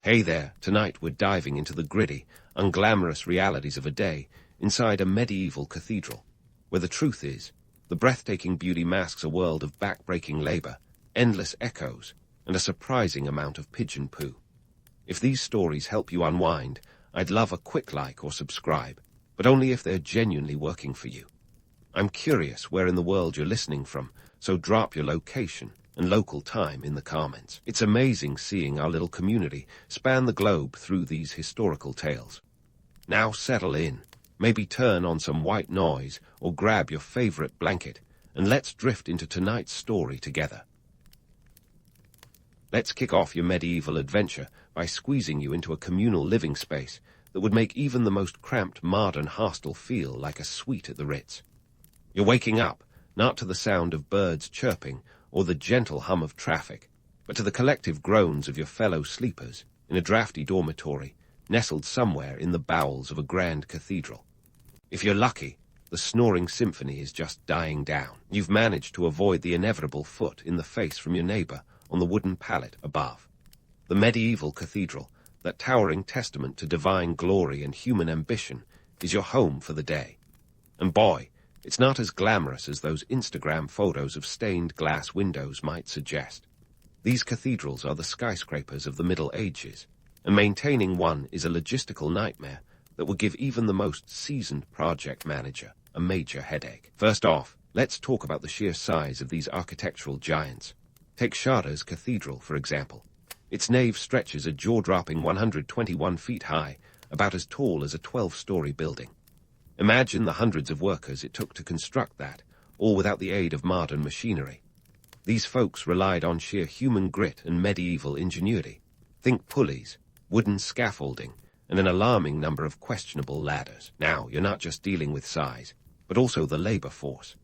Hey there, tonight we're diving into the gritty, unglamorous realities of a day inside a medieval cathedral, where the truth is, the breathtaking beauty masks a world of back-breaking labor, endless echoes, and a surprising amount of pigeon poo. If these stories help you unwind, I'd love a quick like or subscribe, but only if they're genuinely working for you. I'm curious where in the world you're listening from, so drop your location and local time in the comments. It's amazing seeing our little community span the globe through these historical tales. Now settle in, maybe turn on some white noise or grab your favorite blanket, and let's drift into tonight's story together. Let's kick off your medieval adventure by squeezing you into a communal living space that would make even the most cramped modern hostel feel like a suite at the Ritz. You're waking up, not to the sound of birds chirping or the gentle hum of traffic, but to the collective groans of your fellow sleepers in a drafty dormitory nestled somewhere in the bowels of a grand cathedral. If you're lucky, the snoring symphony is just dying down. You've managed to avoid the inevitable foot in the face from your neighbor on the wooden pallet above. The medieval cathedral, that towering testament to divine glory and human ambition, is your home for the day. And boy, it's not as glamorous as those Instagram photos of stained glass windows might suggest. These cathedrals are the skyscrapers of the Middle Ages, and maintaining one is a logistical nightmare that will give even the most seasoned project manager a major headache. First off, let's talk about the sheer size of these architectural giants. Take Shada's Cathedral, for example. Its nave stretches a jaw-dropping 121 feet high, about as tall as a 12-story building. Imagine the hundreds of workers it took to construct that, all without the aid of modern machinery. These folks relied on sheer human grit and medieval ingenuity. Think pulleys, wooden scaffolding, and an alarming number of questionable ladders. Now, you're not just dealing with size, but also the labor force.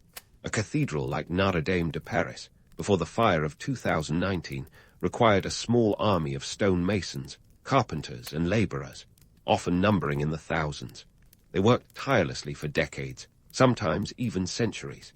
A cathedral like Notre Dame de Paris, before the fire of 2019, required a small army of stone masons, carpenters, and laborers, often numbering in the thousands. They worked tirelessly for decades, sometimes even centuries.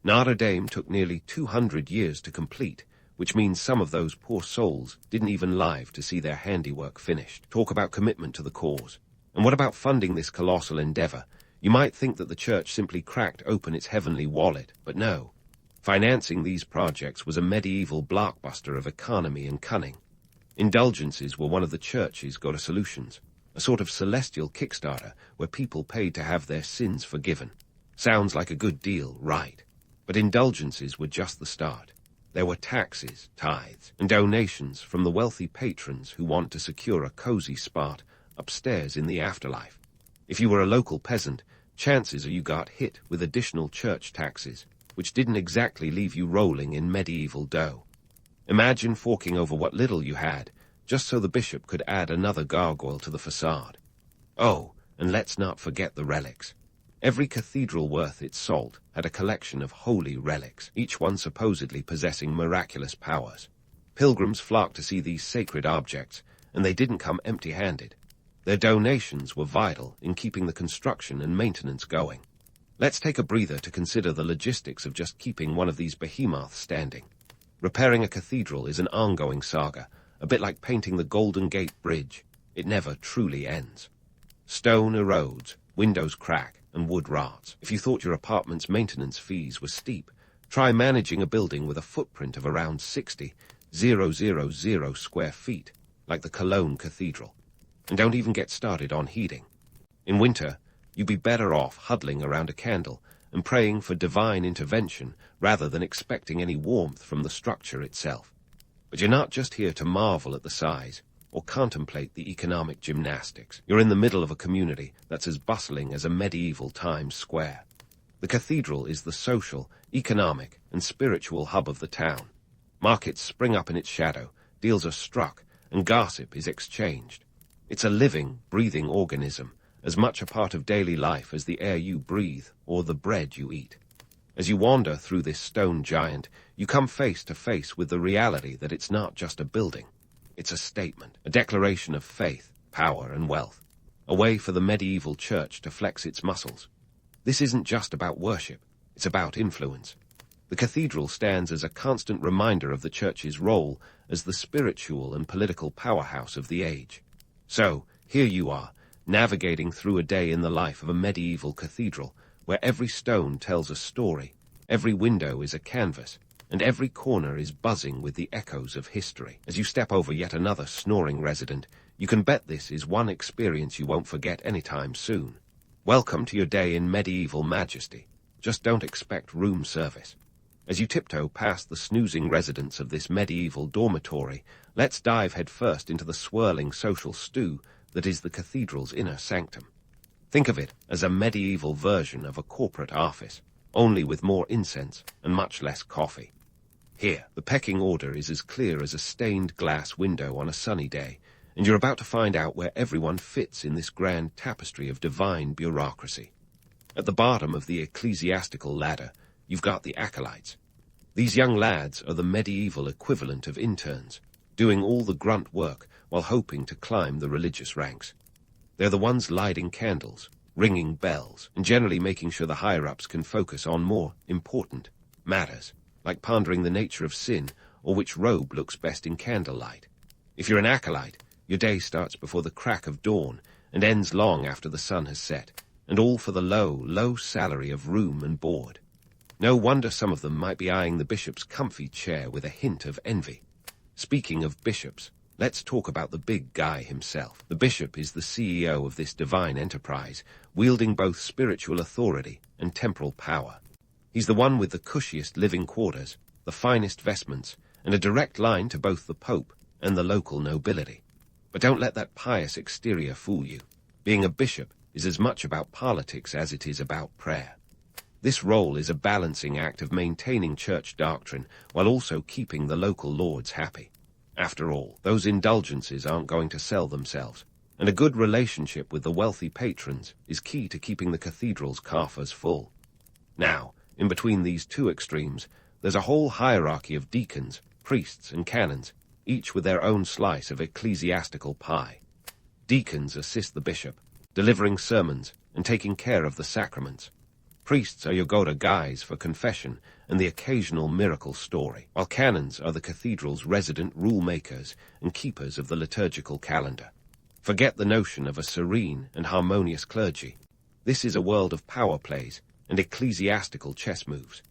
Notre Dame took nearly 200 years to complete, which means some of those poor souls didn't even live to see their handiwork finished. Talk about commitment to the cause. And what about funding this colossal endeavor? You might think that the church simply cracked open its heavenly wallet, but no. Financing these projects was a medieval blockbuster of economy and cunning. Indulgences were one of the church's go-to solutions. A sort of celestial Kickstarter where people paid to have their sins forgiven. Sounds like a good deal, right? But indulgences were just the start. There were taxes, tithes, and donations from the wealthy patrons who want to secure a cozy spot upstairs in the afterlife. If you were a local peasant, chances are you got hit with additional church taxes, which didn't exactly leave you rolling in medieval dough. Imagine forking over what little you had, just so the bishop could add another gargoyle to the facade. Oh, and let's not forget the relics. Every cathedral worth its salt had a collection of holy relics, each one supposedly possessing miraculous powers. Pilgrims flocked to see these sacred objects, and they didn't come empty-handed. Their donations were vital in keeping the construction and maintenance going. Let's take a breather to consider the logistics of just keeping one of these behemoths standing. Repairing a cathedral is an ongoing saga, a bit like painting the Golden Gate Bridge. It never truly ends. Stone erodes, windows crack, and wood rots. If you thought your apartment's maintenance fees were steep, try managing a building with a footprint of around 60,000 square feet, like the Cologne Cathedral. And don't even get started on heating. In winter, you'd be better off huddling around a candle and praying for divine intervention rather than expecting any warmth from the structure itself. But you're not just here to marvel at the size or contemplate the economic gymnastics. You're in the middle of a community that's as bustling as a medieval Times Square. The cathedral is the social, economic, and spiritual hub of the town. Markets spring up in its shadow, deals are struck, and gossip is exchanged. It's a living, breathing organism, as much a part of daily life as the air you breathe or the bread you eat. As you wander through this stone giant, you come face to face with the reality that it's not just a building. It's a statement, a declaration of faith, power, and wealth, a way for the medieval church to flex its muscles. This isn't just about worship, it's about influence. The cathedral stands as a constant reminder of the church's role as the spiritual and political powerhouse of the age. So, here you are, navigating through a day in the life of a medieval cathedral, where every stone tells a story, every window is a canvas, and every corner is buzzing with the echoes of history. As you step over yet another snoring resident, you can bet this is one experience you won't forget anytime soon. Welcome to your day in medieval majesty. Just don't expect room service. As you tiptoe past the snoozing residents of this medieval dormitory, let's dive headfirst into the swirling social stew that is the cathedral's inner sanctum. Think of it as a medieval version of a corporate office, only with more incense and much less coffee. Here, the pecking order is as clear as a stained glass window on a sunny day, and you're about to find out where everyone fits in this grand tapestry of divine bureaucracy. At the bottom of the ecclesiastical ladder, you've got the acolytes. These young lads are the medieval equivalent of interns, doing all the grunt work while hoping to climb the religious ranks. They're the ones lighting candles, ringing bells, and generally making sure the higher-ups can focus on more important matters, like pondering the nature of sin or which robe looks best in candlelight. If you're an acolyte, your day starts before the crack of dawn and ends long after the sun has set, and all for the low salary of room and board. No wonder some of them might be eyeing the bishop's comfy chair with a hint of envy. Speaking of bishops, let's talk about the big guy himself. The bishop is the CEO of this divine enterprise, wielding both spiritual authority and temporal power. He's the one with the cushiest living quarters, the finest vestments, and a direct line to both the Pope and the local nobility. But don't let that pious exterior fool you. Being a bishop is as much about politics as it is about prayer. This role is a balancing act of maintaining church doctrine while also keeping the local lords happy. After all, those indulgences aren't going to sell themselves, and a good relationship with the wealthy patrons is key to keeping the cathedral's coffers full. Now, in between these two extremes, there's a whole hierarchy of deacons, priests, and canons, each with their own slice of ecclesiastical pie. Deacons assist the bishop, delivering sermons and taking care of the sacraments. Priests are your go-to guys for confession and the occasional miracle story, while canons are the cathedral's resident rule-makers and keepers of the liturgical calendar. Forget the notion of a serene and harmonious clergy. This is a world of power plays and ecclesiastical chess moves.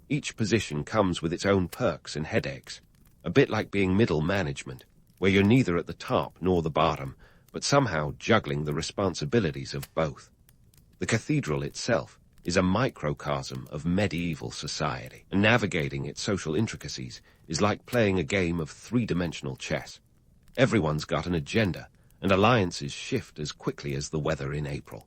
Each position comes with its own perks and headaches, a bit like being middle management, where you're neither at the top nor the bottom, but somehow juggling the responsibilities of both. The cathedral itself is a microcosm of medieval society, and navigating its social intricacies is like playing a game of three-dimensional chess. Everyone's got an agenda, and alliances shift as quickly as the weather in April.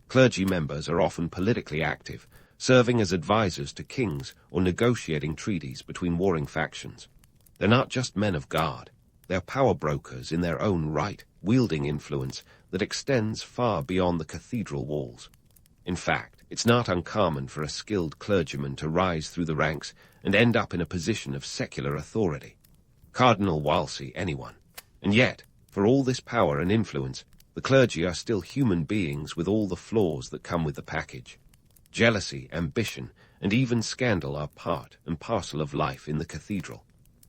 Clergy members are often politically active, serving as advisors to kings or negotiating treaties between warring factions. They're not just men of God, they're power brokers in their own right, wielding influence that extends far beyond the cathedral walls. In fact, it's not uncommon for a skilled clergyman to rise through the ranks and end up in a position of secular authority. Cardinal Wolsey, anyone. And yet, for all this power and influence, the clergy are still human beings with all the flaws that come with the package. Jealousy, ambition, and even scandal are part and parcel of life in the cathedral.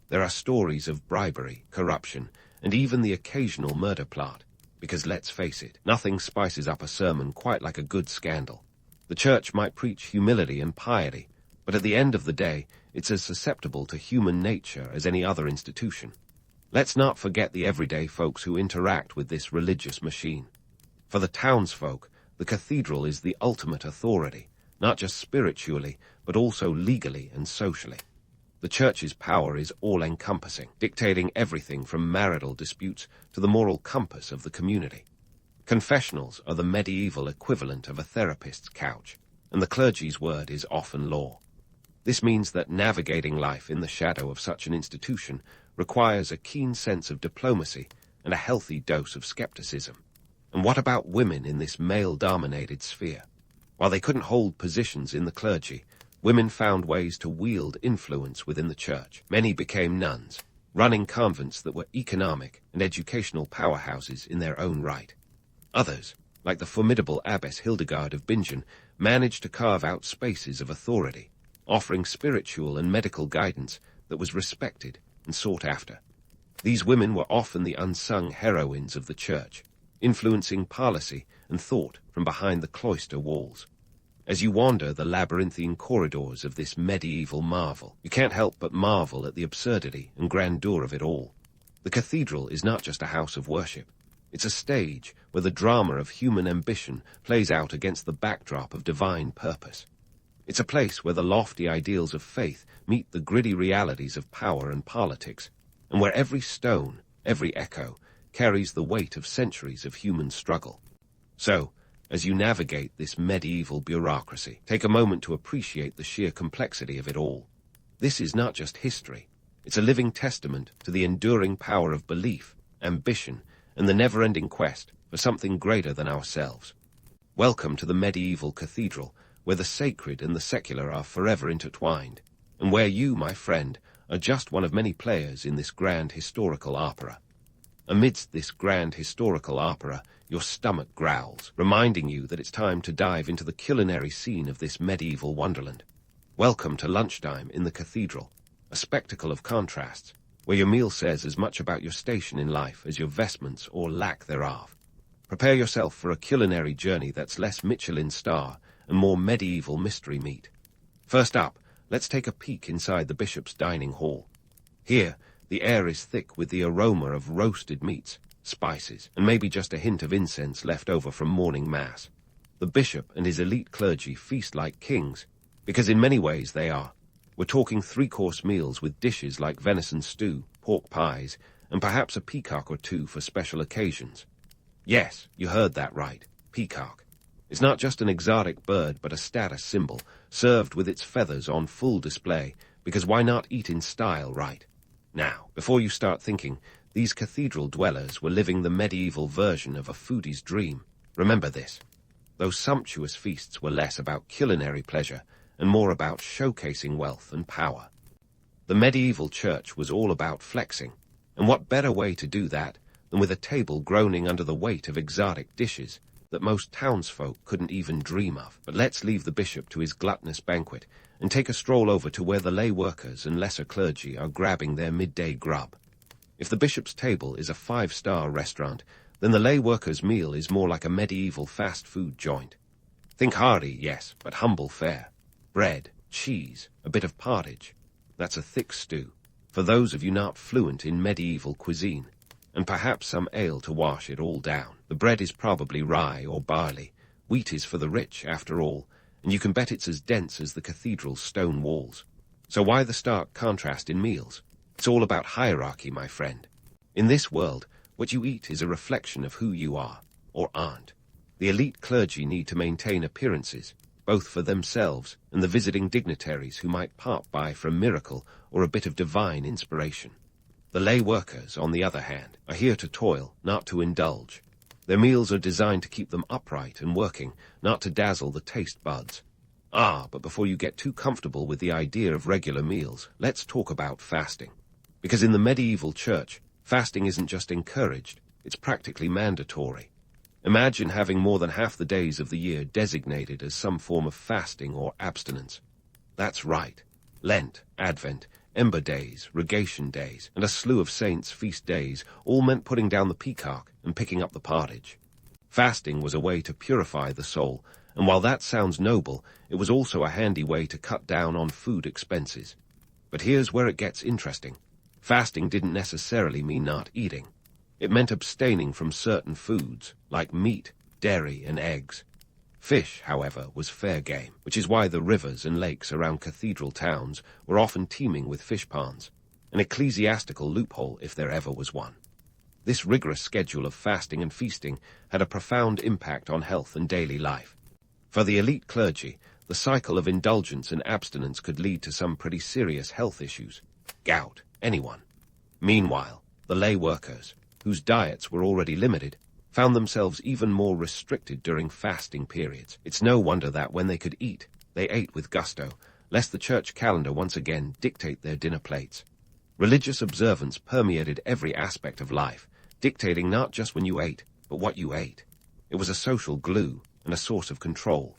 There are stories of bribery, corruption, and even the occasional murder plot, because let's face it, nothing spices up a sermon quite like a good scandal. The church might preach humility and piety, but at the end of the day, it's as susceptible to human nature as any other institution. Let's not forget the everyday folks who interact with this religious machine. For the townsfolk, the cathedral is the ultimate authority, not just spiritually, but also legally and socially. The church's power is all-encompassing, dictating everything from marital disputes to the moral compass of the community. Confessionals are the medieval equivalent of a therapist's couch, and the clergy's word is often law. This means that navigating life in the shadow of such an institution requires a keen sense of diplomacy and a healthy dose of skepticism. And what about women in this male-dominated sphere? While they couldn't hold positions in the clergy, women found ways to wield influence within the church. Many became nuns, running convents that were economic and educational powerhouses in their own right. Others, like the formidable Abbess Hildegard of Bingen, managed to carve out spaces of authority, offering spiritual and medical guidance that was respected and sought after. These women were often the unsung heroines of the church, influencing policy and thought from behind the cloister walls. As you wander the labyrinthine corridors of this medieval marvel, you can't help but marvel at the absurdity and grandeur of it all. The cathedral is not just a house of worship. It's a stage where the drama of human ambition plays out against the backdrop of divine purpose. It's a place where the lofty ideals of faith meet the gritty realities of power and politics, and where every stone, every echo, carries the weight of centuries of human struggle. So, as you navigate this medieval bureaucracy, take a moment to appreciate the sheer complexity of it all. This is not just history. It's a living testament to the enduring power of belief, ambition, and the never-ending quest for something greater than ourselves. Welcome to the medieval cathedral, where the sacred and the secular are forever intertwined, and where you, my friend, are just one of many players in this grand historical opera. Amidst this grand historical opera, your stomach growls, reminding you that it's time to dive into the culinary scene of this medieval wonderland. Welcome to lunchtime in the cathedral, a spectacle of contrasts, where your meal says as much about your station in life as your vestments or lack thereof. Prepare yourself for a culinary journey that's less Michelin star and more medieval mystery meat. First up, let's take a peek inside the bishop's dining hall. Here, the air is thick with the aroma of roasted meats, spices, and maybe just a hint of incense left over from morning mass. The bishop and his elite clergy feast like kings, because in many ways they are. We're talking three-course meals with dishes like venison stew, pork pies, and perhaps a peacock or two for special occasions. Yes, you heard that right, peacock. It's not just an exotic bird, but a status symbol, served with its feathers on full display, because why not eat in style, right? Now, before you start thinking, these cathedral dwellers were living the medieval version of a foodie's dream. Remember this. Those sumptuous feasts were less about culinary pleasure and more about showcasing wealth and power. The medieval church was all about flexing, and what better way to do that than with a table groaning under the weight of exotic dishes that most townsfolk couldn't even dream of. But let's leave the bishop to his gluttonous banquet and take a stroll over to where the lay workers and lesser clergy are grabbing their midday grub. If the bishop's table is a 5-star restaurant, then the lay worker's meal is more like a medieval fast food joint. Think hearty, yes, but humble fare. Bread, cheese, a bit of pottage. That's a thick stew, for those of you not fluent in medieval cuisine, and perhaps some ale to wash it all down. The bread is probably rye or barley. Wheat is for the rich, after all, and you can bet it's as dense as the cathedral's stone walls. So why the stark contrast in meals? It's all about hierarchy, my friend. In this world, what you eat is a reflection of who you are, or aren't. The elite clergy need to maintain appearances, both for themselves and the visiting dignitaries who might pop by for a miracle or a bit of divine inspiration. The lay workers, on the other hand, are here to toil, not to indulge. Their meals are designed to keep them upright and working, not to dazzle the taste buds. But before you get too comfortable with the idea of regular meals, let's talk about fasting. Because in the medieval church, fasting isn't just encouraged, it's practically mandatory. Imagine having more than half the days of the year designated as some form of fasting or abstinence. That's right. Lent, Advent, Ember Days, Rogation Days, and a slew of saints' feast days all meant putting down the peacock and picking up the pottage. Fasting was a way to purify the soul, and while that sounds noble, it was also a handy way to cut down on food expenses. But here's where it gets interesting. Fasting didn't necessarily mean not eating. It meant abstaining from certain foods, like meat, dairy, and eggs. Fish, however, was fair game, which is why the rivers and lakes around cathedral towns were often teeming with fish ponds, an ecclesiastical loophole if there ever was one. This rigorous schedule of fasting and feasting had a profound impact on health and daily life. For the elite clergy, the cycle of indulgence and abstinence could lead to some pretty serious health issues. Gout, anyone. Meanwhile, the lay workers, whose diets were already limited, found themselves even more restricted during fasting periods. It's no wonder that when they could eat, they ate with gusto, lest the church calendar once again dictate their dinner plates. Religious observance permeated every aspect of life, dictating not just when you ate, but what you ate. It was a social glue and a source of control.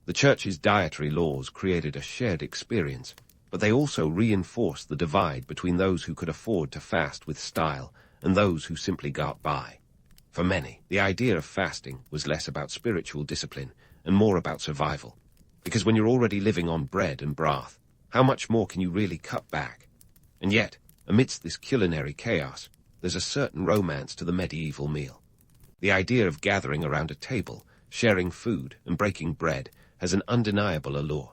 The church's dietary laws created a shared experience, but they also reinforced the divide between those who could afford to fast with style and those who simply got by. For many, the idea of fasting was less about spiritual discipline and more about survival. Because when you're already living on bread and broth, how much more can you really cut back? And yet, amidst this culinary chaos, there's a certain romance to the medieval meal. The idea of gathering around a table, sharing food, and breaking bread has an undeniable allure.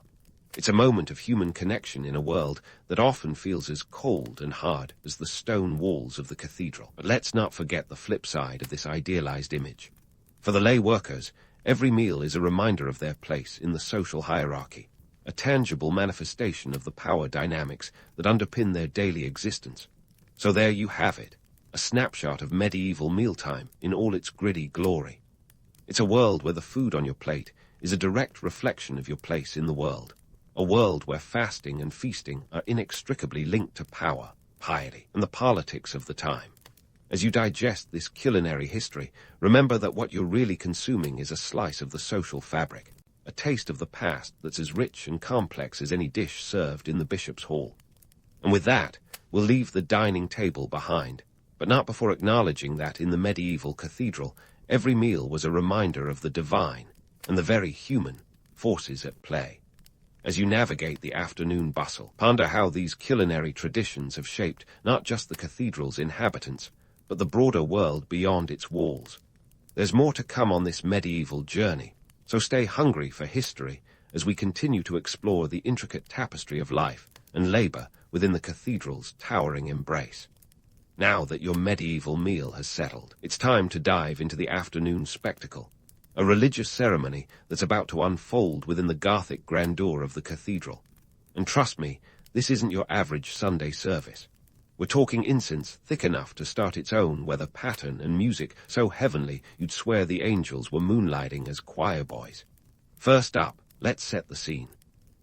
It's a moment of human connection in a world that often feels as cold and hard as the stone walls of the cathedral. But let's not forget the flip side of this idealized image. For the lay workers, every meal is a reminder of their place in the social hierarchy, a tangible manifestation of the power dynamics that underpin their daily existence. So there you have it, a snapshot of medieval mealtime in all its gritty glory. It's a world where the food on your plate is a direct reflection of your place in the world. A world where fasting and feasting are inextricably linked to power, piety, and the politics of the time. As you digest this culinary history, remember that what you're really consuming is a slice of the social fabric, a taste of the past that's as rich and complex as any dish served in the bishop's hall. And with that, we'll leave the dining table behind, but not before acknowledging that in the medieval cathedral, every meal was a reminder of the divine and the very human forces at play. As you navigate the afternoon bustle, ponder how these culinary traditions have shaped not just the cathedral's inhabitants, but the broader world beyond its walls. There's more to come on this medieval journey, so stay hungry for history as we continue to explore the intricate tapestry of life and labor within the cathedral's towering embrace. Now that your medieval meal has settled, it's time to dive into the afternoon spectacle, a religious ceremony that's about to unfold within the Gothic grandeur of the cathedral. And trust me, this isn't your average Sunday service. We're talking incense thick enough to start its own weather pattern and music so heavenly you'd swear the angels were moonlighting as choir boys. First up, let's set the scene.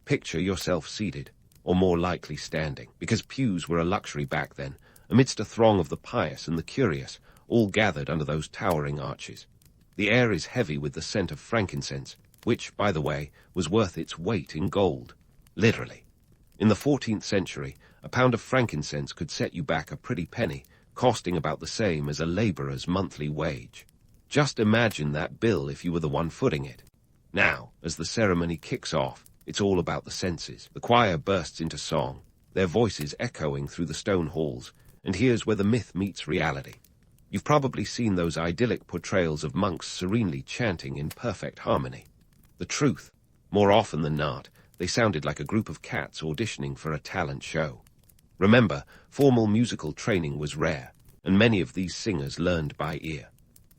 Picture yourself seated, or more likely standing, because pews were a luxury back then, amidst a throng of the pious and the curious, all gathered under those towering arches. The air is heavy with the scent of frankincense, which, by the way, was worth its weight in gold. Literally. In the 14th century, a pound of frankincense could set you back a pretty penny, costing about the same as a laborer's monthly wage. Just imagine that bill if you were the one footing it. Now, as the ceremony kicks off, it's all about the senses. The choir bursts into song, their voices echoing through the stone halls, and here's where the myth meets reality. You've probably seen those idyllic portrayals of monks serenely chanting in perfect harmony. The truth, more often than not, they sounded like a group of cats auditioning for a talent show. Remember, formal musical training was rare, and many of these singers learned by ear.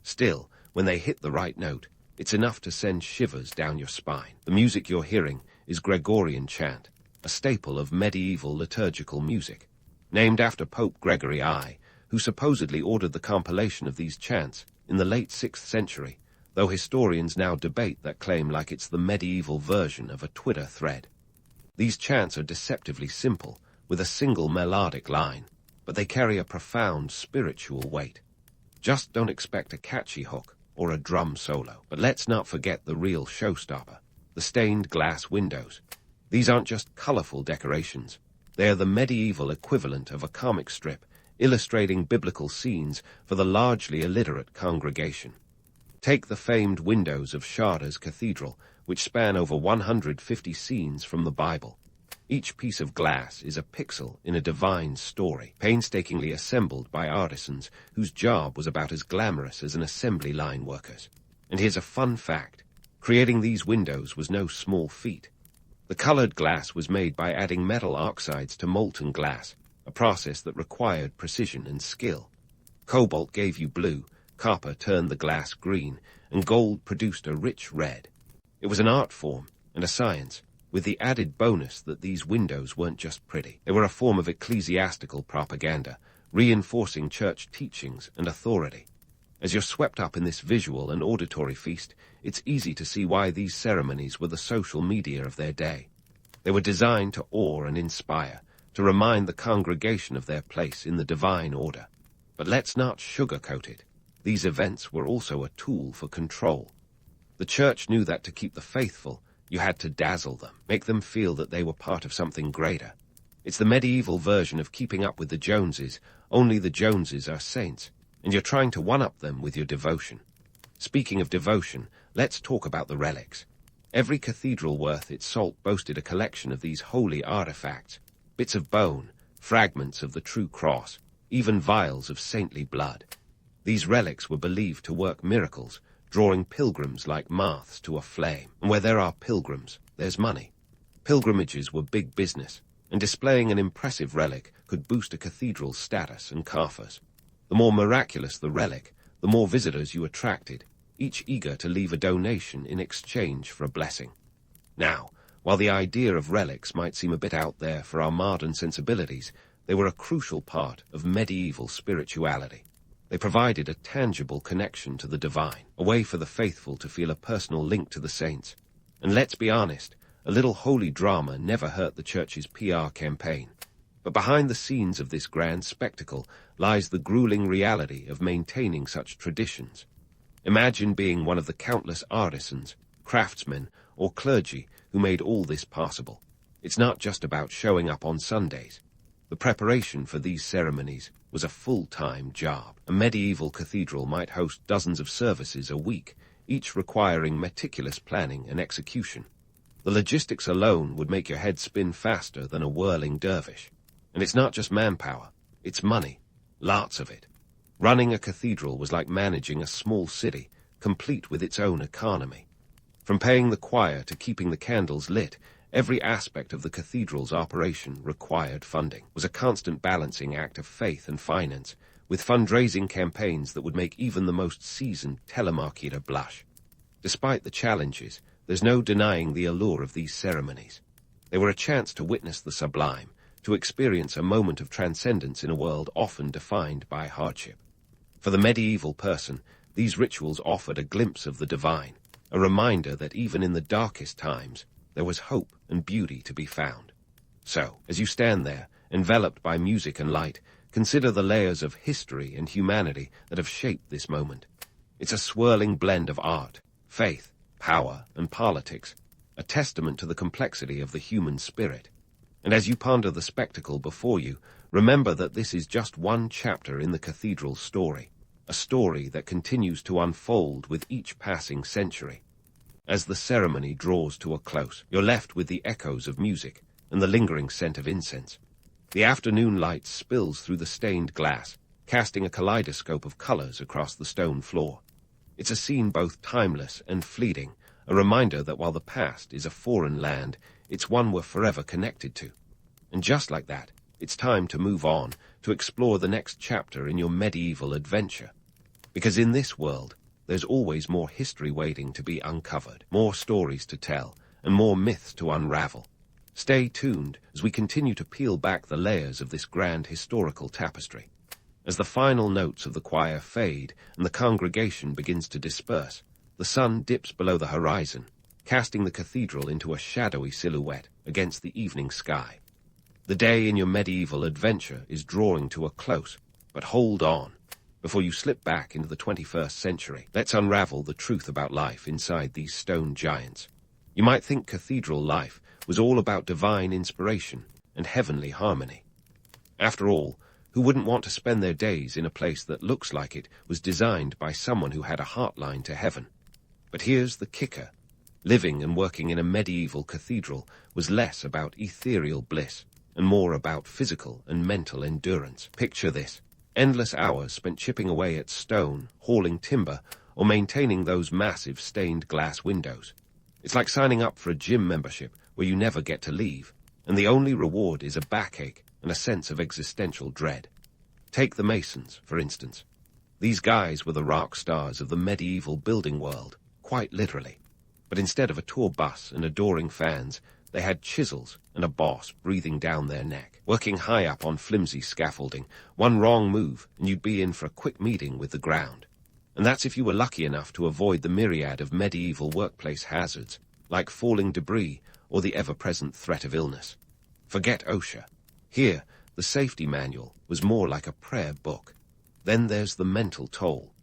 Still, when they hit the right note, it's enough to send shivers down your spine. The music you're hearing is Gregorian chant, a staple of medieval liturgical music. Named after Pope Gregory I, who supposedly ordered the compilation of these chants in the late 6th century, though historians now debate that claim like it's the medieval version of a Twitter thread. These chants are deceptively simple, with a single melodic line, but they carry a profound spiritual weight. Just don't expect a catchy hook or a drum solo. But let's not forget the real showstopper, the stained glass windows. These aren't just colorful decorations. They are the medieval equivalent of a comic strip, illustrating biblical scenes for the largely illiterate congregation. Take the famed windows of Shard's Cathedral, which span over 150 scenes from the Bible. Each piece of glass is a pixel in a divine story, painstakingly assembled by artisans whose job was about as glamorous as an assembly line worker's. And here's a fun fact. Creating these windows was no small feat. The colored glass was made by adding metal oxides to molten glass, a process that required precision and skill. Cobalt gave you blue, copper turned the glass green, and gold produced a rich red. It was an art form and a science, with the added bonus that these windows weren't just pretty. They were a form of ecclesiastical propaganda, reinforcing church teachings and authority. As you're swept up in this visual and auditory feast, it's easy to see why these ceremonies were the social media of their day. They were designed to awe and inspire, to remind the congregation of their place in the divine order. But let's not sugarcoat it. These events were also a tool for control. The church knew that to keep the faithful, You had to dazzle them, make them feel that they were part of something greater. It's the medieval version of keeping up with the Joneses, only the Joneses are saints, and you're trying to one-up them with your devotion. Speaking of devotion, let's talk about the relics. Every cathedral worth its salt boasted a collection of these holy artifacts, bits of bone, fragments of the true cross, even vials of saintly blood. These relics were believed to work miracles, drawing pilgrims like moths to a flame. And where there are pilgrims, there's money. Pilgrimages were big business, and displaying an impressive relic could boost a cathedral's status and coffers. The more miraculous the relic, the more visitors you attracted, each eager to leave a donation in exchange for a blessing. Now, while the idea of relics might seem a bit out there for our modern sensibilities, they were a crucial part of medieval spirituality. They provided a tangible connection to the divine, a way for the faithful to feel a personal link to the saints. And let's be honest, a little holy drama never hurt the church's PR campaign. But behind the scenes of this grand spectacle lies the grueling reality of maintaining such traditions. Imagine being one of the countless artisans, craftsmen, or clergy who made all this possible. It's not just about showing up on Sundays. The preparation for these ceremonies was a full-time job. A medieval cathedral might host dozens of services a week, each requiring meticulous planning and execution. The logistics alone would make your head spin faster than a whirling dervish. And it's not just manpower, it's money, lots of it. Running a cathedral was like managing a small city, complete with its own economy. From paying the choir to keeping the candles lit, every aspect of the cathedral's operation required funding. It was a constant balancing act of faith and finance, with fundraising campaigns that would make even the most seasoned telemarketer blush. Despite the challenges, there's no denying the allure of these ceremonies. They were a chance to witness the sublime, to experience a moment of transcendence in a world often defined by hardship. For the medieval person, these rituals offered a glimpse of the divine, a reminder that even in the darkest times, there was hope and beauty to be found. So, as you stand there, enveloped by music and light, consider the layers of history and humanity that have shaped this moment. It's a swirling blend of art, faith, power, and politics, a testament to the complexity of the human spirit. And as you ponder the spectacle before you, remember that this is just one chapter in the cathedral's story, a story that continues to unfold with each passing century. As the ceremony draws to a close, you're left with the echoes of music and the lingering scent of incense. The afternoon light spills through the stained glass, casting a kaleidoscope of colors across the stone floor. It's a scene both timeless and fleeting, a reminder that while the past is a foreign land, it's one we're forever connected to. And just like that, it's time to move on, to explore the next chapter in your medieval adventure. Because in this world, there's always more history waiting to be uncovered, more stories to tell, and more myths to unravel. Stay tuned as we continue to peel back the layers of this grand historical tapestry. As the final notes of the choir fade and the congregation begins to disperse, the sun dips below the horizon, casting the cathedral into a shadowy silhouette against the evening sky. The day in your medieval adventure is drawing to a close, but hold on. Before you slip back into the 21st century, let's unravel the truth about life inside these stone giants. You might think cathedral life was all about divine inspiration and heavenly harmony. After all, who wouldn't want to spend their days in a place that looks like it was designed by someone who had a heartline to heaven? But here's the kicker. Living and working in a medieval cathedral was less about ethereal bliss and more about physical and mental endurance. Picture this. Endless hours spent chipping away at stone, hauling timber, or maintaining those massive stained glass windows. It's like signing up for a gym membership where you never get to leave, and the only reward is a backache and a sense of existential dread. Take the masons, for instance. These guys were the rock stars of the medieval building world, quite literally. But instead of a tour bus and adoring fans, they had chisels and a boss breathing down their neck. Working high up on flimsy scaffolding, one wrong move and you'd be in for a quick meeting with the ground. And that's if you were lucky enough to avoid the myriad of medieval workplace hazards, like falling debris or the ever-present threat of illness. Forget OSHA. Here, the safety manual was more like a prayer book. Then there's the mental toll.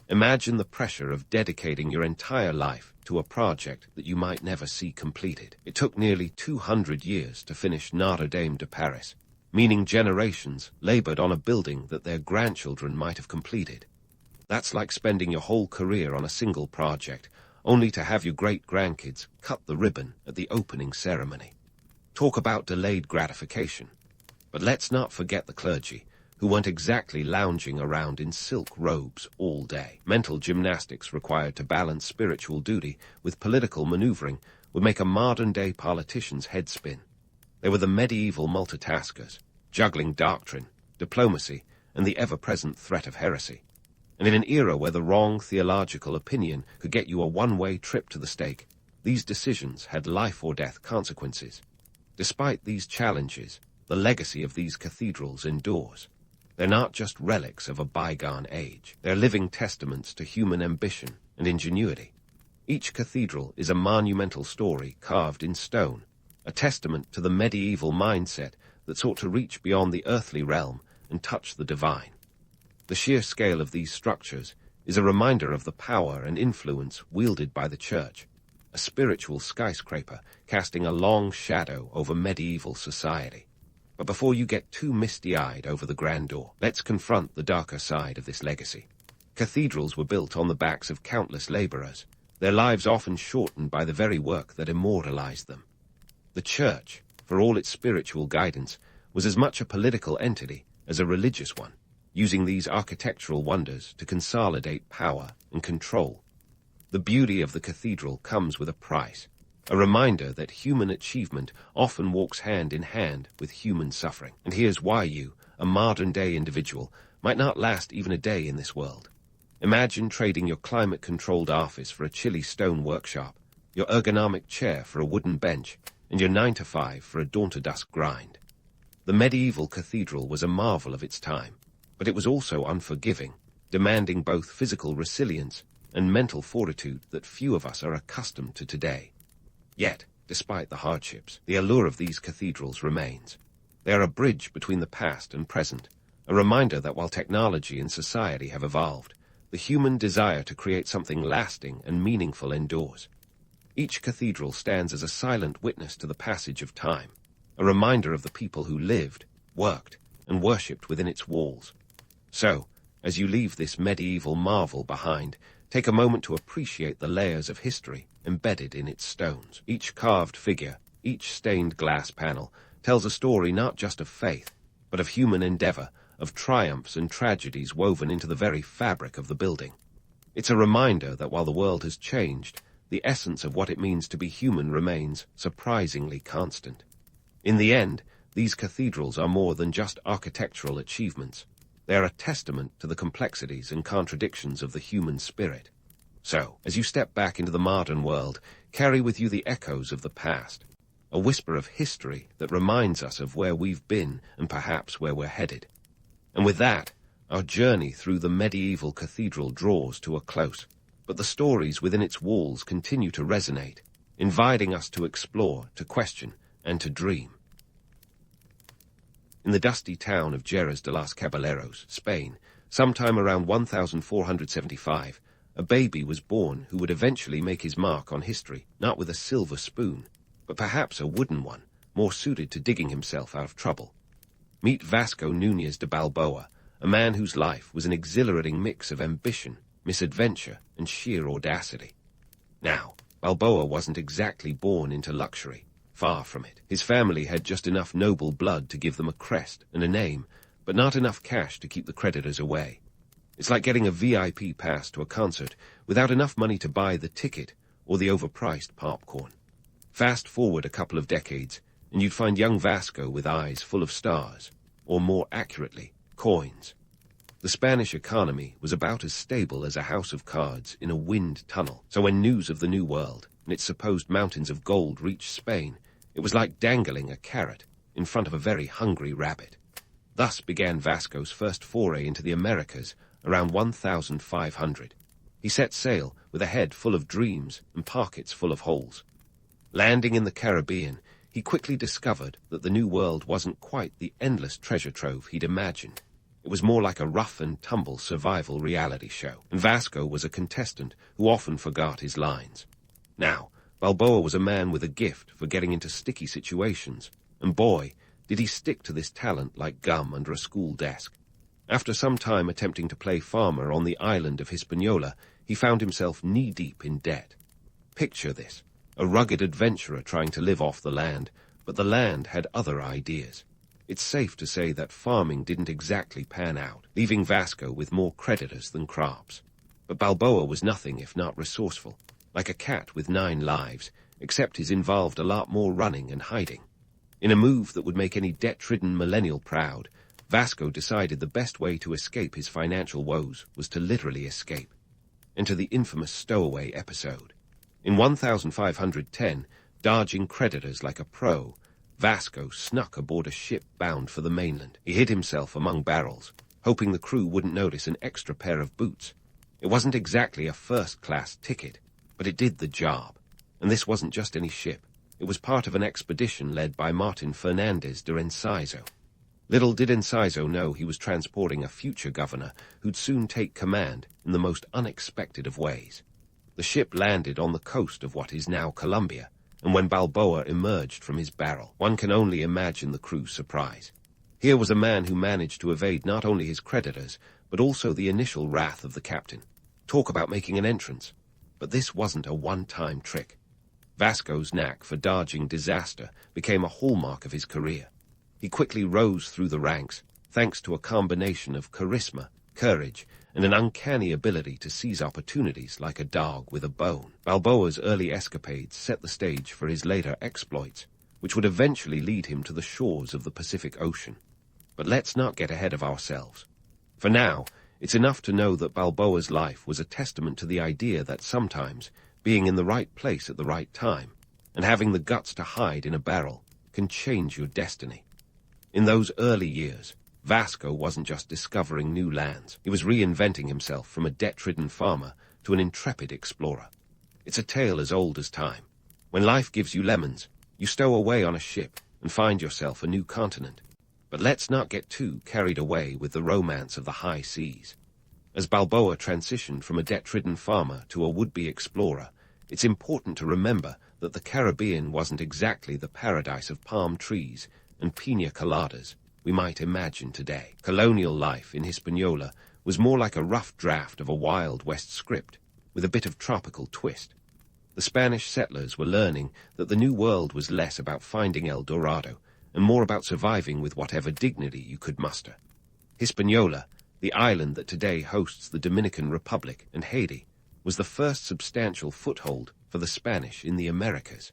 Imagine the pressure of dedicating your entire life to a project that you might never see completed. It took nearly 200 years to finish Notre Dame de Paris, meaning generations labored on a building that their grandchildren might have completed. That's like spending your whole career on a single project, only to have your great-grandkids cut the ribbon at the opening ceremony. Talk about delayed gratification. But let's not forget the clergy, who weren't exactly lounging around in silk robes all day. Mental gymnastics required to balance spiritual duty with political maneuvering would make a modern-day politician's head spin. They were the medieval multitaskers, juggling doctrine, diplomacy, and the ever-present threat of heresy. And in an era where the wrong theological opinion could get you a one-way trip to the stake, these decisions had life-or-death consequences. Despite these challenges, the legacy of these cathedrals endures. They're not just relics of a bygone age. They're living testaments to human ambition and ingenuity. Each cathedral is a monumental story carved in stone, a testament to the medieval mindset that sought to reach beyond the earthly realm and touch the divine. The sheer scale of these structures is a reminder of the power and influence wielded by the church, a spiritual skyscraper casting a long shadow over medieval society. But before you get too misty-eyed over the grandeur, let's confront the darker side of this legacy. Cathedrals were built on the backs of countless laborers, their lives often shortened by the very work that immortalized them. The church, for all its spiritual guidance, was as much a political entity as a religious one, using these architectural wonders to consolidate power and control. The beauty of the cathedral comes with a price, a reminder that human achievement often walks hand in hand with human suffering. And here's why you, a modern-day individual, might not last even a day in this world. Imagine trading your climate-controlled office for a chilly stone workshop, your ergonomic chair for a wooden bench, and your 9-to-5 for a dawn-to-dusk grind. The medieval cathedral was a marvel of its time, but it was also unforgiving, demanding both physical resilience and mental fortitude that few of us are accustomed to today. Yet, despite the hardships, the allure of these cathedrals remains. They are a bridge between the past and present, a reminder that while technology and society have evolved, the human desire to create something lasting and meaningful endures. Each cathedral stands as a silent witness to the passage of time, a reminder of the people who lived, worked, and worshipped within its walls. So, as you leave this medieval marvel behind, take a moment to appreciate the layers of history embedded in its stones. Each carved figure, each stained glass panel, tells a story not just of faith, but of human endeavor, of triumphs and tragedies woven into the very fabric of the building. It's a reminder that while the world has changed, the essence of what it means to be human remains surprisingly constant. In the end, these cathedrals are more than just architectural achievements. They are a testament to the complexities and contradictions of the human spirit. So, as you step back into the modern world, carry with you the echoes of the past, a whisper of history that reminds us of where we've been and perhaps where we're headed. And with that, our journey through the medieval cathedral draws to a close, but the stories within its walls continue to resonate, inviting us to explore, to question, and to dream. In the dusty town of Lleras de los Caballeros, Spain, sometime around 1475, a baby was born who would eventually make his mark on history, not with a silver spoon, but perhaps a wooden one, more suited to digging himself out of trouble. Meet Vasco Núñez de Balboa, a man whose life was an exhilarating mix of ambition, misadventure, and sheer audacity. Now, Balboa wasn't exactly born into luxury. Far from it. His family had just enough noble blood to give them a crest and a name, but not enough cash to keep the creditors away. It's like getting a VIP pass to a concert without enough money to buy the ticket or the overpriced popcorn. Fast forward a couple of decades, and you'd find young Vasco with eyes full of stars, or more accurately, coins. The Spanish economy was about as stable as a house of cards in a wind tunnel, so when news of the New World and its supposed mountains of gold reached Spain, it was like dangling a carrot in front of a very hungry rabbit. Thus began Vasco's first foray into the Americas around 1500. He set sail with a head full of dreams and pockets full of holes. Landing in the Caribbean, he quickly discovered that the New World wasn't quite the endless treasure trove he'd imagined. It was more like a rough-and-tumble survival reality show, and Vasco was a contestant who often forgot his lines. Now, Balboa was a man with a gift for getting into sticky situations, and boy, did he stick to this talent like gum under a school desk. After some time attempting to play farmer on the island of Hispaniola, he found himself knee-deep in debt. Picture this, a rugged adventurer trying to live off the land, but the land had other ideas. It's safe to say that farming didn't exactly pan out, leaving Vasco with more creditors than crops. But Balboa was nothing if not resourceful, like a cat with 9 lives, except his involved a lot more running and hiding. In a move that would make any debt-ridden millennial proud, Vasco decided the best way to escape his financial woes was to literally escape. Enter the infamous stowaway episode. In 1510, dodging creditors like a pro, Vasco snuck aboard a ship bound for the mainland. He hid himself among barrels, hoping the crew wouldn't notice an extra pair of boots. It wasn't exactly a first-class ticket, but it did the job. And this wasn't just any ship. It was part of an expedition led by Martin Fernandez de Enciso. Little did Enciso know he was transporting a future governor who'd soon take command in the most unexpected of ways. The ship landed on the coast of what is now Colombia, and when Balboa emerged from his barrel, one can only imagine the crew's surprise. Here was a man who managed to evade not only his creditors, but also the initial wrath of the captain. Talk about making an entrance. But this wasn't a one-time trick. Vasco's knack for dodging disaster became a hallmark of his career. He quickly rose through the ranks, thanks to a combination of charisma, courage, and an uncanny ability to seize opportunities like a dog with a bone. Balboa's early escapades set the stage for his later exploits, which would eventually lead him to the shores of the Pacific Ocean. But let's not get ahead of ourselves. For now, it's enough to know that Balboa's life was a testament to the idea that sometimes being in the right place at the right time and having the guts to hide in a barrel can change your destiny. In those early years, Vasco wasn't just discovering new lands. He was reinventing himself from a debt-ridden farmer to an intrepid explorer. It's a tale as old as time. When life gives you lemons, you stow away on a ship and find yourself a new continent. But let's not get too carried away with the romance of the high seas. As Balboa transitioned from a debt-ridden farmer to a would-be explorer, it's important to remember that the Caribbean wasn't exactly the paradise of palm trees and piña coladas we might imagine today. Colonial life in Hispaniola was more like a rough draft of a Wild West script, with a bit of tropical twist. The Spanish settlers were learning that the New World was less about finding El Dorado and more about surviving with whatever dignity you could muster. Hispaniola, the island that today hosts the Dominican Republic and Haiti, was the first substantial foothold for the Spanish in the Americas.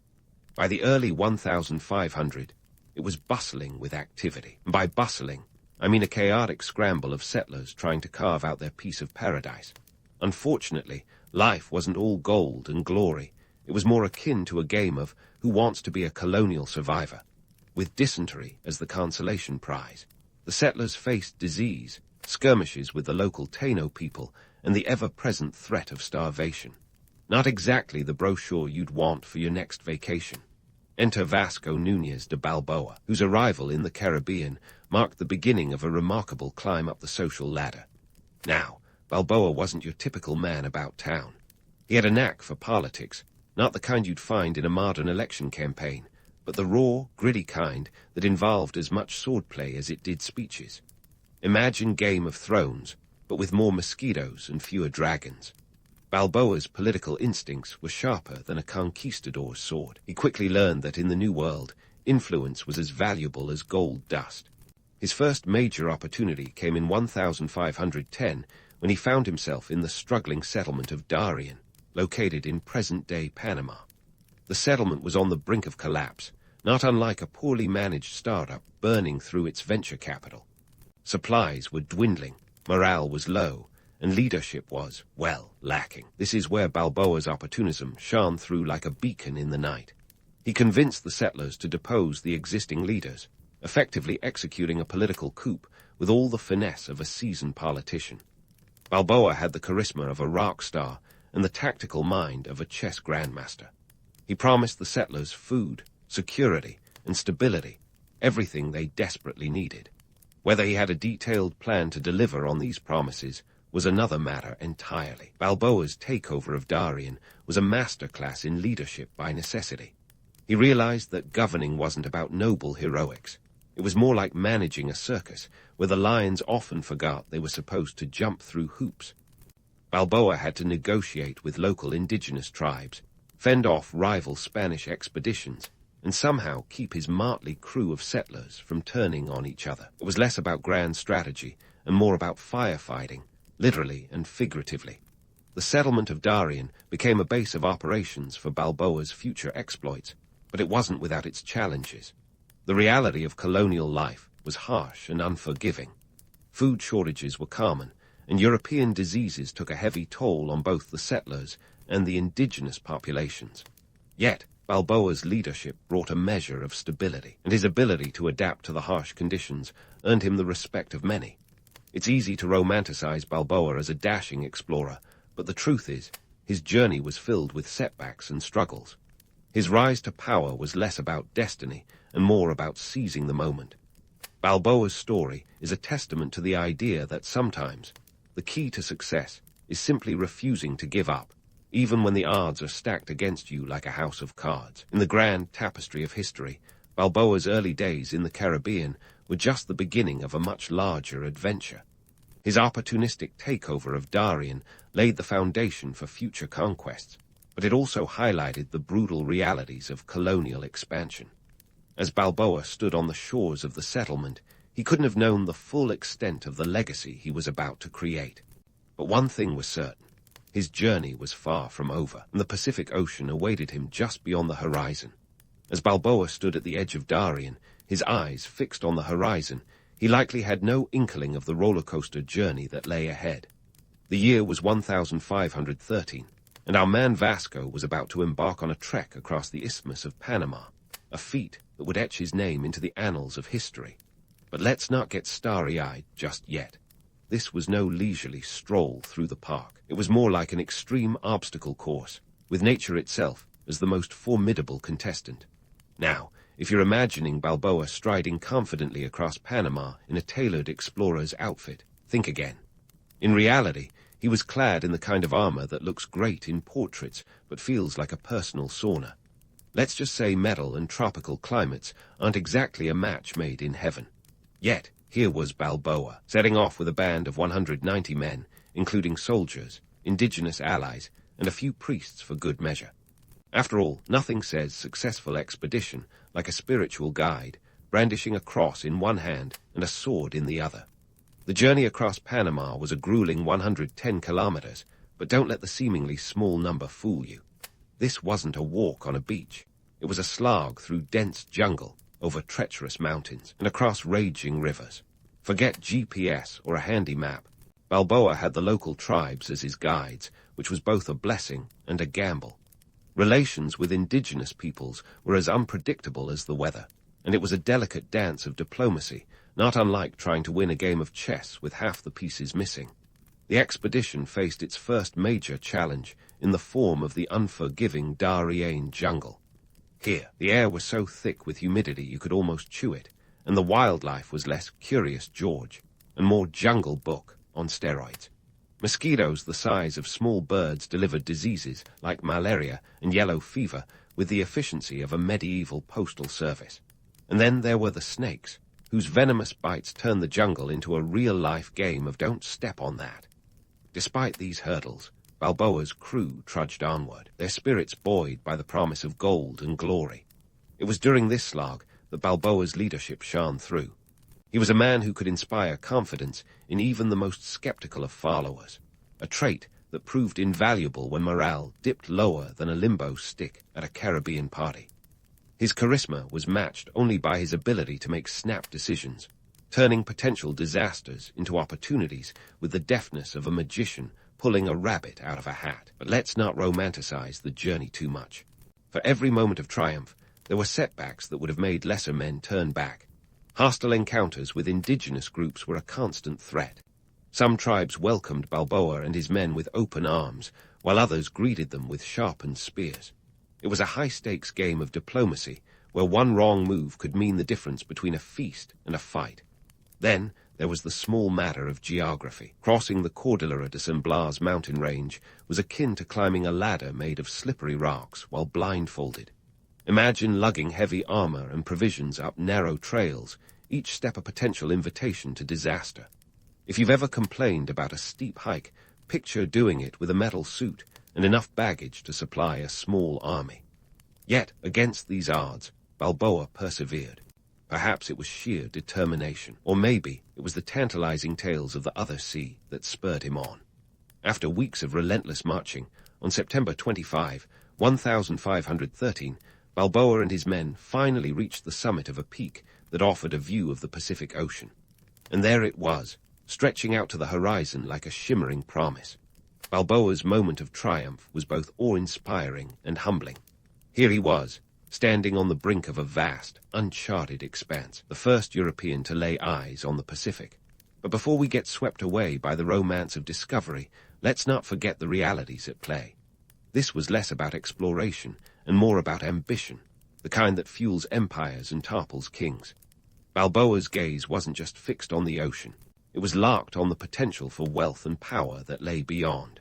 By the early 1500, it was bustling with activity. And by bustling, I mean a chaotic scramble of settlers trying to carve out their piece of paradise. Unfortunately, life wasn't all gold and glory. It was more akin to a game of who wants to be a colonial survivor, with dysentery as the consolation prize. The settlers faced disease, skirmishes with the local Taino people, and the ever-present threat of starvation. Not exactly the brochure you'd want for your next vacation. Enter Vasco Núñez de Balboa, whose arrival in the Caribbean marked the beginning of a remarkable climb up the social ladder. Now, Balboa wasn't your typical man about town. He had a knack for politics, not the kind you'd find in a modern election campaign, but the raw, gritty kind that involved as much swordplay as it did speeches. Imagine Game of Thrones, but with more mosquitoes and fewer dragons. Balboa's political instincts were sharper than a conquistador's sword. He quickly learned that in the New World, influence was as valuable as gold dust. His first major opportunity came in 1510 when he found himself in the struggling settlement of Darien, located in present-day Panama. The settlement was on the brink of collapse, not unlike a poorly managed startup burning through its venture capital. Supplies were dwindling, morale was low, and leadership was, well, lacking. This is where Balboa's opportunism shone through like a beacon in the night. He convinced the settlers to depose the existing leaders, effectively executing a political coup with all the finesse of a seasoned politician. Balboa had the charisma of a rock star and the tactical mind of a chess grandmaster. He promised the settlers food, security, and stability, everything they desperately needed. Whether he had a detailed plan to deliver on these promises was another matter entirely. Balboa's takeover of Darien was a masterclass in leadership by necessity. He realized that governing wasn't about noble heroics. It was more like managing a circus, where the lions often forgot they were supposed to jump through hoops. Balboa had to negotiate with local indigenous tribes, fend off rival Spanish expeditions, and somehow keep his motley crew of settlers from turning on each other. It was less about grand strategy and more about firefighting, literally and figuratively. The settlement of Darien became a base of operations for Balboa's future exploits, but it wasn't without its challenges. The reality of colonial life was harsh and unforgiving. Food shortages were common, and European diseases took a heavy toll on both the settlers and the indigenous populations. Yet, Balboa's leadership brought a measure of stability, and his ability to adapt to the harsh conditions earned him the respect of many. It's easy to romanticize Balboa as a dashing explorer, but the truth is, his journey was filled with setbacks and struggles. His rise to power was less about destiny and more about seizing the moment. Balboa's story is a testament to the idea that sometimes the key to success is simply refusing to give up, even when the odds are stacked against you like a house of cards. In the grand tapestry of history, Balboa's early days in the Caribbean were just the beginning of a much larger adventure. His opportunistic takeover of Darien laid the foundation for future conquests, but it also highlighted the brutal realities of colonial expansion. As Balboa stood on the shores of the settlement, he couldn't have known the full extent of the legacy he was about to create. But one thing was certain. His journey was far from over, and the Pacific Ocean awaited him just beyond the horizon. As Balboa stood at the edge of Darien, his eyes fixed on the horizon, he likely had no inkling of the roller coaster journey that lay ahead. The year was 1513, and our man Vasco was about to embark on a trek across the Isthmus of Panama, a feat that would etch his name into the annals of history. But let's not get starry-eyed just yet. This was no leisurely stroll through the park. It was more like an extreme obstacle course, with nature itself as the most formidable contestant. Now, if you're imagining Balboa striding confidently across Panama in a tailored explorer's outfit, think again. In reality, he was clad in the kind of armor that looks great in portraits but feels like a personal sauna. Let's just say metal and tropical climates aren't exactly a match made in heaven. Yet, here was Balboa, setting off with a band of 190 men, including soldiers, indigenous allies, and a few priests for good measure. After all, nothing says successful expedition like a spiritual guide, brandishing a cross in one hand and a sword in the other. The journey across Panama was a grueling 110 kilometers, but don't let the seemingly small number fool you. This wasn't a walk on a beach. It was a slog through dense jungle, over treacherous mountains, and across raging rivers. Forget GPS or a handy map. Balboa had the local tribes as his guides, which was both a blessing and a gamble. Relations with indigenous peoples were as unpredictable as the weather, and it was a delicate dance of diplomacy, not unlike trying to win a game of chess with half the pieces missing. The expedition faced its first major challenge in the form of the unforgiving Darien jungle. Here, the air was so thick with humidity you could almost chew it, and the wildlife was less Curious George and more Jungle Book on steroids. Mosquitoes the size of small birds delivered diseases like malaria and yellow fever with the efficiency of a medieval postal service. And then there were the snakes, whose venomous bites turned the jungle into a real-life game of don't step on that. Despite these hurdles, Balboa's crew trudged onward, their spirits buoyed by the promise of gold and glory. It was during this slog that Balboa's leadership shone through. He was a man who could inspire confidence in even the most skeptical of followers, a trait that proved invaluable when morale dipped lower than a limbo stick at a Caribbean party. His charisma was matched only by his ability to make snap decisions, turning potential disasters into opportunities with the deftness of a magician pulling a rabbit out of a hat. But let's not romanticize the journey too much. For every moment of triumph, there were setbacks that would have made lesser men turn back. Hostile encounters with indigenous groups were a constant threat. Some tribes welcomed Balboa and his men with open arms, while others greeted them with sharpened spears. It was a high-stakes game of diplomacy, where one wrong move could mean the difference between a feast and a fight. Then, there was the small matter of geography. Crossing the Cordillera de San Blas mountain range was akin to climbing a ladder made of slippery rocks while blindfolded. Imagine lugging heavy armor and provisions up narrow trails, each step a potential invitation to disaster. If you've ever complained about a steep hike, picture doing it with a metal suit and enough baggage to supply a small army. Yet, against these odds, Balboa persevered. Perhaps it was sheer determination, or maybe it was the tantalizing tales of the other sea that spurred him on. After weeks of relentless marching, on September 25, 1513, Balboa and his men finally reached the summit of a peak that offered a view of the Pacific Ocean. And there it was, stretching out to the horizon like a shimmering promise. Balboa's moment of triumph was both awe-inspiring and humbling. Here he was, standing on the brink of a vast, uncharted expanse, the first European to lay eyes on the Pacific. But before we get swept away by the romance of discovery, let's not forget the realities at play. This was less about exploration and more about ambition, the kind that fuels empires and topples kings. Balboa's gaze wasn't just fixed on the ocean. It was locked on the potential for wealth and power that lay beyond.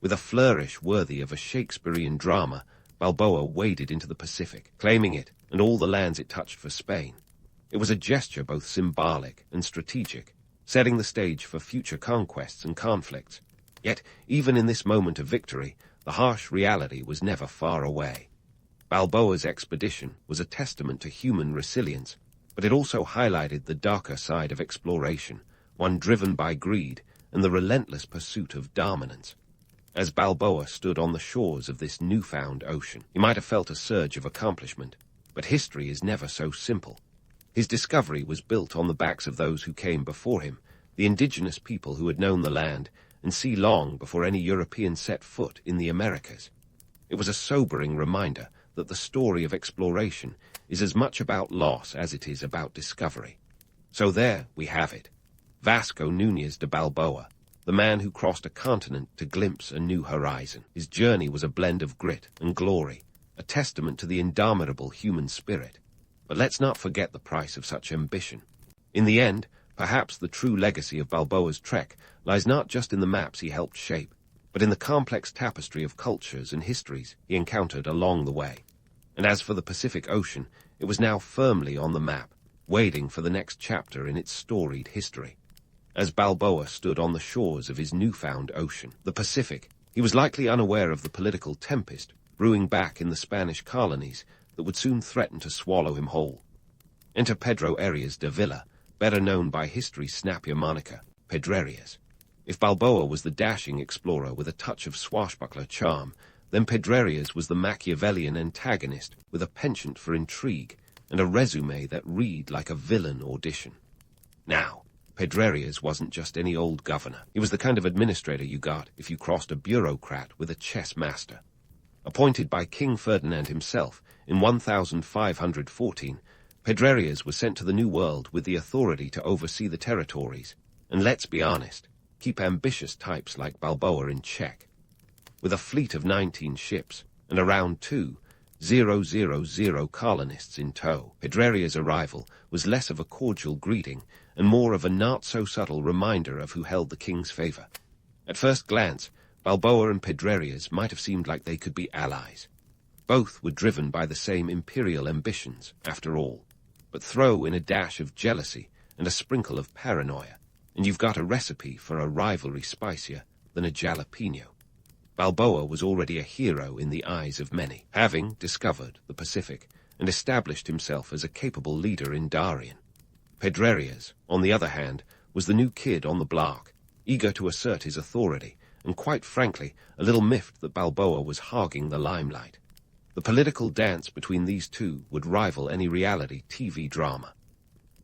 With a flourish worthy of a Shakespearean drama, Balboa waded into the Pacific, claiming it and all the lands it touched for Spain. It was a gesture both symbolic and strategic, setting the stage for future conquests and conflicts. Yet, even in this moment of victory, the harsh reality was never far away. Balboa's expedition was a testament to human resilience, but it also highlighted the darker side of exploration, one driven by greed and the relentless pursuit of dominance. As Balboa stood on the shores of this newfound ocean, he might have felt a surge of accomplishment, but history is never so simple. His discovery was built on the backs of those who came before him, the indigenous people who had known the land and sea long before any European set foot in the Americas. It was a sobering reminder that the story of exploration is as much about loss as it is about discovery. So there we have it. Vasco Núñez de Balboa, the man who crossed a continent to glimpse a new horizon. His journey was a blend of grit and glory, a testament to the indomitable human spirit. But let's not forget the price of such ambition. In the end, perhaps the true legacy of Balboa's trek lies not just in the maps he helped shape, but in the complex tapestry of cultures and histories he encountered along the way. And as for the Pacific Ocean, it was now firmly on the map, waiting for the next chapter in its storied history. As Balboa stood on the shores of his newfound ocean, the Pacific, he was likely unaware of the political tempest brewing back in the Spanish colonies that would soon threaten to swallow him whole. Enter Pedro Arias de Villa, better known by history's snappier moniker, Pedrerias. If Balboa was the dashing explorer with a touch of swashbuckler charm, then Pedrerias was the Machiavellian antagonist with a penchant for intrigue and a resume that read like a villain audition. Now, Pedrerias wasn't just any old governor. He was the kind of administrator you got if you crossed a bureaucrat with a chess master. Appointed by King Ferdinand himself in 1514, Pedrerias was sent to the New World with the authority to oversee the territories, and let's be honest, keep ambitious types like Balboa in check. With a fleet of 19 ships and around 2,000 colonists in tow, Pedrerias' arrival was less of a cordial greeting and more of a not-so-subtle reminder of who held the king's favor. At first glance, Balboa and Pedrerias might have seemed like they could be allies. Both were driven by the same imperial ambitions, after all. But throw in a dash of jealousy and a sprinkle of paranoia, and you've got a recipe for a rivalry spicier than a jalapeno. Balboa was already a hero in the eyes of many, having discovered the Pacific and established himself as a capable leader in Darien. Pedrerias, on the other hand, was the new kid on the block, eager to assert his authority, and quite frankly, a little miffed that Balboa was hogging the limelight. The political dance between these two would rival any reality TV drama.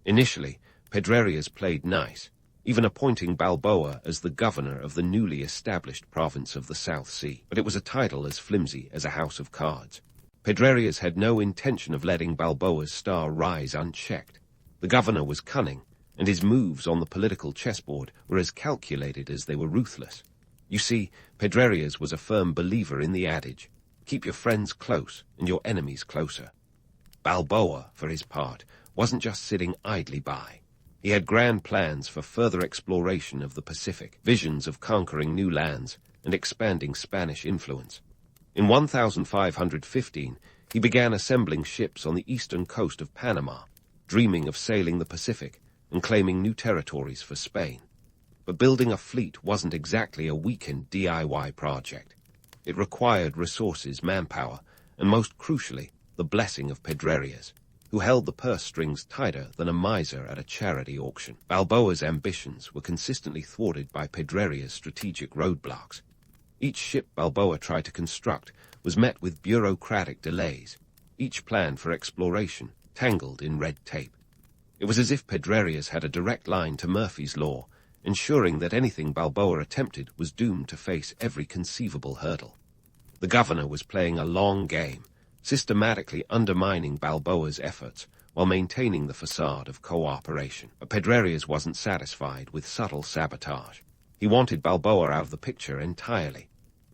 Initially, Pedrerias played nice, even appointing Balboa as the governor of the newly established province of the South Sea. But it was a title as flimsy as a house of cards. Pedrerias had no intention of letting Balboa's star rise unchecked. The governor was cunning, and his moves on the political chessboard were as calculated as they were ruthless. You see, Pedrerias was a firm believer in the adage, keep your friends close and your enemies closer. Balboa, for his part, wasn't just sitting idly by. He had grand plans for further exploration of the Pacific, visions of conquering new lands and expanding Spanish influence. In 1515, he began assembling ships on the eastern coast of Panama, dreaming of sailing the Pacific and claiming new territories for Spain. But building a fleet wasn't exactly a weekend DIY project. It required resources, manpower, and most crucially, the blessing of Pedrerias, who held the purse strings tighter than a miser at a charity auction. Balboa's ambitions were consistently thwarted by Pedrerias' strategic roadblocks. Each ship Balboa tried to construct was met with bureaucratic delays, each plan for exploration tangled in red tape. It was as if Pedrerias had a direct line to Murphy's Law, ensuring that anything Balboa attempted was doomed to face every conceivable hurdle. The governor was playing a long game, systematically undermining Balboa's efforts while maintaining the facade of cooperation. But Pedrerias wasn't satisfied with subtle sabotage. He wanted Balboa out of the picture entirely.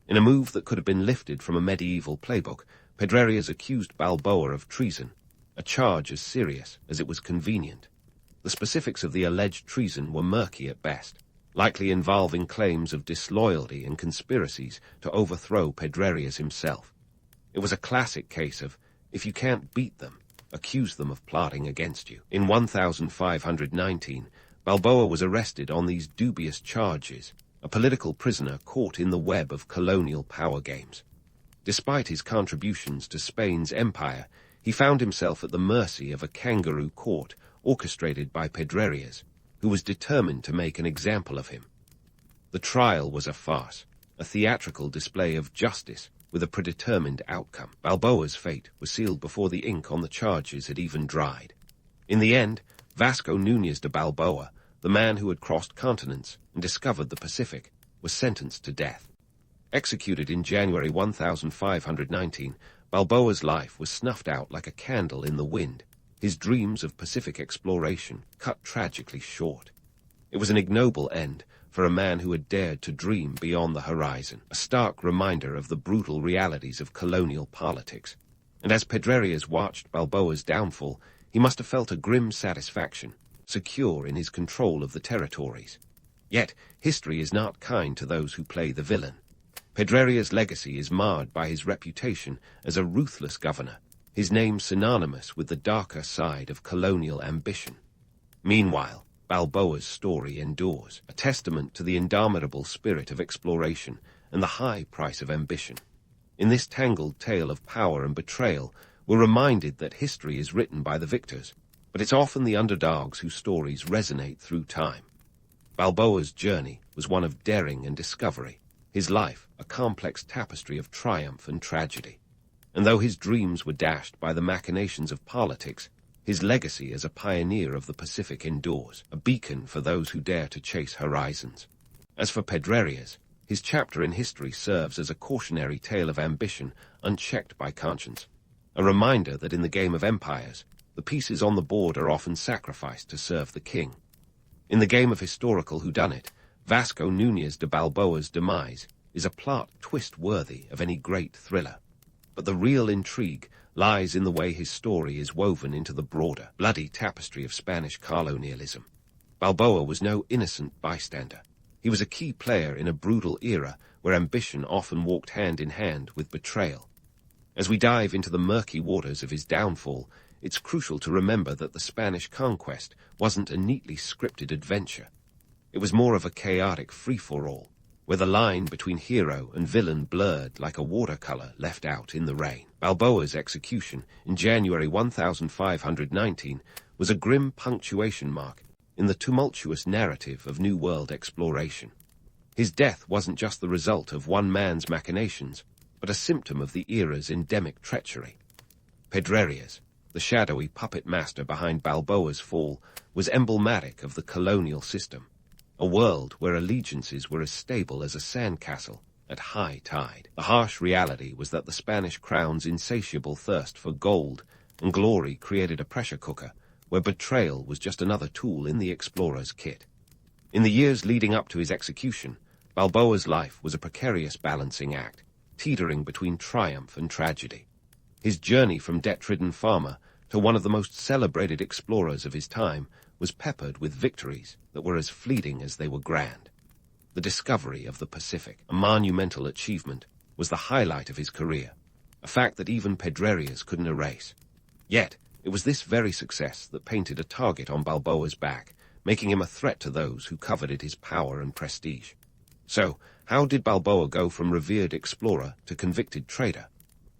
In a move that could have been lifted from a medieval playbook, Pedrerias accused Balboa of treason, a charge as serious as it was convenient. The specifics of the alleged treason were murky at best, likely involving claims of disloyalty and conspiracies to overthrow Pedrerias himself. It was a classic case of, if you can't beat them, accuse them of plotting against you. In 1519, Balboa was arrested on these dubious charges, a political prisoner caught in the web of colonial power games. Despite his contributions to Spain's empire, he found himself at the mercy of a kangaroo court orchestrated by Pedrerias, who was determined to make an example of him. The trial was a farce, a theatrical display of justice with a predetermined outcome. Balboa's fate was sealed before the ink on the charges had even dried. In the end, Vasco Núñez de Balboa, the man who had crossed continents and discovered the Pacific, was sentenced to death. Executed in January 1519, Balboa's life was snuffed out like a candle in the wind, his dreams of Pacific exploration cut tragically short. It was an ignoble end for a man who had dared to dream beyond the horizon, a stark reminder of the brutal realities of colonial politics. And as Pedrerias watched Balboa's downfall, he must have felt a grim satisfaction, secure in his control of the territories. Yet, history is not kind to those who play the villain. Pedrerias' legacy is marred by his reputation as a ruthless governor, his name synonymous with the darker side of colonial ambition. Meanwhile, Balboa's story endures, a testament to the indomitable spirit of exploration and the high price of ambition. In this tangled tale of power and betrayal, we're reminded that history is written by the victors, but it's often the underdogs whose stories resonate through time. Balboa's journey was one of daring and discovery, his life a complex tapestry of triumph and tragedy. And though his dreams were dashed by the machinations of politics, his legacy as a pioneer of the Pacific endures, a beacon for those who dare to chase horizons. As for Pedrerias, his chapter in history serves as a cautionary tale of ambition unchecked by conscience, a reminder that in the game of empires, the pieces on the board are often sacrificed to serve the king. In the game of historical whodunit, Vasco Núñez de Balboa's demise is a plot twist worthy of any great thriller. But the real intrigue lies in the way his story is woven into the broader, bloody tapestry of Spanish colonialism. Balboa was no innocent bystander. He was a key player in a brutal era where ambition often walked hand in hand with betrayal. As we dive into the murky waters of his downfall, it's crucial to remember that the Spanish conquest wasn't a neatly scripted adventure. It was more of a chaotic free-for-all, where the line between hero and villain blurred like a watercolor left out in the rain. Balboa's execution in January 1519 was a grim punctuation mark in the tumultuous narrative of New World exploration. His death wasn't just the result of one man's machinations, but a symptom of the era's endemic treachery. Pedrerias, the shadowy puppet master behind Balboa's fall, was emblematic of the colonial system, a world where allegiances were as stable as a sandcastle at high tide. The harsh reality was that the Spanish crown's insatiable thirst for gold and glory created a pressure cooker where betrayal was just another tool in the explorer's kit. In the years leading up to his execution, Balboa's life was a precarious balancing act, teetering between triumph and tragedy. His journey from debt-ridden farmer to one of the most celebrated explorers of his time was peppered with victories that were as fleeting as they were grand. The discovery of the Pacific, a monumental achievement, was the highlight of his career, a fact that even Pedrarias couldn't erase. Yet, it was this very success that painted a target on Balboa's back, making him a threat to those who coveted his power and prestige. So, how did Balboa go from revered explorer to convicted traitor?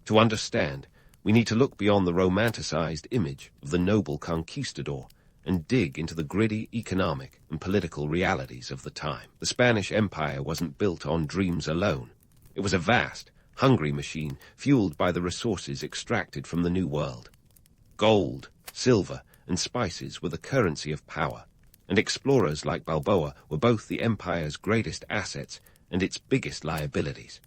To understand, we need to look beyond the romanticized image of the noble conquistador and dig into the gritty economic and political realities of the time. The Spanish Empire wasn't built on dreams alone. It was a vast, hungry machine fueled by the resources extracted from the New World. Gold, silver, and spices were the currency of power, and explorers like Balboa were both the empire's greatest assets and its biggest liabilities.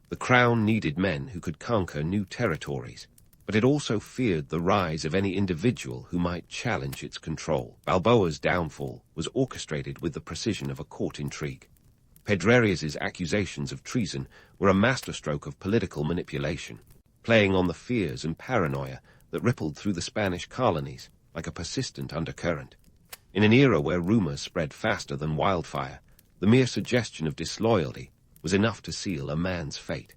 The crown needed men who could conquer new territories, but it also feared the rise of any individual who might challenge its control. Balboa's downfall was orchestrated with the precision of a court intrigue. Pedrarias's accusations of treason were a masterstroke of political manipulation, playing on the fears and paranoia that rippled through the Spanish colonies like a persistent undercurrent. In an era where rumors spread faster than wildfire, the mere suggestion of disloyalty was enough to seal a man's fate.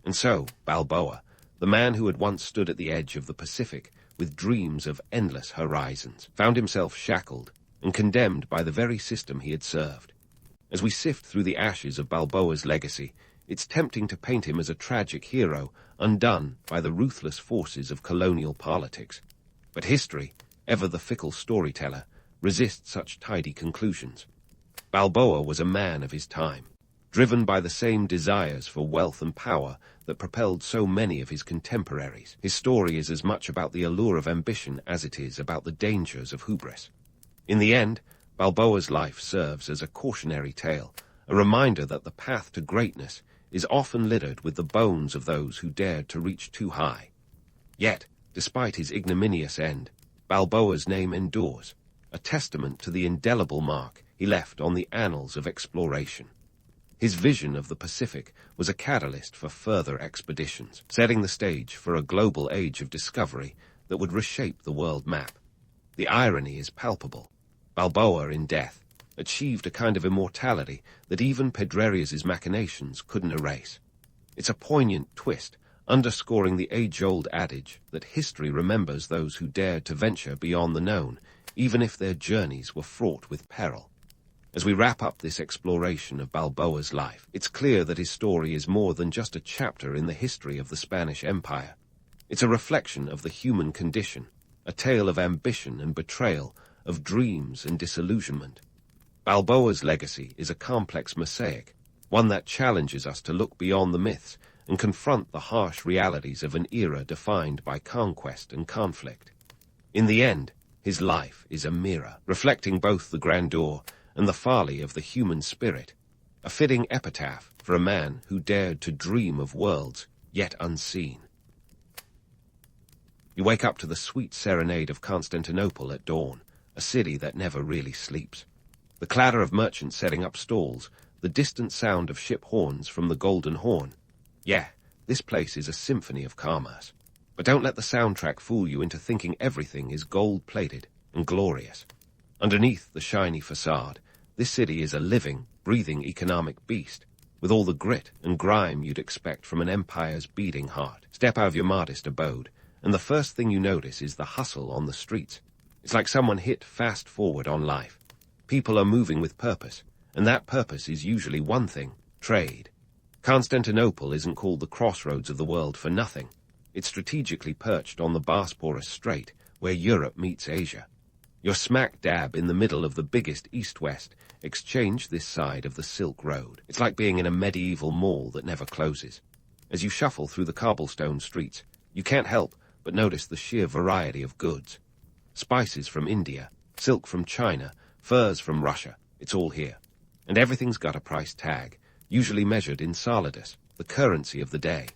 And so, Balboa, the man who had once stood at the edge of the Pacific with dreams of endless horizons, found himself shackled and condemned by the very system he had served. As we sift through the ashes of Balboa's legacy, it's tempting to paint him as a tragic hero undone by the ruthless forces of colonial politics. But history, ever the fickle storyteller, resists such tidy conclusions. Balboa was a man of his time, driven by the same desires for wealth and power that propelled so many of his contemporaries. His story is as much about the allure of ambition as it is about the dangers of hubris. In the end, Balboa's life serves as a cautionary tale, a reminder that the path to greatness is often littered with the bones of those who dared to reach too high. Yet, despite his ignominious end, Balboa's name endures, a testament to the indelible mark he left on the annals of exploration. His vision of the Pacific was a catalyst for further expeditions, setting the stage for a global age of discovery that would reshape the world map. The irony is palpable. Balboa, in death, achieved a kind of immortality that even Pedrarias's machinations couldn't erase. It's a poignant twist, underscoring the age-old adage that history remembers those who dared to venture beyond the known, even if their journeys were fraught with peril. As we wrap up this exploration of Balboa's life, it's clear that his story is more than just a chapter in the history of the Spanish Empire. It's a reflection of the human condition, a tale of ambition and betrayal, of dreams and disillusionment. Balboa's legacy is a complex mosaic, one that challenges us to look beyond the myths and confront the harsh realities of an era defined by conquest and conflict. In the end, his life is a mirror, reflecting both the grandeur and the folly of the human spirit, a fitting epitaph for a man who dared to dream of worlds yet unseen. You wake up to the sweet serenade of Constantinople at dawn, a city that never really sleeps. The clatter of merchants setting up stalls, the distant sound of ship horns from the Golden Horn. Yeah, this place is a symphony of commerce. But don't let the soundtrack fool you into thinking everything is gold-plated and glorious. Underneath the shiny facade, this city is a living, breathing economic beast, with all the grit and grime you'd expect from an empire's beating heart. Step out of your modest abode, and the first thing you notice is the hustle on the streets. It's like someone hit fast forward on life. People are moving with purpose, and that purpose is usually one thing: trade. Constantinople isn't called the crossroads of the world for nothing. It's strategically perched on the Bosporus Strait, where Europe meets Asia. You're smack dab in the middle of the biggest east-west exchange this side of the Silk Road. It's like being in a medieval mall that never closes. As you shuffle through the cobblestone streets, you can't help but notice the sheer variety of goods. Spices from India, silk from China, furs from Russia, it's all here. And everything's got a price tag, usually measured in solidus, the currency of the day.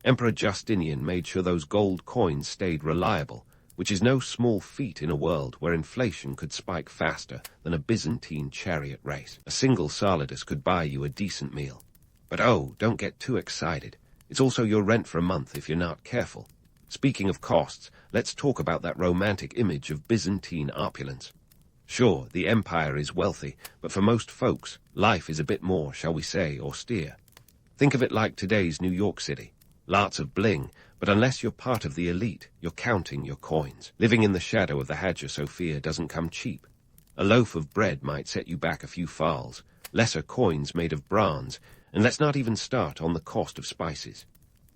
Emperor Justinian made sure those gold coins stayed reliable, which is no small feat in a world where inflation could spike faster than a Byzantine chariot race. A single solidus could buy you a decent meal. But oh, don't get too excited. It's also your rent for a month if you're not careful. Speaking of costs, let's talk about that romantic image of Byzantine opulence. Sure, the empire is wealthy, but for most folks, life is a bit more, shall we say, austere. Think of it like today's New York City. Lots of bling, but unless you're part of the elite, you're counting your coins. Living in the shadow of the Hagia Sophia doesn't come cheap. A loaf of bread might set you back a few fals, lesser coins made of bronze, and let's not even start on the cost of spices.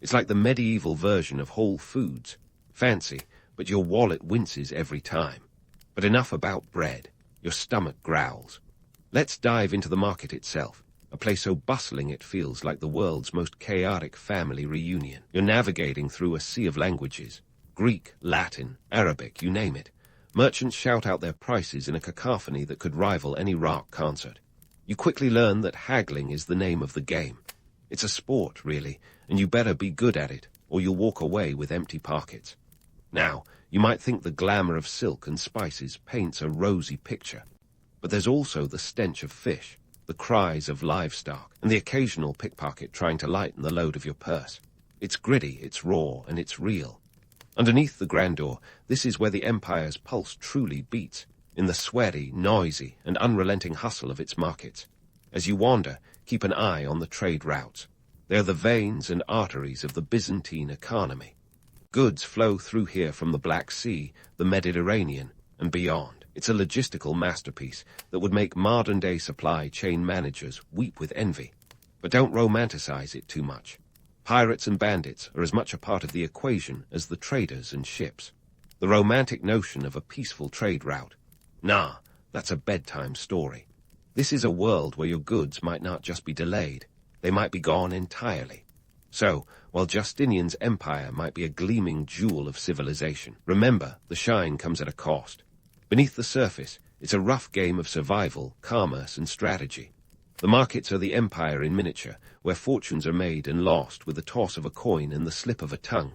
It's like the medieval version of Whole Foods. Fancy, but your wallet winces every time. But enough about bread. Your stomach growls. Let's dive into the market itself, a place so bustling it feels like the world's most chaotic family reunion. You're navigating through a sea of languages. Greek, Latin, Arabic, you name it. Merchants shout out their prices in a cacophony that could rival any rock concert. You quickly learn that haggling is the name of the game. It's a sport, really, and you better be good at it, or you'll walk away with empty pockets. Now, you might think the glamour of silk and spices paints a rosy picture, but there's also the stench of fish, the cries of livestock, and the occasional pickpocket trying to lighten the load of your purse. It's gritty, it's raw, and it's real. Underneath the grandeur, this is where the empire's pulse truly beats, in the sweaty, noisy, and unrelenting hustle of its markets. As you wander, keep an eye on the trade routes. They're the veins and arteries of the Byzantine economy. Goods flow through here from the Black Sea, the Mediterranean, and beyond. It's a logistical masterpiece that would make modern-day supply chain managers weep with envy. But don't romanticize it too much. Pirates and bandits are as much a part of the equation as the traders and ships. The romantic notion of a peaceful trade route. Nah, that's a bedtime story. This is a world where your goods might not just be delayed, they might be gone entirely. So, while Justinian's empire might be a gleaming jewel of civilization, remember, the shine comes at a cost. Beneath the surface, it's a rough game of survival, commerce, and strategy. The markets are the empire in miniature, where fortunes are made and lost with the toss of a coin and the slip of a tongue.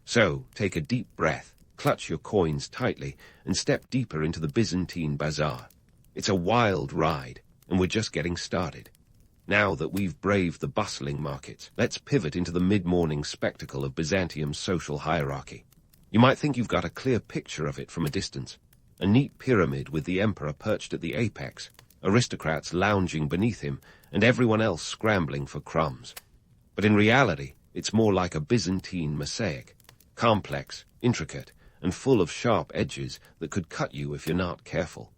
So, take a deep breath, clutch your coins tightly, and step deeper into the Byzantine bazaar. It's a wild ride, and we're just getting started. Now that we've braved the bustling markets, let's pivot into the mid-morning spectacle of Byzantium's social hierarchy. You might think you've got a clear picture of it from a distance. A neat pyramid with the emperor perched at the apex, aristocrats lounging beneath him, and everyone else scrambling for crumbs. But in reality, it's more like a Byzantine mosaic, complex, intricate, and full of sharp edges that could cut you if you're not careful.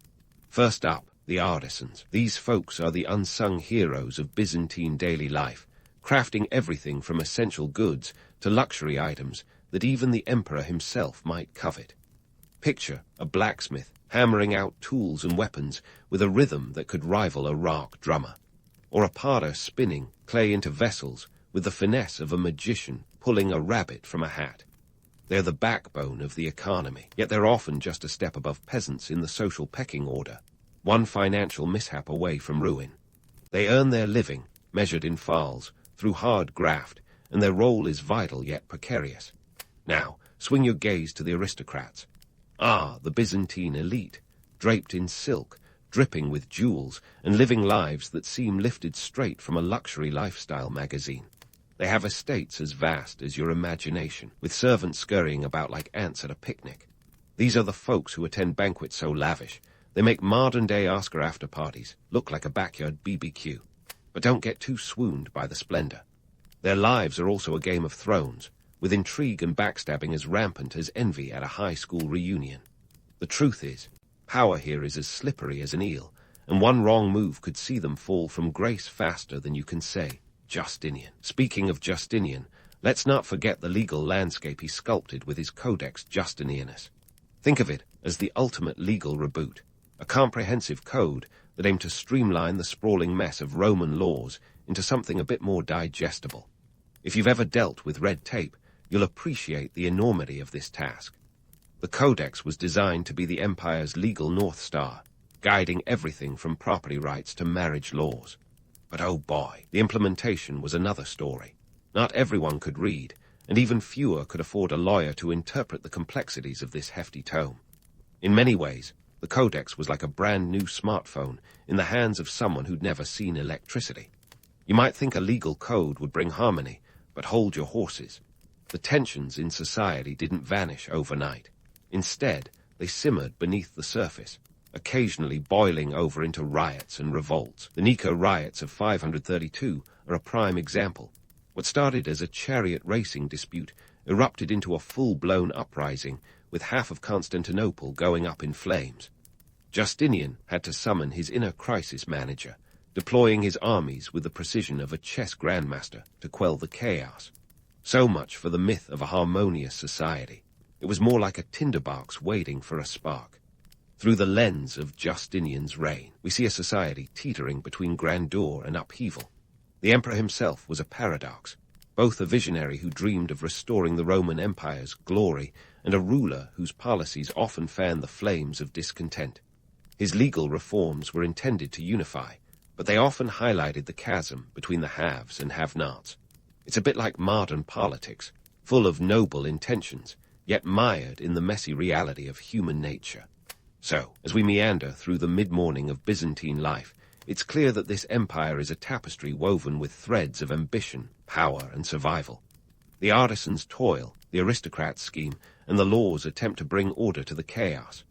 First up, the artisans. These folks are the unsung heroes of Byzantine daily life, crafting everything from essential goods to luxury items that even the emperor himself might covet. Picture a blacksmith hammering out tools and weapons with a rhythm that could rival a rock drummer, or a potter spinning clay into vessels with the finesse of a magician pulling a rabbit from a hat. They're the backbone of the economy, yet they're often just a step above peasants in the social pecking order, one financial mishap away from ruin. They earn their living, measured in fals, through hard graft, and their role is vital yet precarious. Now, swing your gaze to the aristocrats. The Byzantine elite, draped in silk, dripping with jewels, and living lives that seem lifted straight from a luxury lifestyle magazine. They have estates as vast as your imagination, with servants scurrying about like ants at a picnic. These are the folks who attend banquets so lavish, they make modern-day Oscar after-parties look like a backyard BBQ. But don't get too swooned by the splendor. Their lives are also a Game of Thrones, with intrigue and backstabbing as rampant as envy at a high school reunion. The truth is, power here is as slippery as an eel, and one wrong move could see them fall from grace faster than you can say, Justinian. Speaking of Justinian, let's not forget the legal landscape he sculpted with his Codex Justinianus. Think of it as the ultimate legal reboot, a comprehensive code that aimed to streamline the sprawling mess of Roman laws into something a bit more digestible. If you've ever dealt with red tape, you'll appreciate the enormity of this task. The Codex was designed to be the empire's legal North Star, guiding everything from property rights to marriage laws. But oh boy, the implementation was another story. Not everyone could read, and even fewer could afford a lawyer to interpret the complexities of this hefty tome. In many ways, the Codex was like a brand new smartphone in the hands of someone who'd never seen electricity. You might think a legal code would bring harmony, but hold your horses. The tensions in society didn't vanish overnight. Instead, they simmered beneath the surface. occasionally boiling over into riots and revolts. The Nika riots of 532 are a prime example. What started as a chariot racing dispute erupted into a full-blown uprising, with half of Constantinople going up in flames. Justinian had to summon his inner crisis manager, deploying his armies with the precision of a chess grandmaster to quell the chaos. So much for the myth of a harmonious society. It was more like a tinderbox waiting for a spark. Through the lens of Justinian's reign, we see a society teetering between grandeur and upheaval. The emperor himself was a paradox, both a visionary who dreamed of restoring the Roman Empire's glory and a ruler whose policies often fanned the flames of discontent. His legal reforms were intended to unify, but they often highlighted the chasm between the haves and have-nots. It's a bit like modern politics, full of noble intentions, yet mired in the messy reality of human nature. So, as we meander through the mid-morning of Byzantine life, it's clear that this empire is a tapestry woven with threads of ambition, power, and survival. The artisan's toil, the aristocrat's scheme, and the law's attempt to bring order to the chaos.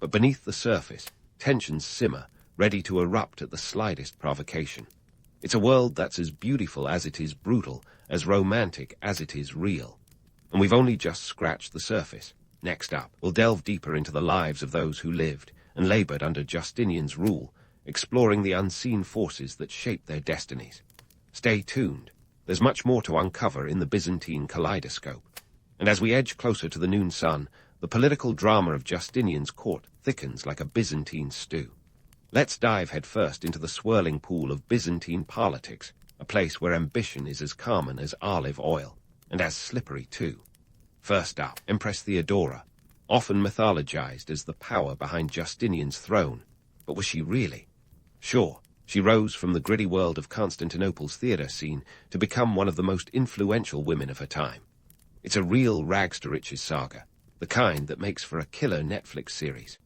But beneath the surface, tensions simmer, ready to erupt at the slightest provocation. It's a world that's as beautiful as it is brutal, as romantic as it is real. And we've only just scratched the surface. Next up, we'll delve deeper into the lives of those who lived and labored under Justinian's rule, exploring the unseen forces that shaped their destinies. Stay tuned. There's much more to uncover in the Byzantine kaleidoscope. And as we edge closer to the noon sun, the political drama of Justinian's court thickens like a Byzantine stew. Let's dive headfirst into the swirling pool of Byzantine politics, a place where ambition is as common as olive oil, and as slippery too. First up, Empress Theodora, often mythologized as the power behind Justinian's throne. But was she really? Sure, she rose from the gritty world of Constantinople's theater scene to become one of the most influential women of her time. It's a real rags-to-riches saga, the kind that makes for a killer Netflix series.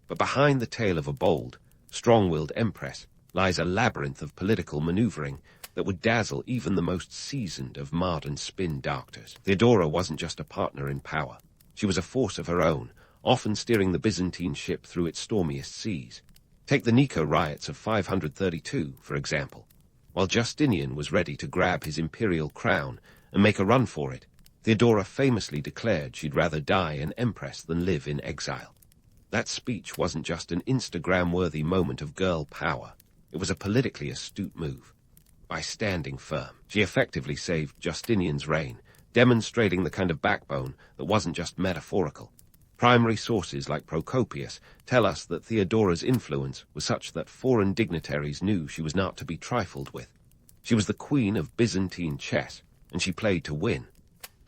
But behind the tale of a bold, strong-willed empress lies a labyrinth of political maneuvering that would dazzle even the most seasoned of modern spin doctors. Theodora wasn't just a partner in power. She was a force of her own, often steering the Byzantine ship through its stormiest seas. Take the Nika riots of 532, for example. While Justinian was ready to grab his imperial crown and make a run for it, Theodora famously declared she'd rather die an empress than live in exile. That speech wasn't just an Instagram-worthy moment of girl power. It was a politically astute move. By standing firm, she effectively saved Justinian's reign, demonstrating the kind of backbone that wasn't just metaphorical. Primary sources like Procopius tell us that Theodora's influence was such that foreign dignitaries knew she was not to be trifled with. She was the queen of Byzantine chess, and she played to win.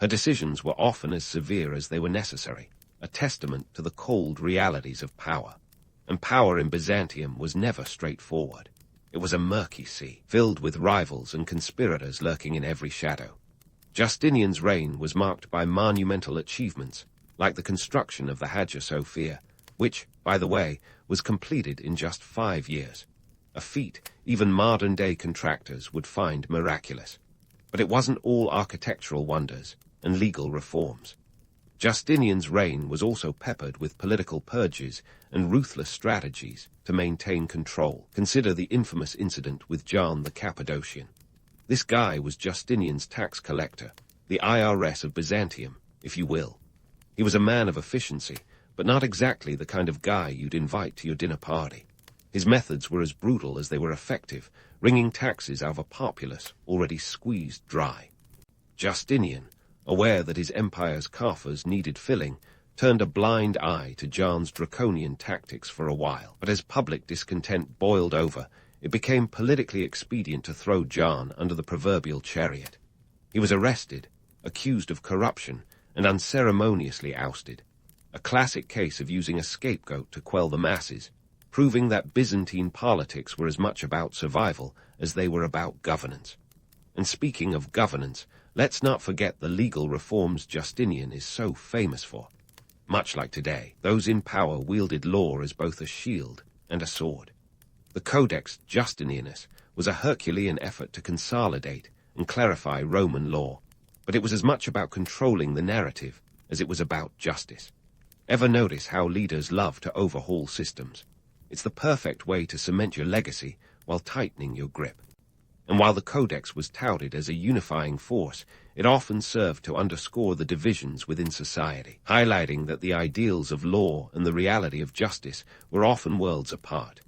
Her decisions were often as severe as they were necessary, a testament to the cold realities of power. And power in Byzantium was never straightforward. It was a murky sea, filled with rivals and conspirators lurking in every shadow. Justinian's reign was marked by monumental achievements, like the construction of the Hagia Sophia, which, by the way, was completed in just 5 years. A feat even modern-day contractors would find miraculous. But it wasn't all architectural wonders and legal reforms. Justinian's reign was also peppered with political purges and ruthless strategies to maintain control. Consider the infamous incident with John the Cappadocian. This guy was Justinian's tax collector, the IRS of Byzantium, if you will. He was a man of efficiency, but not exactly the kind of guy you'd invite to your dinner party. His methods were as brutal as they were effective, wringing taxes out of a populace already squeezed dry. Justinian, aware that his empire's coffers needed filling, turned a blind eye to John's draconian tactics for a while. But as public discontent boiled over, it became politically expedient to throw John under the proverbial chariot. He was arrested, accused of corruption, and unceremoniously ousted. A classic case of using a scapegoat to quell the masses, proving that Byzantine politics were as much about survival as they were about governance. And speaking of governance, let's not forget the legal reforms Justinian is so famous for. Much like today, those in power wielded law as both a shield and a sword. The Codex Justinianus was a Herculean effort to consolidate and clarify Roman law, but it was as much about controlling the narrative as it was about justice. Ever notice how leaders love to overhaul systems? It's the perfect way to cement your legacy while tightening your grip. And while the Codex was touted as a unifying force, it often served to underscore the divisions within society, highlighting that the ideals of law and the reality of justice were often worlds apart.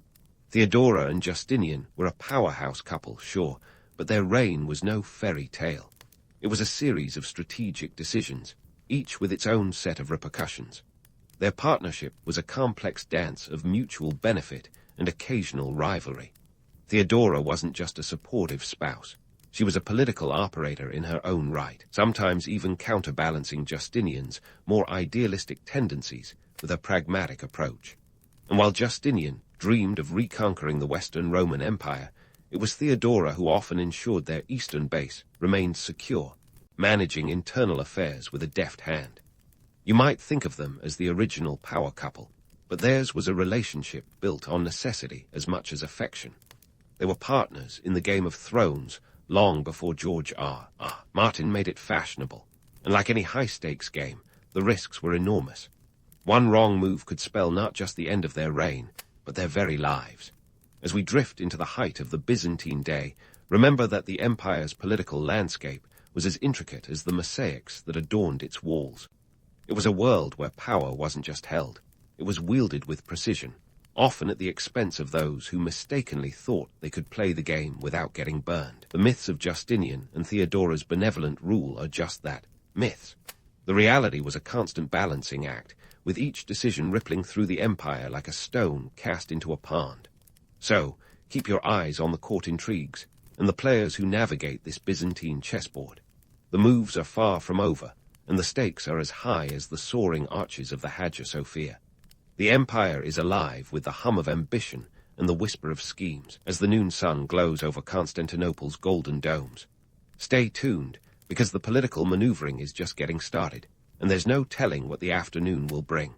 Theodora and Justinian were a powerhouse couple, sure, but their reign was no fairy tale. It was a series of strategic decisions, each with its own set of repercussions. Their partnership was a complex dance of mutual benefit and occasional rivalry. Theodora wasn't just a supportive spouse. She was a political operator in her own right, sometimes even counterbalancing Justinian's more idealistic tendencies with a pragmatic approach. And while Justinian dreamed of reconquering the Western Roman Empire, it was Theodora who often ensured their eastern base remained secure, managing internal affairs with a deft hand. You might think of them as the original power couple, but theirs was a relationship built on necessity as much as affection. They were partners in the Game of Thrones long before George R.R. Martin made it fashionable, and like any high-stakes game, the risks were enormous. One wrong move could spell not just the end of their reign, but their very lives. As we drift into the height of the Byzantine day, remember that the empire's political landscape was as intricate as the mosaics that adorned its walls. It was a world where power wasn't just held, it was wielded with precision, often at the expense of those who mistakenly thought they could play the game without getting burned. The myths of Justinian and Theodora's benevolent rule are just that, myths. The reality was a constant balancing act, with each decision rippling through the empire like a stone cast into a pond. So, keep your eyes on the court intrigues and the players who navigate this Byzantine chessboard. The moves are far from over, and the stakes are as high as the soaring arches of the Hagia Sophia. The empire is alive with the hum of ambition and the whisper of schemes as the noon sun glows over Constantinople's golden domes. Stay tuned, because the political maneuvering is just getting started, and there's no telling what the afternoon will bring.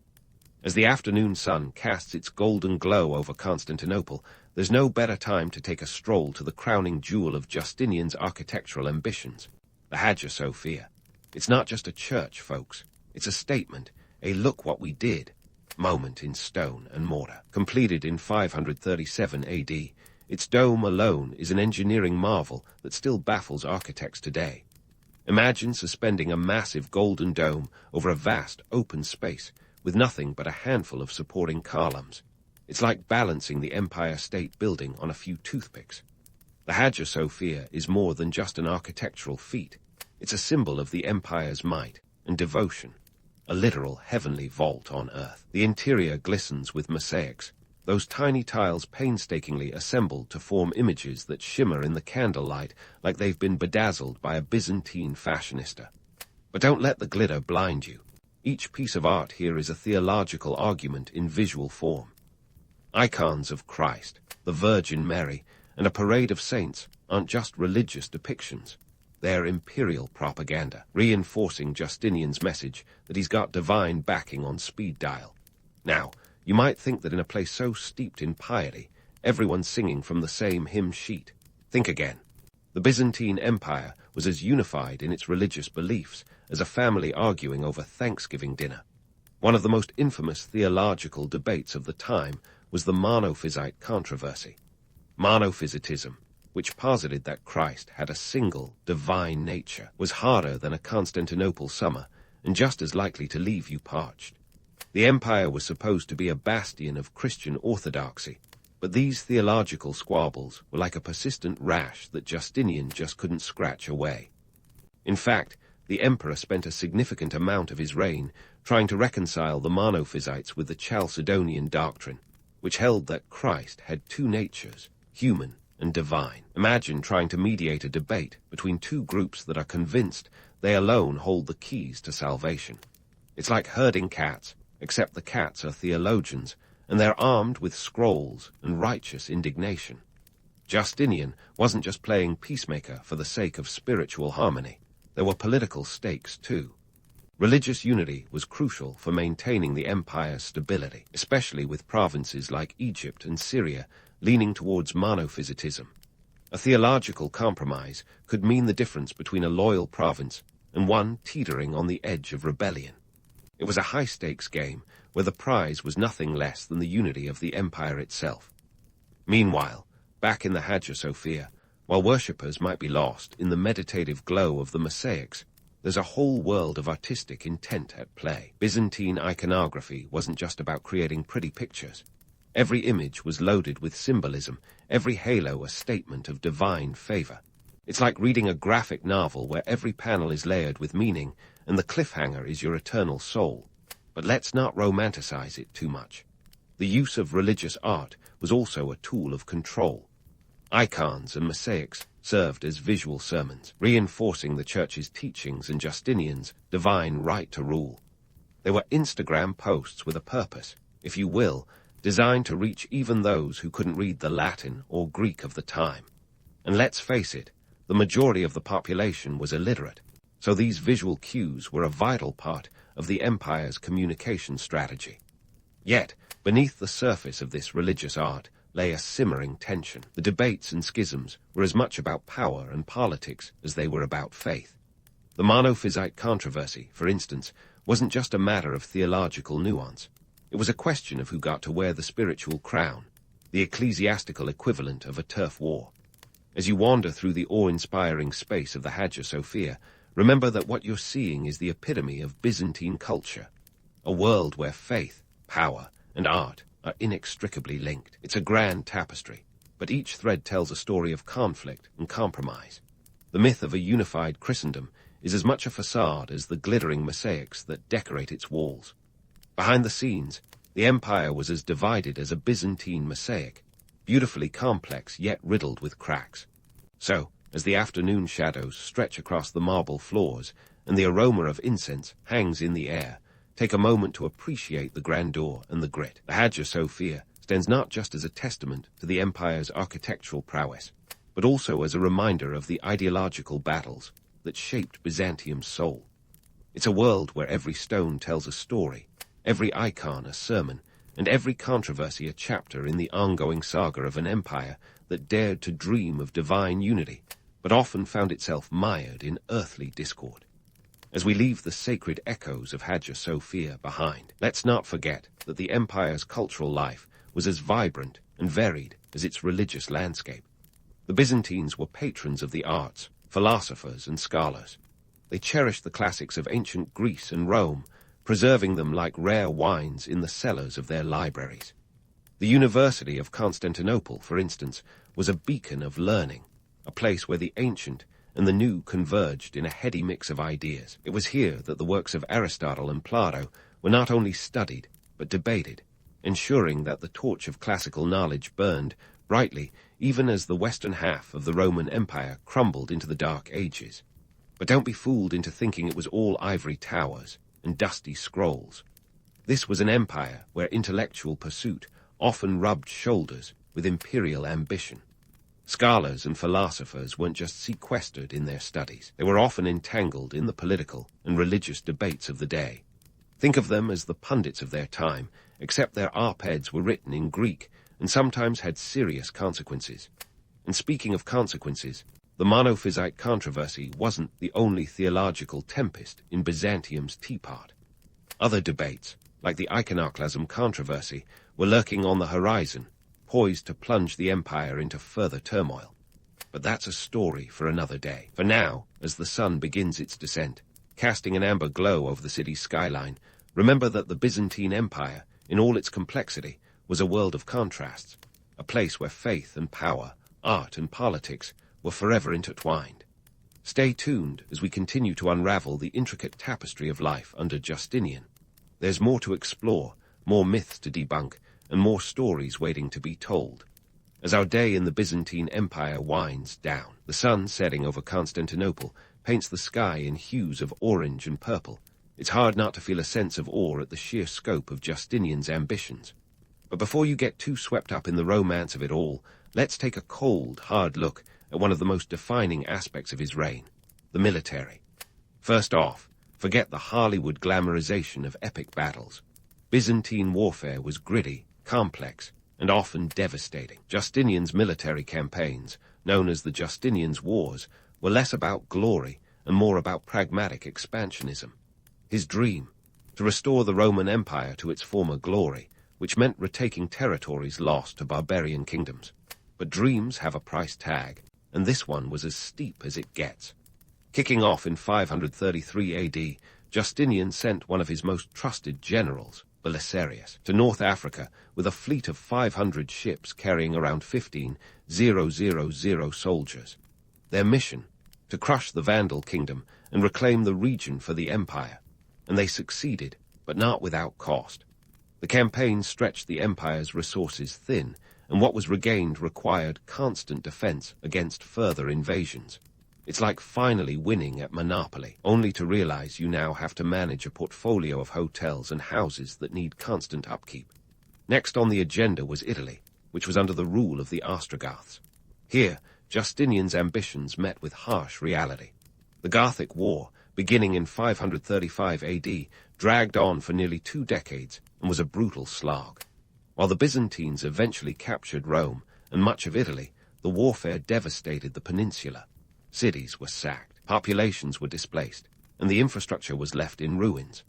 As the afternoon sun casts its golden glow over Constantinople, there's no better time to take a stroll to the crowning jewel of Justinian's architectural ambitions, the Hagia Sophia. It's not just a church, folks. It's a statement, a look what we did moment in stone and mortar. Completed in 537 AD, its dome alone is an engineering marvel that still baffles architects today. Imagine suspending a massive golden dome over a vast open space with nothing but a handful of supporting columns. It's like balancing the Empire State Building on a few toothpicks. The Hagia Sophia is more than just an architectural feat. It's a symbol of the empire's might and devotion, a literal heavenly vault on earth. The interior glistens with mosaics, those tiny tiles painstakingly assembled to form images that shimmer in the candlelight like they've been bedazzled by a Byzantine fashionista. But don't let the glitter blind you. Each piece of art here is a theological argument in visual form. Icons of Christ, the Virgin Mary, and a parade of saints aren't just religious depictions. They're imperial propaganda, reinforcing Justinian's message that he's got divine backing on speed dial. Now, you might think that in a place so steeped in piety, everyone's singing from the same hymn sheet. Think again. The Byzantine Empire was as unified in its religious beliefs as a family arguing over Thanksgiving dinner. One of the most infamous theological debates of the time was the Monophysite controversy. Monophysitism, which posited that Christ had a single divine nature, was harder than a Constantinople summer and just as likely to leave you parched. The empire was supposed to be a bastion of Christian orthodoxy, but these theological squabbles were like a persistent rash that Justinian just couldn't scratch away. In fact, the emperor spent a significant amount of his reign trying to reconcile the Monophysites with the Chalcedonian doctrine, which held that Christ had two natures, human and divine. Imagine trying to mediate a debate between two groups that are convinced they alone hold the keys to salvation. It's like herding cats, except the cats are theologians, and they're armed with scrolls and righteous indignation. Justinian wasn't just playing peacemaker for the sake of spiritual harmony. There were political stakes, too. Religious unity was crucial for maintaining the empire's stability, especially with provinces like Egypt and Syria leaning towards monophysitism. A theological compromise could mean the difference between a loyal province and one teetering on the edge of rebellion. It was a high-stakes game where the prize was nothing less than the unity of the empire itself. Meanwhile, back in the Hagia Sophia, while worshippers might be lost in the meditative glow of the mosaics, there's a whole world of artistic intent at play. Byzantine iconography wasn't just about creating pretty pictures. Every image was loaded with symbolism, every halo a statement of divine favor. It's like reading a graphic novel where every panel is layered with meaning, and the cliffhanger is your eternal soul. But let's not romanticize it too much. The use of religious art was also a tool of control. Icons and mosaics served as visual sermons, reinforcing the church's teachings and Justinian's divine right to rule. They were Instagram posts with a purpose, if you will, designed to reach even those who couldn't read the Latin or Greek of the time. And let's face it, the majority of the population was illiterate, so these visual cues were a vital part of the empire's communication strategy. Yet, beneath the surface of this religious art lay a simmering tension. The debates and schisms were as much about power and politics as they were about faith. The Monophysite controversy, for instance, wasn't just a matter of theological nuance. It was a question of who got to wear the spiritual crown, the ecclesiastical equivalent of a turf war. As you wander through the awe-inspiring space of the Hagia Sophia, remember that what you're seeing is the epitome of Byzantine culture, a world where faith, power, and art are inextricably linked. It's a grand tapestry, but each thread tells a story of conflict and compromise. The myth of a unified Christendom is as much a facade as the glittering mosaics that decorate its walls. Behind the scenes, the empire was as divided as a Byzantine mosaic, beautifully complex yet riddled with cracks. So, as the afternoon shadows stretch across the marble floors and the aroma of incense hangs in the air, take a moment to appreciate the grandeur and the grit. The Hagia Sophia stands not just as a testament to the empire's architectural prowess, but also as a reminder of the ideological battles that shaped Byzantium's soul. It's a world where every stone tells a story, every icon a sermon, and every controversy a chapter in the ongoing saga of an empire that dared to dream of divine unity, but often found itself mired in earthly discord. As we leave the sacred echoes of Hagia Sophia behind, let's not forget that the empire's cultural life was as vibrant and varied as its religious landscape. The Byzantines were patrons of the arts, philosophers and scholars. They cherished the classics of ancient Greece and Rome, preserving them like rare wines in the cellars of their libraries. The University of Constantinople, for instance, was a beacon of learning, a place where the ancient and the new converged in a heady mix of ideas. It was here that the works of Aristotle and Plato were not only studied, but debated, ensuring that the torch of classical knowledge burned brightly even as the western half of the Roman Empire crumbled into the Dark Ages. But don't be fooled into thinking it was all ivory towers and dusty scrolls. This was an empire where intellectual pursuit often rubbed shoulders with imperial ambition. Scholars and philosophers weren't just sequestered in their studies. They were often entangled in the political and religious debates of the day. Think of them as the pundits of their time, except their op-eds were written in Greek and sometimes had serious consequences. And speaking of consequences, the Monophysite controversy wasn't the only theological tempest in Byzantium's teapot. Other debates, like the iconoclasm controversy, were lurking on the horizon, poised to plunge the empire into further turmoil. But that's a story for another day. For now, as the sun begins its descent, casting an amber glow over the city's skyline, remember that the Byzantine Empire, in all its complexity, was a world of contrasts, a place where faith and power, art and politics were forever intertwined. Stay tuned as we continue to unravel the intricate tapestry of life under Justinian. There's more to explore, more myths to debunk, and more stories waiting to be told. As our day in the Byzantine Empire winds down, the sun setting over Constantinople paints the sky in hues of orange and purple. It's hard not to feel a sense of awe at the sheer scope of Justinian's ambitions. But before you get too swept up in the romance of it all, let's take a cold, hard look at one of the most defining aspects of his reign, the military. First off, forget the Hollywood glamorization of epic battles. Byzantine warfare was gritty, complex, and often devastating. Justinian's military campaigns, known as the Justinian's Wars, were less about glory and more about pragmatic expansionism. His dream, to restore the Roman Empire to its former glory, which meant retaking territories lost to barbarian kingdoms. But dreams have a price tag, and this one was as steep as it gets. Kicking off in 533 AD, Justinian sent one of his most trusted generals, Belisarius, to North Africa with a fleet of 500 ships carrying around 15,000 soldiers. Their mission? To crush the Vandal kingdom and reclaim the region for the empire. And they succeeded, but not without cost. The campaign stretched the empire's resources thin, and what was regained required constant defense against further invasions. It's like finally winning at Monopoly, only to realize you now have to manage a portfolio of hotels and houses that need constant upkeep. Next on the agenda was Italy, which was under the rule of the Ostrogoths. Here, Justinian's ambitions met with harsh reality. The Gothic War, beginning in 535 AD, dragged on for nearly 2 decades and was a brutal slog. While the Byzantines eventually captured Rome and much of Italy, the warfare devastated the peninsula. Cities were sacked, populations were displaced, and the infrastructure was left in ruins.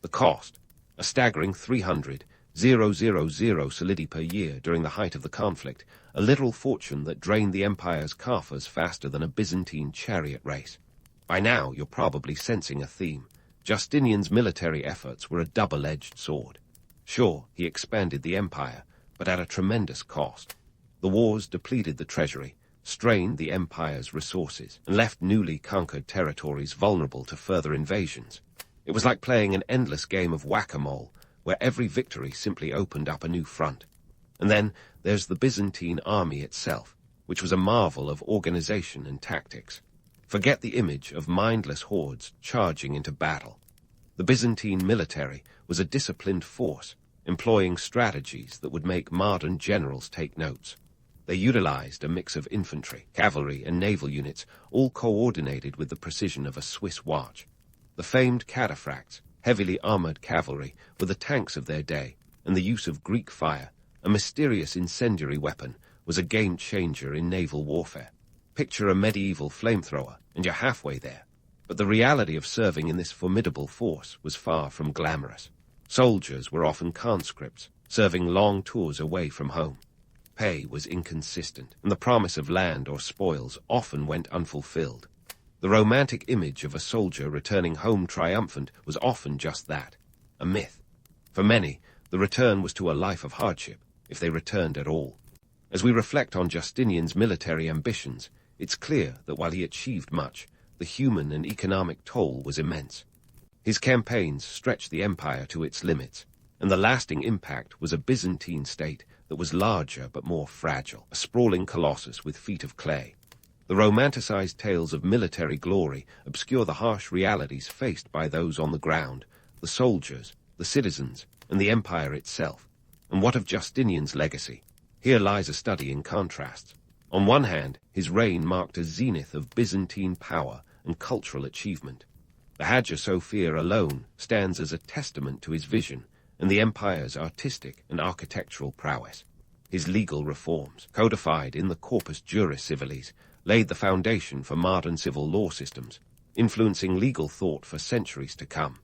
The cost? A staggering 300,000 solidi per year during the height of the conflict, a literal fortune that drained the empire's coffers faster than a Byzantine chariot race. By now, you're probably sensing a theme. Justinian's military efforts were a double-edged sword. Sure, he expanded the empire, but at a tremendous cost. The wars depleted the treasury, strained the empire's resources, and left newly conquered territories vulnerable to further invasions. It was like playing an endless game of whack-a-mole, where every victory simply opened up a new front. And then there's the Byzantine army itself, which was a marvel of organization and tactics. Forget the image of mindless hordes charging into battle. The Byzantine military was a disciplined force, employing strategies that would make modern generals take notes. They utilized a mix of infantry, cavalry, and naval units, all coordinated with the precision of a Swiss watch. The famed cataphracts, heavily armored cavalry, were the tanks of their day, and the use of Greek fire, a mysterious incendiary weapon, was a game-changer in naval warfare. Picture a medieval flamethrower, and you're halfway there. But the reality of serving in this formidable force was far from glamorous. Soldiers were often conscripts, serving long tours away from home. Pay was inconsistent, and the promise of land or spoils often went unfulfilled. The romantic image of a soldier returning home triumphant was often just that, a myth. For many, the return was to a life of hardship, if they returned at all. As we reflect on Justinian's military ambitions, it's clear that while he achieved much, the human and economic toll was immense. His campaigns stretched the empire to its limits, and the lasting impact was a Byzantine state that was larger but more fragile, a sprawling colossus with feet of clay. The romanticized tales of military glory obscure the harsh realities faced by those on the ground, the soldiers, the citizens, and the empire itself. And what of Justinian's legacy? Here lies a study in contrasts. On one hand, his reign marked a zenith of Byzantine power and cultural achievement. The Hagia Sophia alone stands as a testament to his vision and the empire's artistic and architectural prowess. His legal reforms, codified in the Corpus Juris Civilis, laid the foundation for modern civil law systems, influencing legal thought for centuries to come.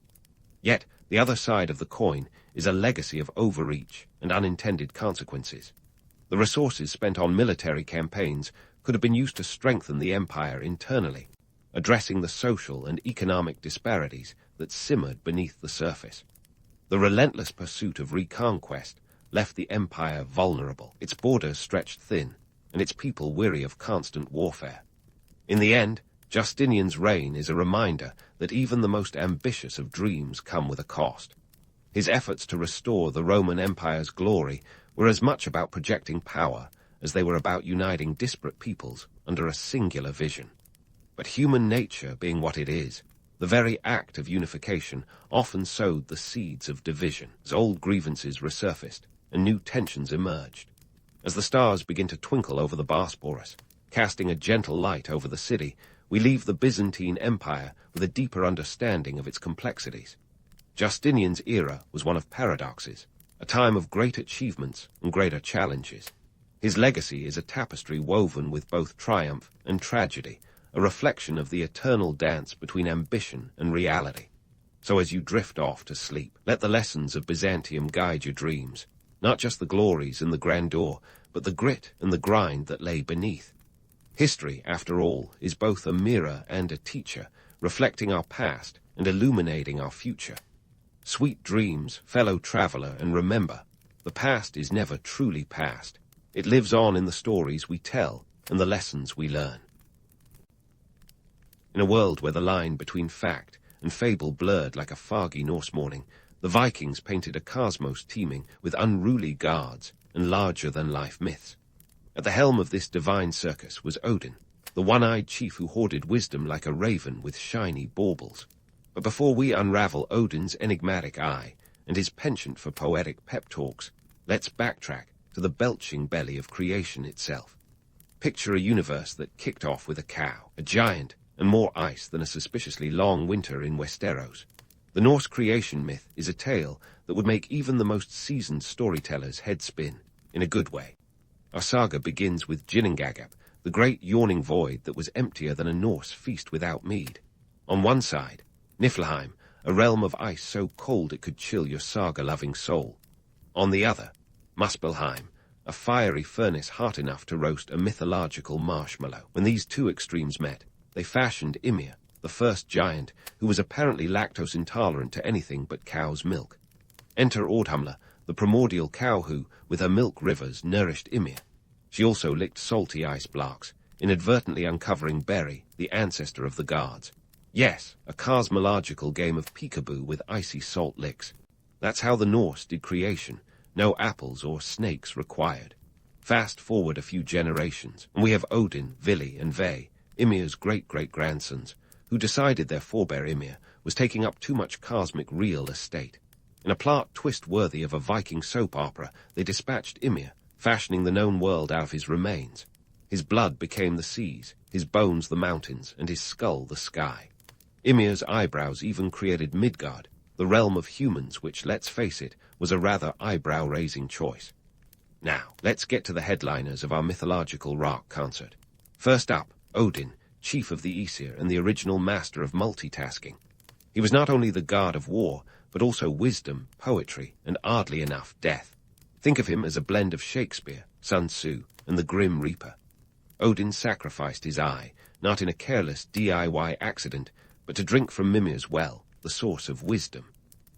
Yet, the other side of the coin is a legacy of overreach and unintended consequences. The resources spent on military campaigns could have been used to strengthen the empire internally, addressing the social and economic disparities that simmered beneath the surface. The relentless pursuit of reconquest left the empire vulnerable, its borders stretched thin, and its people weary of constant warfare. In the end, Justinian's reign is a reminder that even the most ambitious of dreams come with a cost. His efforts to restore the Roman Empire's glory were as much about projecting power as they were about uniting disparate peoples under a singular vision. But human nature being what it is, the very act of unification often sowed the seeds of division as old grievances resurfaced and new tensions emerged. As the stars begin to twinkle over the Bosporus, casting a gentle light over the city, we leave the Byzantine Empire with a deeper understanding of its complexities. Justinian's era was one of paradoxes, a time of great achievements and greater challenges. His legacy is a tapestry woven with both triumph and tragedy, a reflection of the eternal dance between ambition and reality. So as you drift off to sleep, let the lessons of Byzantium guide your dreams, not just the glories and the grandeur, but the grit and the grind that lay beneath. History, after all, is both a mirror and a teacher, reflecting our past and illuminating our future. Sweet dreams, fellow traveler, and remember, the past is never truly past. It lives on in the stories we tell and the lessons we learn. In a world where the line between fact and fable blurred like a foggy Norse morning, the Vikings painted a cosmos teeming with unruly gods and larger-than-life myths. At the helm of this divine circus was Odin, the one-eyed chief who hoarded wisdom like a raven with shiny baubles. But before we unravel Odin's enigmatic eye and his penchant for poetic pep talks, let's backtrack to the belching belly of creation itself. Picture a universe that kicked off with a cow, a giant, and more ice than a suspiciously long winter in Westeros. The Norse creation myth is a tale that would make even the most seasoned storyteller's head spin, in a good way. Our saga begins with Ginnungagap, the great yawning void that was emptier than a Norse feast without mead. On one side, Niflheim, a realm of ice so cold it could chill your saga-loving soul. On the other, Muspelheim, a fiery furnace hot enough to roast a mythological marshmallow. When these two extremes met, they fashioned Ymir, the first giant, who was apparently lactose intolerant to anything but cow's milk. Enter Ordhumla, the primordial cow who, with her milk rivers, nourished Ymir. She also licked salty ice blocks, inadvertently uncovering Beri, the ancestor of the gods. Yes, a cosmological game of peekaboo with icy salt licks. That's how the Norse did creation, no apples or snakes required. Fast forward a few generations, and we have Odin, Vili, and Ve, Ymir's great-great-grandsons, who decided their forebear Ymir was taking up too much cosmic real estate. In a plot twist worthy of a Viking soap opera, they dispatched Ymir, fashioning the known world out of his remains. His blood became the seas, his bones the mountains, and his skull the sky. Ymir's eyebrows even created Midgard, the realm of humans which, let's face it, was a rather eyebrow-raising choice. Now, let's get to the headliners of our mythological rock concert. First up, Odin, chief of the Aesir and the original master of multitasking. He was not only the god of war, but also wisdom, poetry, and oddly enough, death. Think of him as a blend of Shakespeare, Sun Tzu, and the Grim Reaper. Odin sacrificed his eye, not in a careless DIY accident, but to drink from Mimir's well, the source of wisdom.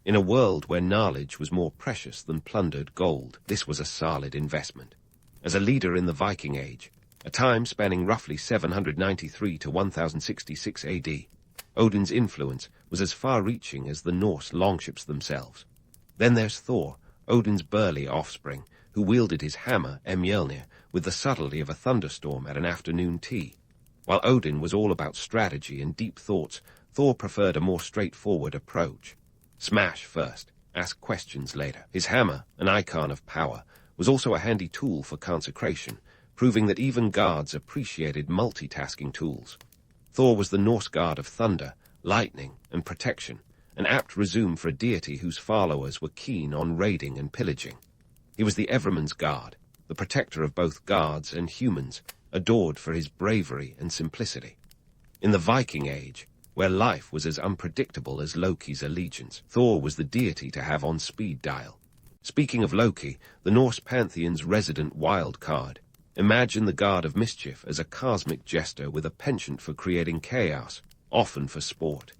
In a world where knowledge was more precious than plundered gold, this was a solid investment. As a leader in the Viking Age, a time spanning roughly 793 to 1066 AD, Odin's influence was as far-reaching as the Norse longships themselves. Then there's Thor, Odin's burly offspring, who wielded his hammer, Mjolnir, with the subtlety of a thunderstorm at an afternoon tea. While Odin was all about strategy and deep thoughts, Thor preferred a more straightforward approach. Smash first, ask questions later. His hammer, an icon of power, was also a handy tool for consecration, proving that even gods appreciated multitasking tools. Thor was the Norse god of thunder, lightning, and protection, an apt resume for a deity whose followers were keen on raiding and pillaging. He was the Everman's god, the protector of both gods and humans, adored for his bravery and simplicity. In the Viking Age, where life was as unpredictable as Loki's allegiance, Thor was the deity to have on speed dial. Speaking of Loki, the Norse pantheon's resident wild card, imagine the god of mischief as a cosmic jester with a penchant for creating chaos, often for sport.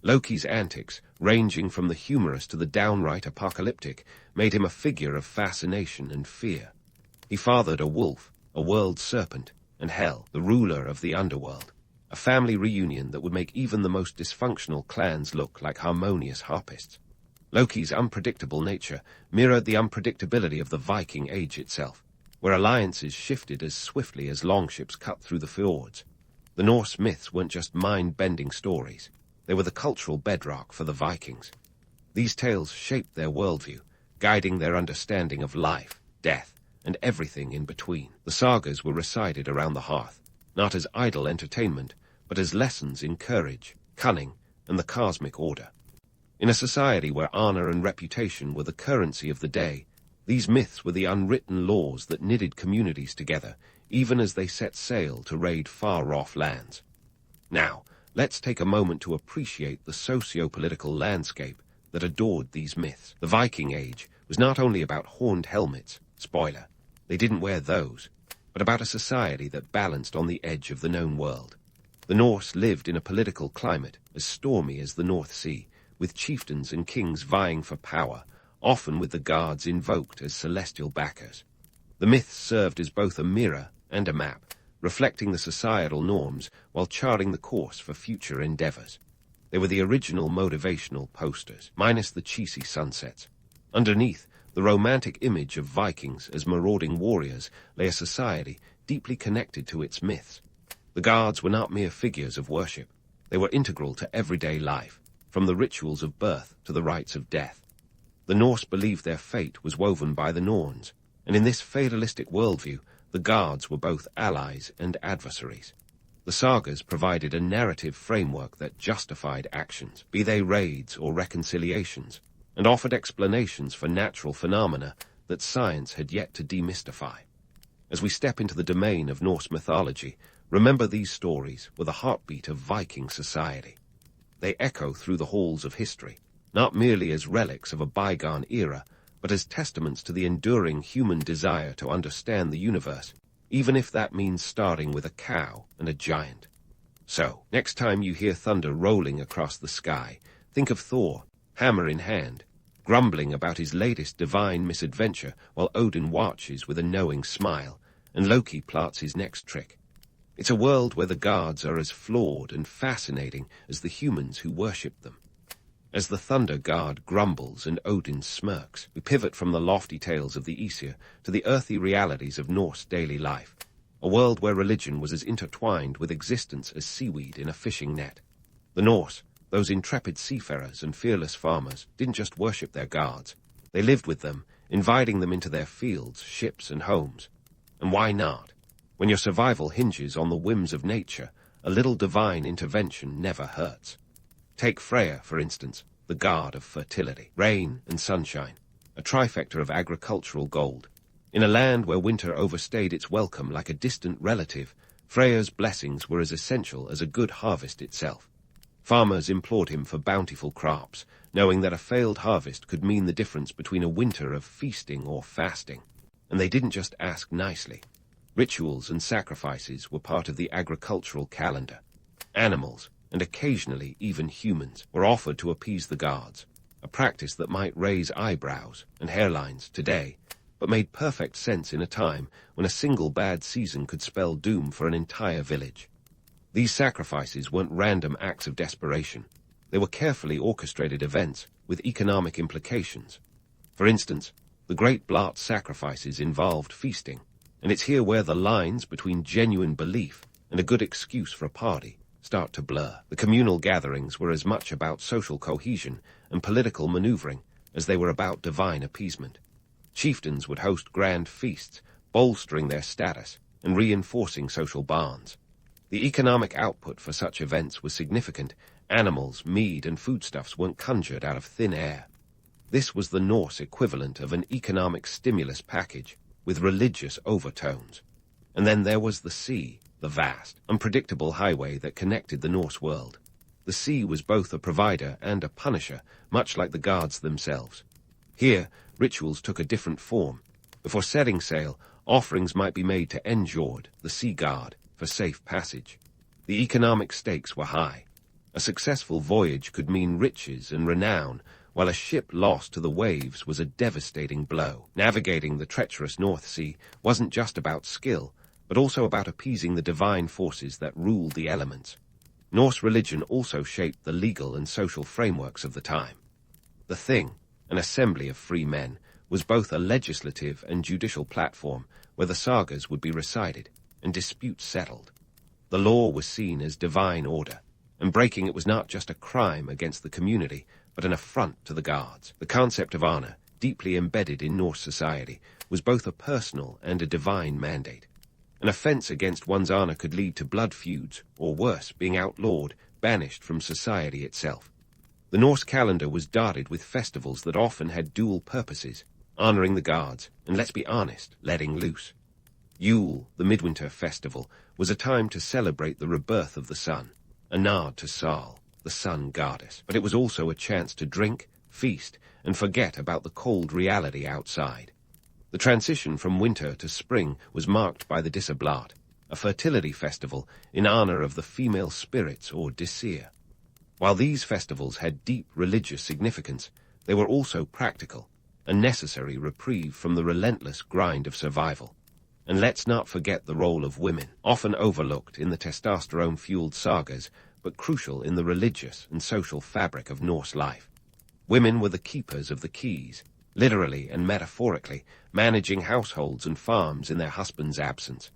Loki's antics, ranging from the humorous to the downright apocalyptic, made him a figure of fascination and fear. He fathered a wolf, a world serpent, and Hel, the ruler of the underworld, a family reunion that would make even the most dysfunctional clans look like harmonious harpists. Loki's unpredictable nature mirrored the unpredictability of the Viking Age itself, where alliances shifted as swiftly as longships cut through the fjords. The Norse myths weren't just mind-bending stories. They were the cultural bedrock for the Vikings. These tales shaped their worldview, guiding their understanding of life, death, and everything in between. The sagas were recited around the hearth, not as idle entertainment, but as lessons in courage, cunning, and the cosmic order. In a society where honor and reputation were the currency of the day, these myths were the unwritten laws that knitted communities together, even as they set sail to raid far-off lands. Now, let's take a moment to appreciate the socio-political landscape that adored these myths. The Viking Age was not only about horned helmets, spoiler, they didn't wear those, but about a society that balanced on the edge of the known world. The Norse lived in a political climate as stormy as the North Sea, with chieftains and kings vying for power, often with the gods invoked as celestial backers. The myths served as both a mirror and a map, reflecting the societal norms while charting the course for future endeavors. They were the original motivational posters, minus the cheesy sunsets. Underneath, the romantic image of Vikings as marauding warriors lay a society deeply connected to its myths. The gods were not mere figures of worship. They were integral to everyday life, from the rituals of birth to the rites of death. The Norse believed their fate was woven by the Norns, and in this fatalistic worldview, the gods were both allies and adversaries. The sagas provided a narrative framework that justified actions, be they raids or reconciliations, and offered explanations for natural phenomena that science had yet to demystify. As we step into the domain of Norse mythology, remember these stories were the heartbeat of Viking society. They echo through the halls of history, not merely as relics of a bygone era, but as testaments to the enduring human desire to understand the universe, even if that means starting with a cow and a giant. So, next time you hear thunder rolling across the sky, think of Thor, hammer in hand, grumbling about his latest divine misadventure while Odin watches with a knowing smile, and Loki plots his next trick. It's a world where the gods are as flawed and fascinating as the humans who worship them. As the thunder god grumbles and Odin smirks, we pivot from the lofty tales of the Aesir to the earthy realities of Norse daily life, a world where religion was as intertwined with existence as seaweed in a fishing net. The Norse, those intrepid seafarers and fearless farmers, didn't just worship their gods. They lived with them, inviting them into their fields, ships, and homes. And why not? When your survival hinges on the whims of nature, a little divine intervention never hurts. Take Freya, for instance, the god of fertility, rain and sunshine, a trifecta of agricultural gold. In a land where winter overstayed its welcome like a distant relative, Freya's blessings were as essential as a good harvest itself. Farmers implored him for bountiful crops, knowing that a failed harvest could mean the difference between a winter of feasting or fasting. And they didn't just ask nicely. Rituals and sacrifices were part of the agricultural calendar. Animals, and occasionally even humans, were offered to appease the gods, a practice that might raise eyebrows and hairlines today, but made perfect sense in a time when a single bad season could spell doom for an entire village. These sacrifices weren't random acts of desperation. They were carefully orchestrated events with economic implications. For instance, the Great Blot sacrifices involved feasting, and it's here where the lines between genuine belief and a good excuse for a party start to blur. The communal gatherings were as much about social cohesion and political maneuvering as they were about divine appeasement. Chieftains would host grand feasts, bolstering their status and reinforcing social bonds. The economic output for such events was significant. Animals, mead, and foodstuffs weren't conjured out of thin air. This was the Norse equivalent of an economic stimulus package with religious overtones. And then there was the sea, the vast, unpredictable highway that connected the Norse world. The sea was both a provider and a punisher, much like the gods themselves. Here, rituals took a different form. Before setting sail, offerings might be made to Njord, the sea god, for safe passage. The economic stakes were high. A successful voyage could mean riches and renown, while a ship lost to the waves was a devastating blow. Navigating the treacherous North Sea wasn't just about skill, but also about appeasing the divine forces that ruled the elements. Norse religion also shaped the legal and social frameworks of the time. The Thing, an assembly of free men, was both a legislative and judicial platform where the sagas would be recited and disputes settled. The law was seen as divine order, and breaking it was not just a crime against the community, but an affront to the gods. The concept of honor, deeply embedded in Norse society, was both a personal and a divine mandate. An offense against one's honor could lead to blood feuds, or worse, being outlawed, banished from society itself. The Norse calendar was dotted with festivals that often had dual purposes, honoring the gods, and let's be honest, letting loose. Yule, the midwinter festival, was a time to celebrate the rebirth of the sun. a nod to Sal, the sun goddess, but it was also a chance to drink, feast, and forget about the cold reality outside. The transition from winter to spring was marked by the Disablat, a fertility festival in honor of the female spirits or Disir. While these festivals had deep religious significance, they were also practical, a necessary reprieve from the relentless grind of survival. And let's not forget the role of women, often overlooked in the testosterone-fueled sagas, but crucial in the religious and social fabric of Norse life. Women were the keepers of the keys, literally and metaphorically, managing households and farms in their husbands' absence.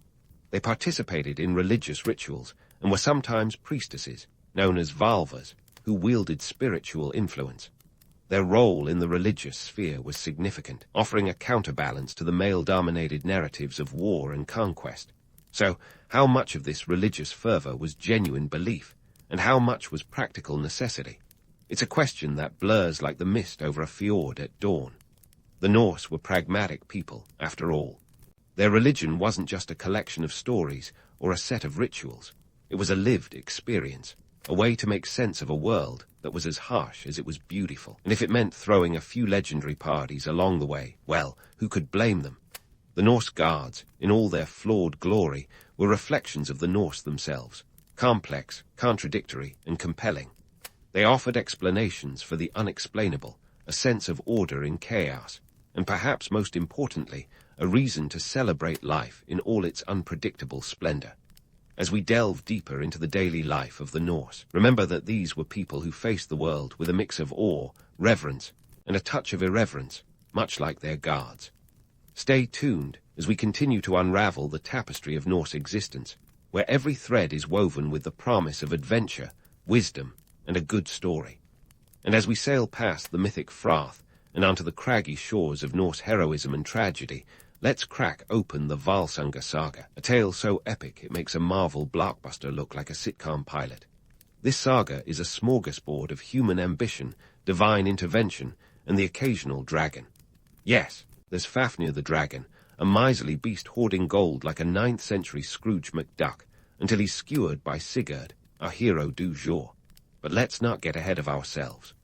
They participated in religious rituals and were sometimes priestesses, known as Valvas, who wielded spiritual influence. Their role in the religious sphere was significant, offering a counterbalance to the male-dominated narratives of war and conquest. So, how much of this religious fervor was genuine belief, and how much was practical necessity? It's a question that blurs like the mist over a fjord at dawn. The Norse were pragmatic people, after all. Their religion wasn't just a collection of stories or a set of rituals. It was a lived experience, a way to make sense of a world that was as harsh as it was beautiful. And if it meant throwing a few legendary parties along the way, well, who could blame them? The Norse gods, in all their flawed glory, were reflections of the Norse themselves, complex, contradictory, and compelling. They offered explanations for the unexplainable, a sense of order in chaos, and perhaps most importantly, a reason to celebrate life in all its unpredictable splendor. As we delve deeper into the daily life of the Norse, remember that these were people who faced the world with a mix of awe, reverence, and a touch of irreverence, much like their gods. Stay tuned as we continue to unravel the tapestry of Norse existence, where every thread is woven with the promise of adventure, wisdom, and a good story. And as we sail past the mythic Froth and onto the craggy shores of Norse heroism and tragedy, let's crack open the Valsunga saga, a tale so epic it makes a Marvel blockbuster look like a sitcom pilot. This saga is a smorgasbord of human ambition, divine intervention, and the occasional dragon. Yes, there's Fafnir the dragon, a miserly beast hoarding gold like a 9th century Scrooge McDuck, until he's skewered by Sigurd, our hero du jour. But let's not get ahead of ourselves.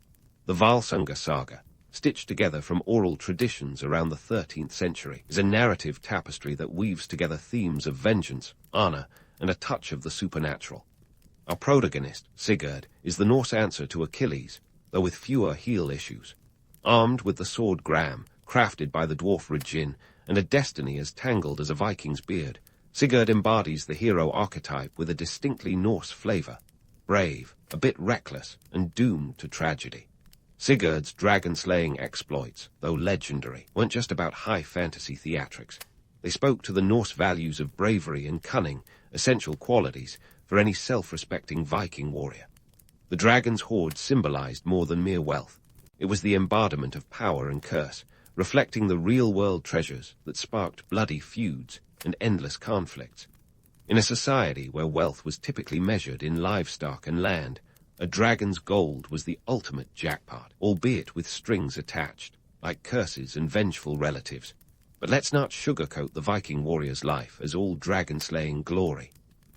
The Valsunga saga, stitched together from oral traditions around the 13th century, is a narrative tapestry that weaves together themes of vengeance, honor, and a touch of the supernatural. Our protagonist, Sigurd, is the Norse answer to Achilles, though with fewer heel issues. Armed with the sword Gram, crafted by the dwarf Regin, and a destiny as tangled as a Viking's beard, Sigurd embodies the hero archetype with a distinctly Norse flavor. Brave, a bit reckless, and doomed to tragedy. Sigurd's dragon-slaying exploits, though legendary, weren't just about high fantasy theatrics. They spoke to the Norse values of bravery and cunning, essential qualities for any self-respecting Viking warrior. The dragon's hoard symbolized more than mere wealth. It was the embodiment of power and curse, reflecting the real-world treasures that sparked bloody feuds and endless conflicts. In a society where wealth was typically measured in livestock and land, a dragon's gold was the ultimate jackpot, albeit with strings attached, like curses and vengeful relatives. But let's not sugarcoat the Viking warrior's life as all dragon-slaying glory.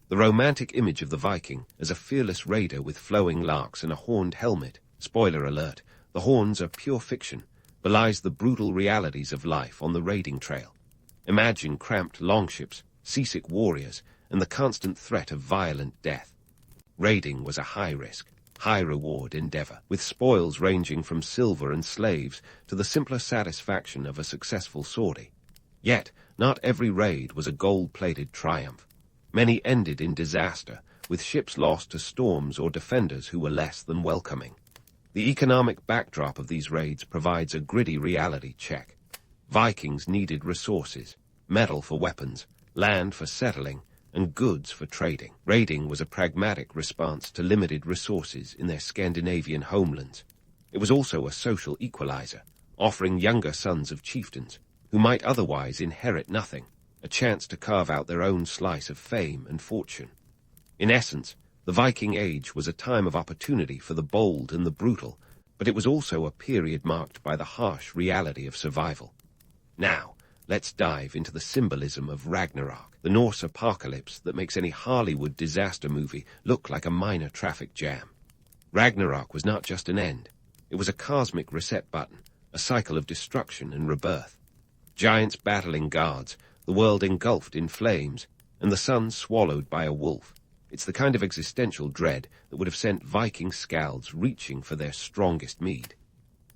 The romantic image of the Viking as a fearless raider with flowing locks and a horned helmet, spoiler alert, the horns are pure fiction, belies the brutal realities of life on the raiding trail. Imagine cramped longships, seasick warriors, and the constant threat of violent death. Raiding was a high-risk, high-reward endeavor, with spoils ranging from silver and slaves to the simpler satisfaction of a successful sortie. Yet, not every raid was a gold-plated triumph. Many ended in disaster, with ships lost to storms or defenders who were less than welcoming. The economic backdrop of these raids provides a gritty reality check. Vikings needed resources, metal for weapons, land for settling, and goods for trading. Raiding was a pragmatic response to limited resources in their Scandinavian homelands. It was also a social equalizer, offering younger sons of chieftains, who might otherwise inherit nothing, a chance to carve out their own slice of fame and fortune. In essence, the Viking Age was a time of opportunity for the bold and the brutal, but it was also a period marked by the harsh reality of survival. Now, let's dive into the symbolism of Ragnarok, the Norse apocalypse that makes any Hollywood disaster movie look like a minor traffic jam. Ragnarok was not just an end. It was a cosmic reset button, a cycle of destruction and rebirth. Giants battling gods, the world engulfed in flames, and the sun swallowed by a wolf. It's the kind of existential dread that would have sent Viking skalds reaching for their strongest mead.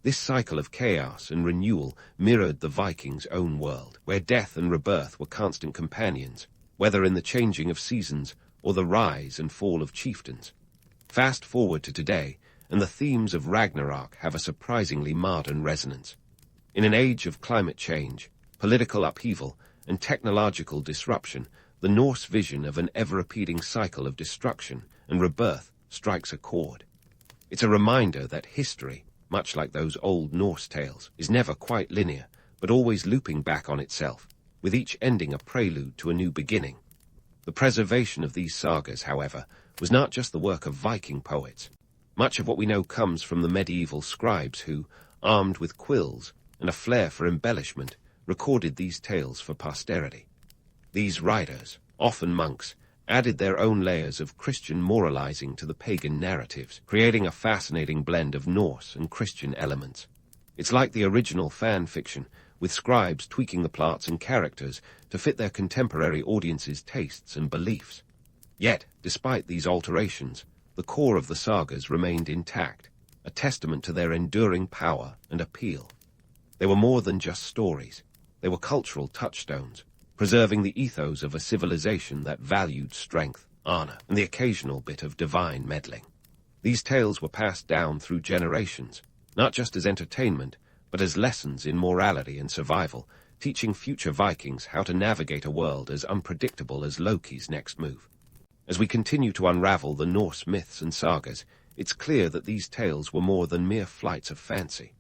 This cycle of chaos and renewal mirrored the Vikings' own world, where death and rebirth were constant companions, whether in the changing of seasons or the rise and fall of chieftains. Fast forward to today, and the themes of Ragnarok have a surprisingly modern resonance. In an age of climate change, political upheaval, and technological disruption, the Norse vision of an ever-repeating cycle of destruction and rebirth strikes a chord. It's a reminder that history, much like those old Norse tales, is never quite linear, but always looping back on itself, with each ending a prelude to a new beginning. The preservation of these sagas, however, was not just the work of Viking poets. Much of what we know comes from the medieval scribes who, armed with quills and a flair for embellishment, recorded these tales for posterity. These writers, often monks, added their own layers of Christian moralizing to the pagan narratives, creating a fascinating blend of Norse and Christian elements. It's like the original fan fiction, with scribes tweaking the plots and characters to fit their contemporary audience's tastes and beliefs. Yet, despite these alterations, the core of the sagas remained intact, a testament to their enduring power and appeal. They were more than just stories. They were cultural touchstones, preserving the ethos of a civilization that valued strength, honor, and the occasional bit of divine meddling. These tales were passed down through generations, not just as entertainment, but as lessons in morality and survival, teaching future Vikings how to navigate a world as unpredictable as Loki's next move. As we continue to unravel the Norse myths and sagas, it's clear that these tales were more than mere flights of fancy.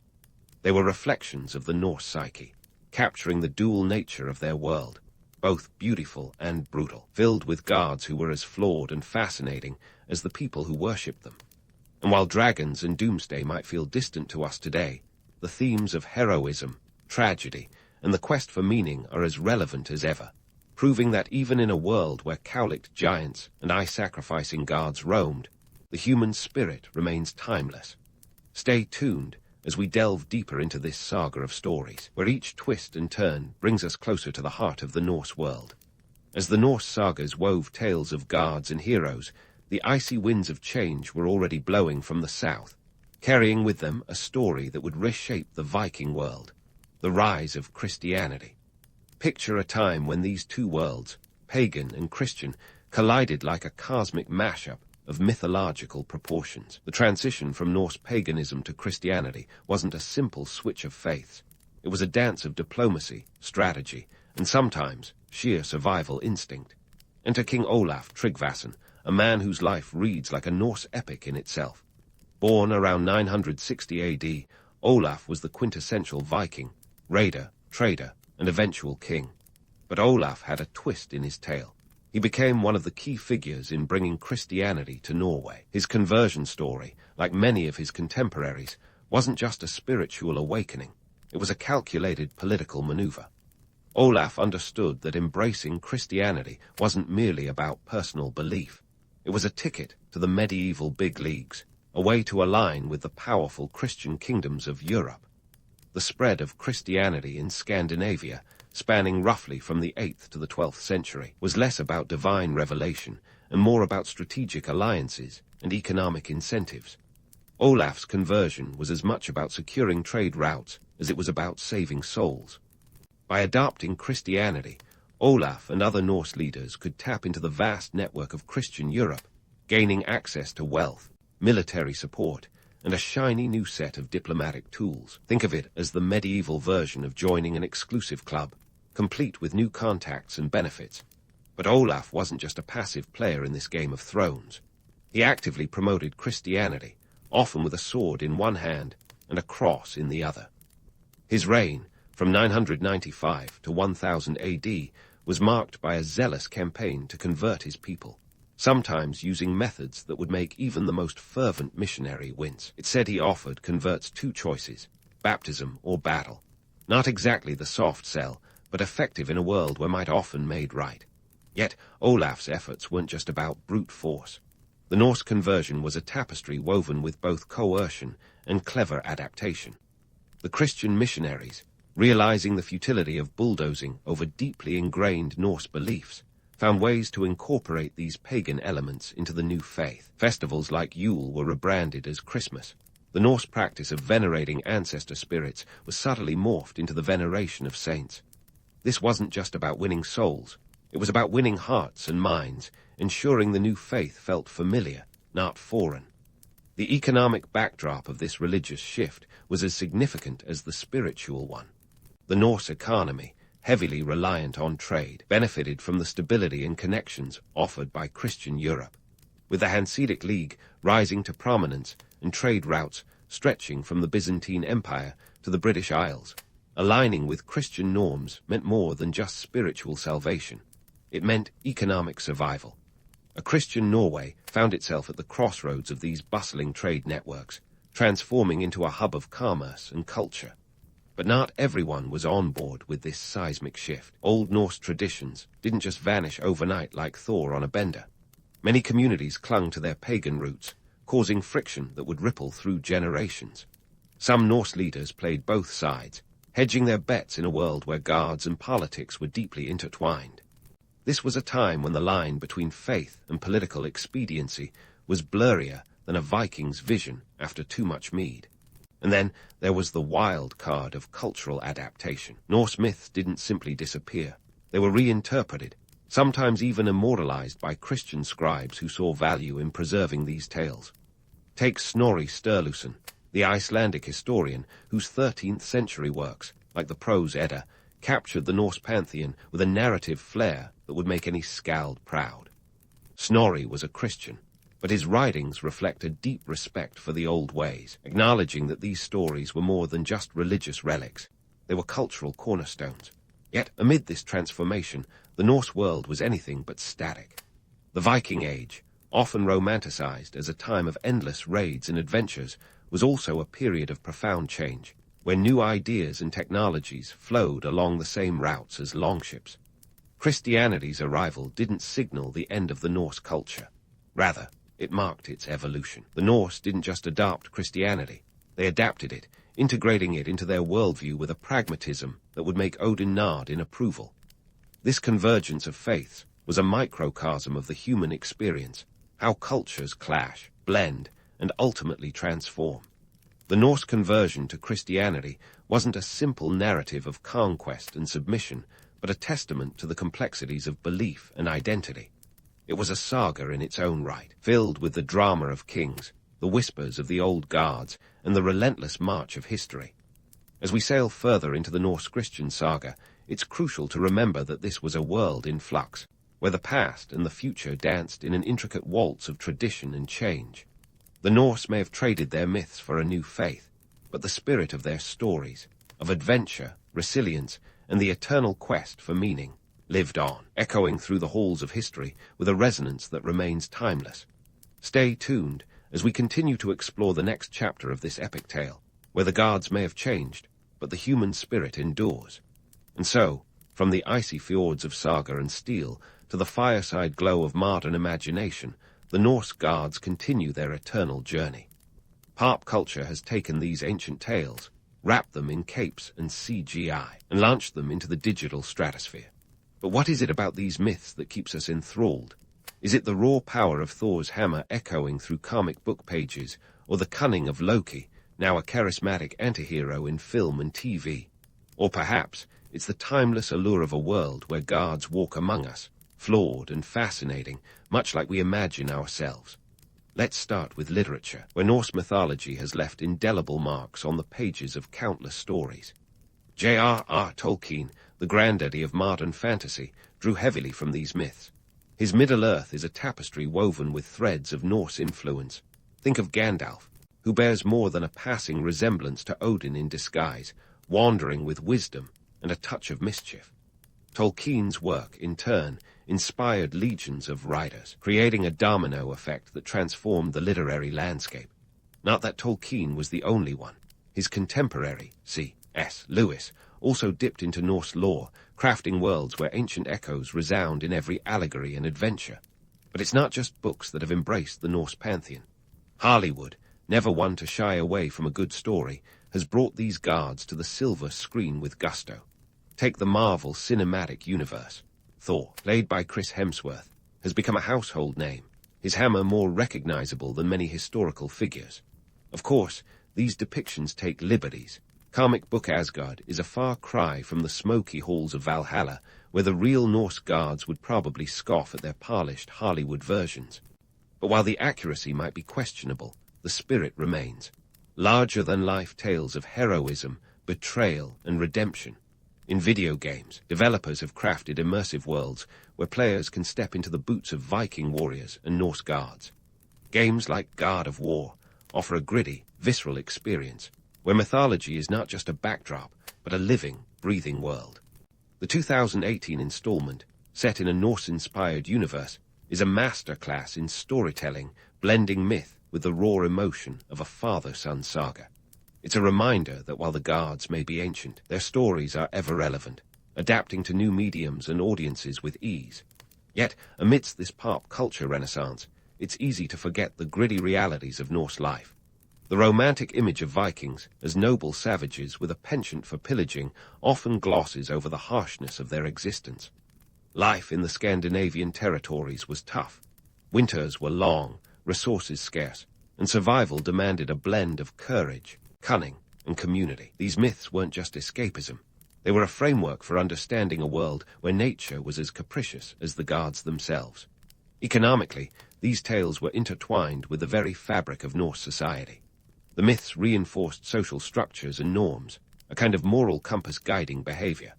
They were reflections of the Norse psyche, capturing the dual nature of their world, both beautiful and brutal, filled with gods who were as flawed and fascinating as the people who worshipped them. And while dragons and doomsday might feel distant to us today, the themes of heroism, tragedy, and the quest for meaning are as relevant as ever, proving that even in a world where cowlicked giants and ice-sacrificing gods roamed, the human spirit remains timeless. Stay tuned as we delve deeper into this saga of stories, where each twist and turn brings us closer to the heart of the Norse world. As the Norse sagas wove tales of gods and heroes, the icy winds of change were already blowing from the south, carrying with them a story that would reshape the Viking world, the rise of Christianity. Picture a time when these two worlds, pagan and Christian, collided like a cosmic mashup of mythological proportions. The transition from Norse paganism to Christianity wasn't a simple switch of faiths. It was a dance of diplomacy, strategy, and sometimes sheer survival instinct. Enter King Olaf Tryggvason, a man whose life reads like a Norse epic in itself. Born around 960 AD, Olaf was the quintessential Viking, raider, trader, and eventual king. But Olaf had a twist in his tale. He became one of the key figures in bringing Christianity to Norway. His conversion story, like many of his contemporaries, wasn't just a spiritual awakening. It was a calculated political maneuver. Olaf understood that embracing Christianity wasn't merely about personal belief. It was a ticket to the medieval big leagues, a way to align with the powerful Christian kingdoms of Europe. The spread of Christianity in Scandinavia, spanning roughly from the 8th to the 12th century, was less about divine revelation and more about strategic alliances and economic incentives. Olaf's conversion was as much about securing trade routes as it was about saving souls. By adopting Christianity, Olaf and other Norse leaders could tap into the vast network of Christian Europe, gaining access to wealth, military support, and a shiny new set of diplomatic tools. Think of it as the medieval version of joining an exclusive club, complete with new contacts and benefits. But Olaf wasn't just a passive player in this Game of Thrones. He actively promoted Christianity, often with a sword in one hand and a cross in the other. His reign, from 995 to 1000 AD, was marked by a zealous campaign to convert his people, sometimes using methods that would make even the most fervent missionary wince. It's said he offered converts two choices, baptism or battle. Not exactly the soft sell, but effective in a world where might often made right. Yet Olaf's efforts weren't just about brute force. The Norse conversion was a tapestry woven with both coercion and clever adaptation. The Christian missionaries, realizing the futility of bulldozing over deeply ingrained Norse beliefs, found ways to incorporate these pagan elements into the new faith. Festivals like Yule were rebranded as Christmas. The Norse practice of venerating ancestor spirits was subtly morphed into the veneration of saints. This wasn't just about winning souls. It was about winning hearts and minds, ensuring the new faith felt familiar, not foreign. The economic backdrop of this religious shift was as significant as the spiritual one. The Norse economy, heavily reliant on trade, benefited from the stability and connections offered by Christian Europe. With the Hanseatic League rising to prominence and trade routes stretching from the Byzantine Empire to the British Isles, aligning with Christian norms meant more than just spiritual salvation. It meant economic survival. A Christian Norway found itself at the crossroads of these bustling trade networks, transforming into a hub of commerce and culture. But not everyone was on board with this seismic shift. Old Norse traditions didn't just vanish overnight like Thor on a bender. Many communities clung to their pagan roots, causing friction that would ripple through generations. Some Norse leaders played both sides, hedging their bets in a world where gods and politics were deeply intertwined. This was a time when the line between faith and political expediency was blurrier than a Viking's vision after too much mead. And then there was the wild card of cultural adaptation. Norse myths didn't simply disappear. They were reinterpreted, sometimes even immortalized by Christian scribes who saw value in preserving these tales. Take Snorri Sturluson, the Icelandic historian whose 13th century works, like the Prose Edda, captured the Norse pantheon with a narrative flair that would make any Skald proud. Snorri was a Christian, but his writings reflect a deep respect for the old ways, acknowledging that these stories were more than just religious relics. They were cultural cornerstones. Yet, amid this transformation, the Norse world was anything but static. The Viking Age, often romanticized as a time of endless raids and adventures, was also a period of profound change, where new ideas and technologies flowed along the same routes as longships. Christianity's arrival didn't signal the end of the Norse culture. Rather, it marked its evolution. The Norse didn't just adopt Christianity. They adapted it, integrating it into their worldview with a pragmatism that would make Odin nod in approval. This convergence of faiths was a microcosm of the human experience, how cultures clash, blend, and ultimately transform. The Norse conversion to Christianity wasn't a simple narrative of conquest and submission, but a testament to the complexities of belief and identity. It was a saga in its own right, filled with the drama of kings, the whispers of the old gods, and the relentless march of history. As we sail further into the Norse Christian saga, it's crucial to remember that this was a world in flux, where the past and the future danced in an intricate waltz of tradition and change. The Norse may have traded their myths for a new faith, but the spirit of their stories, of adventure, resilience, and the eternal quest for meaning, lived on, echoing through the halls of history with a resonance that remains timeless. Stay tuned as we continue to explore the next chapter of this epic tale, where the gods may have changed, but the human spirit endures. And so, from the icy fjords of saga and steel to the fireside glow of modern imagination, the Norse gods continue their eternal journey. Pop culture has taken these ancient tales, wrapped them in capes and CGI, and launched them into the digital stratosphere. But what is it about these myths that keeps us enthralled? Is it the raw power of Thor's hammer echoing through comic book pages, or the cunning of Loki, now a charismatic antihero in film and TV? Or perhaps it's the timeless allure of a world where gods walk among us, flawed and fascinating, much like we imagine ourselves. Let's start with literature, where Norse mythology has left indelible marks on the pages of countless stories. J.R.R. Tolkien, the granddaddy of modern fantasy, drew heavily from these myths. His Middle-earth is a tapestry woven with threads of Norse influence. Think of Gandalf, who bears more than a passing resemblance to Odin in disguise, wandering with wisdom and a touch of mischief. Tolkien's work, in turn, inspired legions of writers, creating a domino effect that transformed the literary landscape. Not that Tolkien was the only one. His contemporary, C.S. Lewis, also dipped into Norse lore, crafting worlds where ancient echoes resound in every allegory and adventure. But it's not just books that have embraced the Norse pantheon. Hollywood, never one to shy away from a good story, has brought these gods to the silver screen with gusto. Take the Marvel Cinematic Universe. Thor, played by Chris Hemsworth, has become a household name, his hammer more recognizable than many historical figures. Of course, these depictions take liberties. Comic book Asgard is a far cry from the smoky halls of Valhalla, where the real Norse gods would probably scoff at their polished Hollywood versions. But while the accuracy might be questionable, the spirit remains. Larger-than-life tales of heroism, betrayal, and redemption. In video games, developers have crafted immersive worlds where players can step into the boots of Viking warriors and Norse gods. Games like God of War offer a gritty, visceral experience, where mythology is not just a backdrop, but a living, breathing world. The 2018 installment, set in a Norse-inspired universe, is a masterclass in storytelling, blending myth with the raw emotion of a father-son saga. It's a reminder that while the gods may be ancient, their stories are ever relevant, adapting to new mediums and audiences with ease. Yet, amidst this pop culture renaissance, it's easy to forget the gritty realities of Norse life. The romantic image of Vikings as noble savages with a penchant for pillaging often glosses over the harshness of their existence. Life in the Scandinavian territories was tough. Winters were long, resources scarce, and survival demanded a blend of courage, cunning, and community. These myths weren't just escapism. They were a framework for understanding a world where nature was as capricious as the gods themselves. Economically, these tales were intertwined with the very fabric of Norse society. The myths reinforced social structures and norms, a kind of moral compass guiding behavior.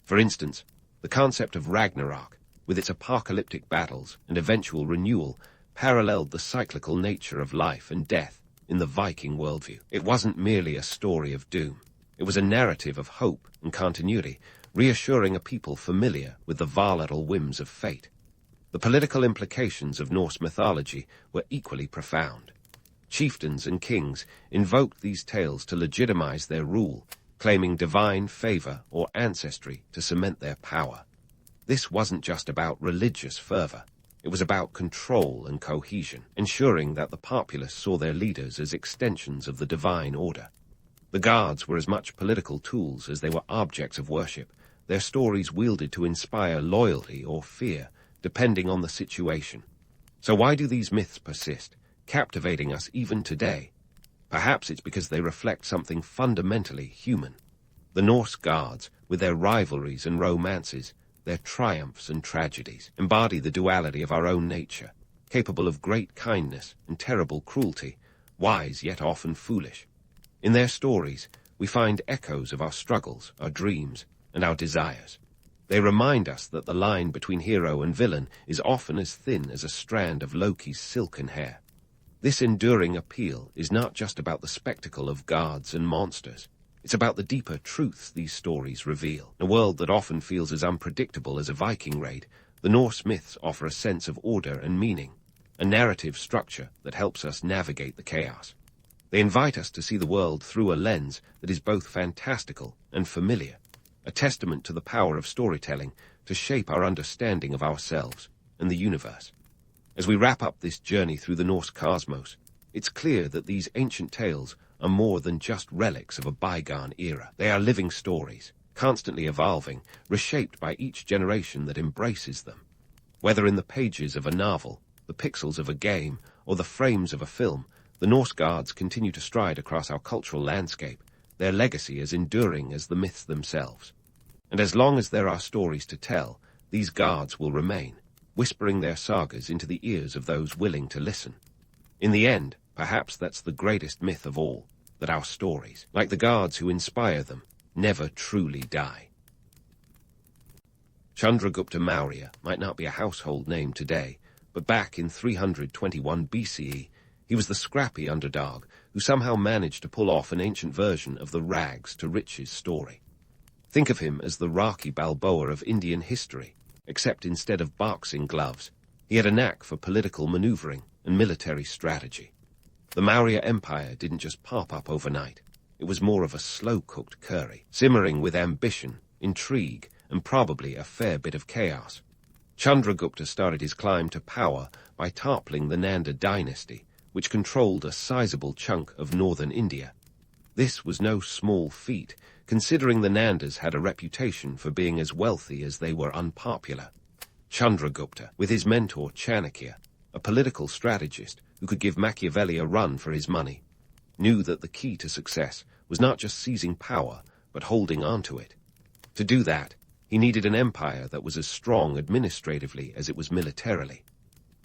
For instance, the concept of Ragnarok, with its apocalyptic battles and eventual renewal, paralleled the cyclical nature of life and death in the Viking worldview. It wasn't merely a story of doom. It was a narrative of hope and continuity, reassuring a people familiar with the volatile whims of fate. The political implications of Norse mythology were equally profound. Chieftains and kings invoked these tales to legitimize their rule, claiming divine favor or ancestry to cement their power. This wasn't just about religious fervor. It was about control and cohesion, ensuring that the populace saw their leaders as extensions of the divine order. The gods were as much political tools as they were objects of worship, their stories wielded to inspire loyalty or fear, depending on the situation. So why do these myths persist, captivating us even today? Perhaps it's because they reflect something fundamentally human. The Norse gods, with their rivalries and romances, their triumphs and tragedies, embody the duality of our own nature, capable of great kindness and terrible cruelty, wise yet often foolish. In their stories, we find echoes of our struggles, our dreams, and our desires. They remind us that the line between hero and villain is often as thin as a strand of Loki's silken hair. This enduring appeal is not just about the spectacle of gods and monsters. It's about the deeper truths these stories reveal. In a world that often feels as unpredictable as a Viking raid, the Norse myths offer a sense of order and meaning, a narrative structure that helps us navigate the chaos. They invite us to see the world through a lens that is both fantastical and familiar, a testament to the power of storytelling to shape our understanding of ourselves and the universe. As we wrap up this journey through the Norse cosmos, it's clear that these ancient tales are more than just relics of a bygone era. They are living stories, constantly evolving, reshaped by each generation that embraces them. Whether in the pages of a novel, the pixels of a game, or the frames of a film, the Norse gods continue to stride across our cultural landscape, their legacy as enduring as the myths themselves. And as long as there are stories to tell, these gods will remain, whispering their sagas into the ears of those willing to listen. In the end, perhaps that's the greatest myth of all, that our stories, like the gods who inspire them, never truly die. Chandragupta Maurya might not be a household name today, but back in 321 BCE, he was the scrappy underdog who somehow managed to pull off an ancient version of the rags to riches story. Think of him as the Rocky Balboa of Indian history, except instead of boxing gloves, he had a knack for political maneuvering and military strategy. The Maurya Empire didn't just pop up overnight. It was more of a slow-cooked curry, simmering with ambition, intrigue, and probably a fair bit of chaos. Chandragupta started his climb to power by toppling the Nanda dynasty, which controlled a sizable chunk of northern India. This was no small feat, considering the Nandas had a reputation for being as wealthy as they were unpopular. Chandragupta, with his mentor Chanakya, a political strategist who could give Machiavelli a run for his money, knew that the key to success was not just seizing power, but holding on to it. To do that, he needed an empire that was as strong administratively as it was militarily.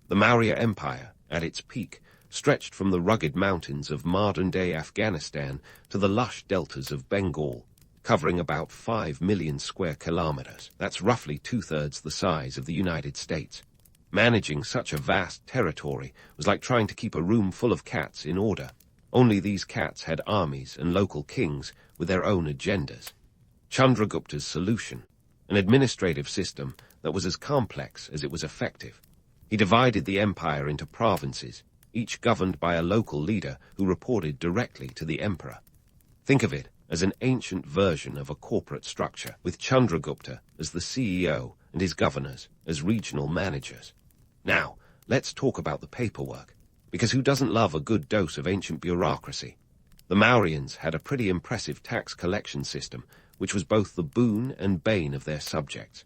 The Maurya Empire, at its peak, stretched from the rugged mountains of modern-day Afghanistan to the lush deltas of Bengal, covering about 5 million square kilometers. That's roughly two-thirds the size of the United States. Managing such a vast territory was like trying to keep a room full of cats in order. Only these cats had armies and local kings with their own agendas. Chandragupta's solution, an administrative system that was as complex as it was effective. He divided the empire into provinces, each governed by a local leader who reported directly to the emperor. Think of it as an ancient version of a corporate structure, with Chandragupta as the CEO and his governors as regional managers. Now, let's talk about the paperwork, because who doesn't love a good dose of ancient bureaucracy? The Mauryans had a pretty impressive tax collection system, which was both the boon and bane of their subjects.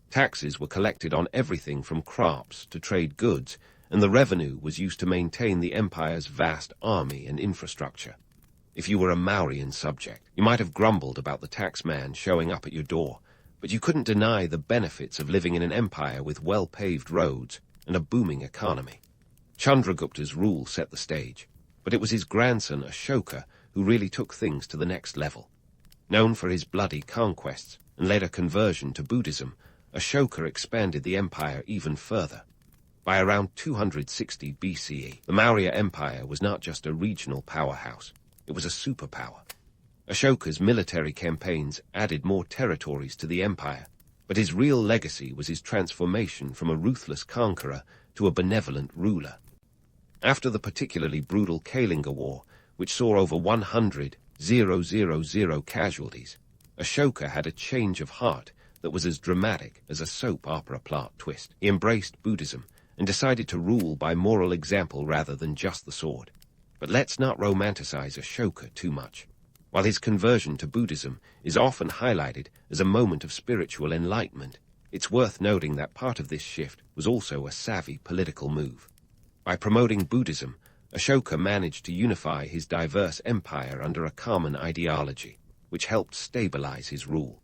Taxes were collected on everything from crops to trade goods, and the revenue was used to maintain the empire's vast army and infrastructure. If you were a Mauryan subject, you might have grumbled about the taxman showing up at your door, but you couldn't deny the benefits of living in an empire with well-paved roads and a booming economy. Chandragupta's rule set the stage, but it was his grandson Ashoka who really took things to the next level. Known for his bloody conquests and later conversion to Buddhism, Ashoka expanded the empire even further. By around 260 BCE, the Maurya Empire was not just a regional powerhouse, it was a superpower. Ashoka's military campaigns added more territories to the empire, but his real legacy was his transformation from a ruthless conqueror to a benevolent ruler. After the particularly brutal Kalinga War, which saw over 100,000 casualties, Ashoka had a change of heart that was as dramatic as a soap opera plot twist. He embraced Buddhism and decided to rule by moral example rather than just the sword. But let's not romanticize Ashoka too much. While his conversion to Buddhism is often highlighted as a moment of spiritual enlightenment, it's worth noting that part of this shift was also a savvy political move. By promoting Buddhism, Ashoka managed to unify his diverse empire under a common ideology, which helped stabilize his rule.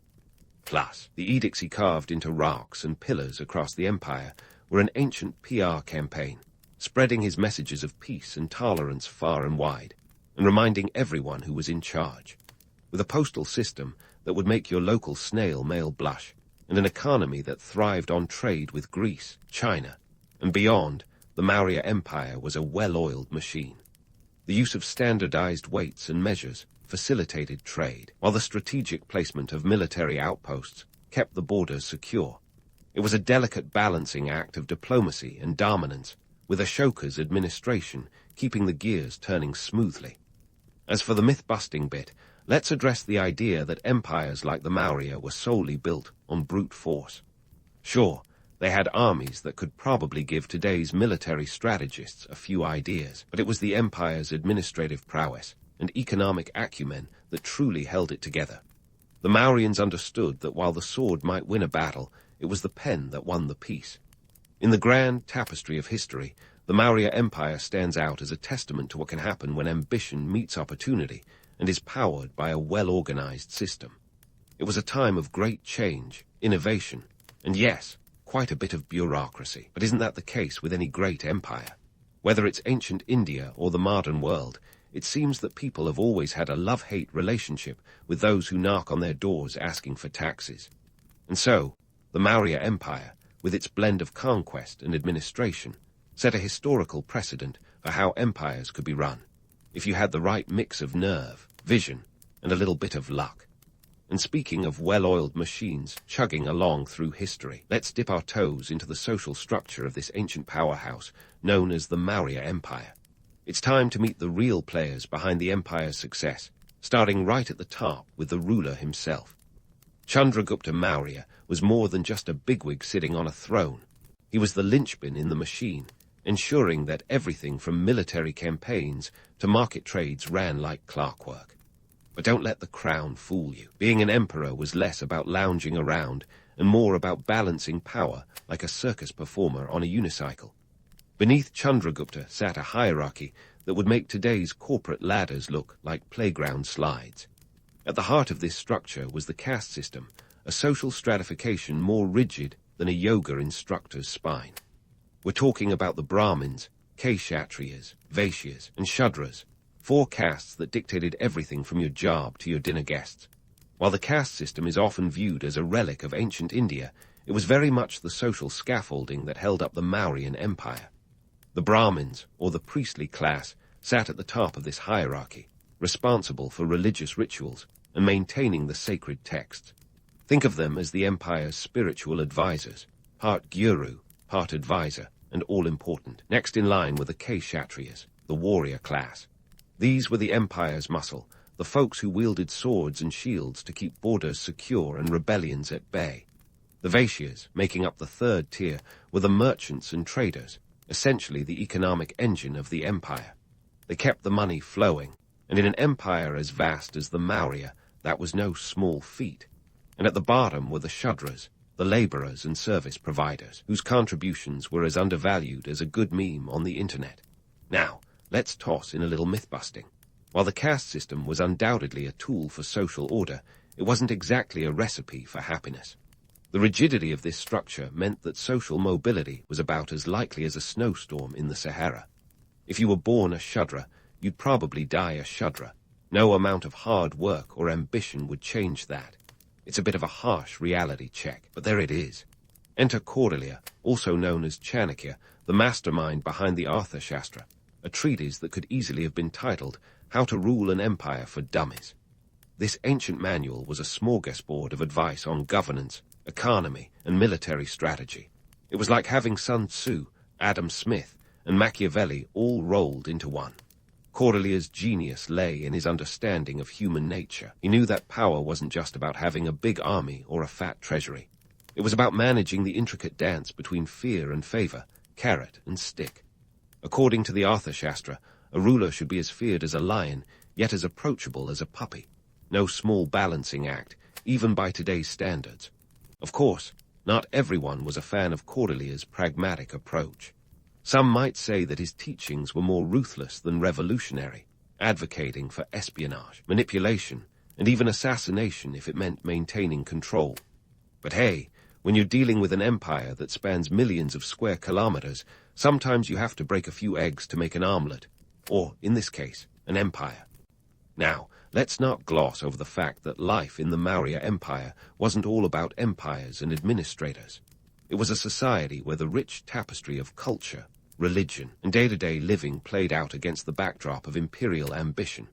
Plus, the edicts he carved into rocks and pillars across the empire were an ancient PR campaign, spreading his messages of peace and tolerance far and wide, and reminding everyone who was in charge. With a postal system that would make your local snail mail blush, and an economy that thrived on trade with Greece, China, and beyond, the Maurya Empire was a well-oiled machine. The use of standardized weights and measures facilitated trade, while the strategic placement of military outposts kept the borders secure. It was a delicate balancing act of diplomacy and dominance, with Ashoka's administration keeping the gears turning smoothly. As for the myth-busting bit, let's address the idea that empires like the Maurya were solely built on brute force. Sure, they had armies that could probably give today's military strategists a few ideas, but it was the empire's administrative prowess and economic acumen that truly held it together. The Mauryans understood that while the sword might win a battle, it was the pen that won the peace. In the grand tapestry of history, the Maurya Empire stands out as a testament to what can happen when ambition meets opportunity and is powered by a well-organized system. It was a time of great change, innovation, and yes, quite a bit of bureaucracy. But isn't that the case with any great empire? Whether it's ancient India or the modern world, it seems that people have always had a love-hate relationship with those who knock on their doors asking for taxes. And so, the Maurya Empire, with its blend of conquest and administration, set a historical precedent for how empires could be run, if you had the right mix of nerve, vision, and a little bit of luck. And speaking of well-oiled machines chugging along through history, let's dip our toes into the social structure of this ancient powerhouse known as the Maurya Empire. It's time to meet the real players behind the empire's success, starting right at the top with the ruler himself. Chandragupta Maurya was more than just a bigwig sitting on a throne. He was the linchpin in the machine, ensuring that everything from military campaigns to market trades ran like clockwork. But don't let the crown fool you. Being an emperor was less about lounging around and more about balancing power like a circus performer on a unicycle. Beneath Chandragupta sat a hierarchy that would make today's corporate ladders look like playground slides. At the heart of this structure was the caste system, a social stratification more rigid than a yoga instructor's spine. We're talking about the Brahmins, Kshatriyas, Vaishyas, and Shudras, 4 castes that dictated everything from your job to your dinner guests. While the caste system is often viewed as a relic of ancient India, it was very much the social scaffolding that held up the Mauryan Empire. The Brahmins, or the priestly class, sat at the top of this hierarchy, responsible for religious rituals and maintaining the sacred texts. Think of them as the empire's spiritual advisors, part guru, part advisor, and all-important. Next in line were the Kshatriyas, the warrior class. These were the empire's muscle, the folks who wielded swords and shields to keep borders secure and rebellions at bay. The Vaishyas, making up the 3rd tier, were the merchants and traders, essentially the economic engine of the empire. They kept the money flowing, and in an empire as vast as the Maurya, that was no small feat. And at the bottom were the Shudras, the laborers and service providers, whose contributions were as undervalued as a good meme on the internet. Now, let's toss in a little myth-busting. While the caste system was undoubtedly a tool for social order, it wasn't exactly a recipe for happiness. The rigidity of this structure meant that social mobility was about as likely as a snowstorm in the Sahara. If you were born a Shudra, you'd probably die a Shudra. No amount of hard work or ambition would change that. It's a bit of a harsh reality check, but there it is. Enter Cordelia, also known as Chanakya, the mastermind behind the Arthashastra, a treatise that could easily have been titled How to Rule an Empire for Dummies. This ancient manual was a smorgasbord of advice on governance, economy, and military strategy. It was like having Sun Tzu, Adam Smith, and Machiavelli all rolled into one. Cordelia's genius lay in his understanding of human nature. He knew that power wasn't just about having a big army or a fat treasury. It was about managing the intricate dance between fear and favor, carrot and stick. According to the Arthashastra, a ruler should be as feared as a lion, yet as approachable as a puppy. No small balancing act, even by today's standards. Of course, not everyone was a fan of Cordelia's pragmatic approach. Some might say that his teachings were more ruthless than revolutionary, advocating for espionage, manipulation, and even assassination if it meant maintaining control. But hey, when you're dealing with an empire that spans millions of square kilometers, sometimes you have to break a few eggs to make an omelet, or, in this case, an empire. Now, let's not gloss over the fact that life in the Maurya Empire wasn't all about empires and administrators. It was a society where the rich tapestry of culture, religion, and day-to-day living played out against the backdrop of imperial ambition.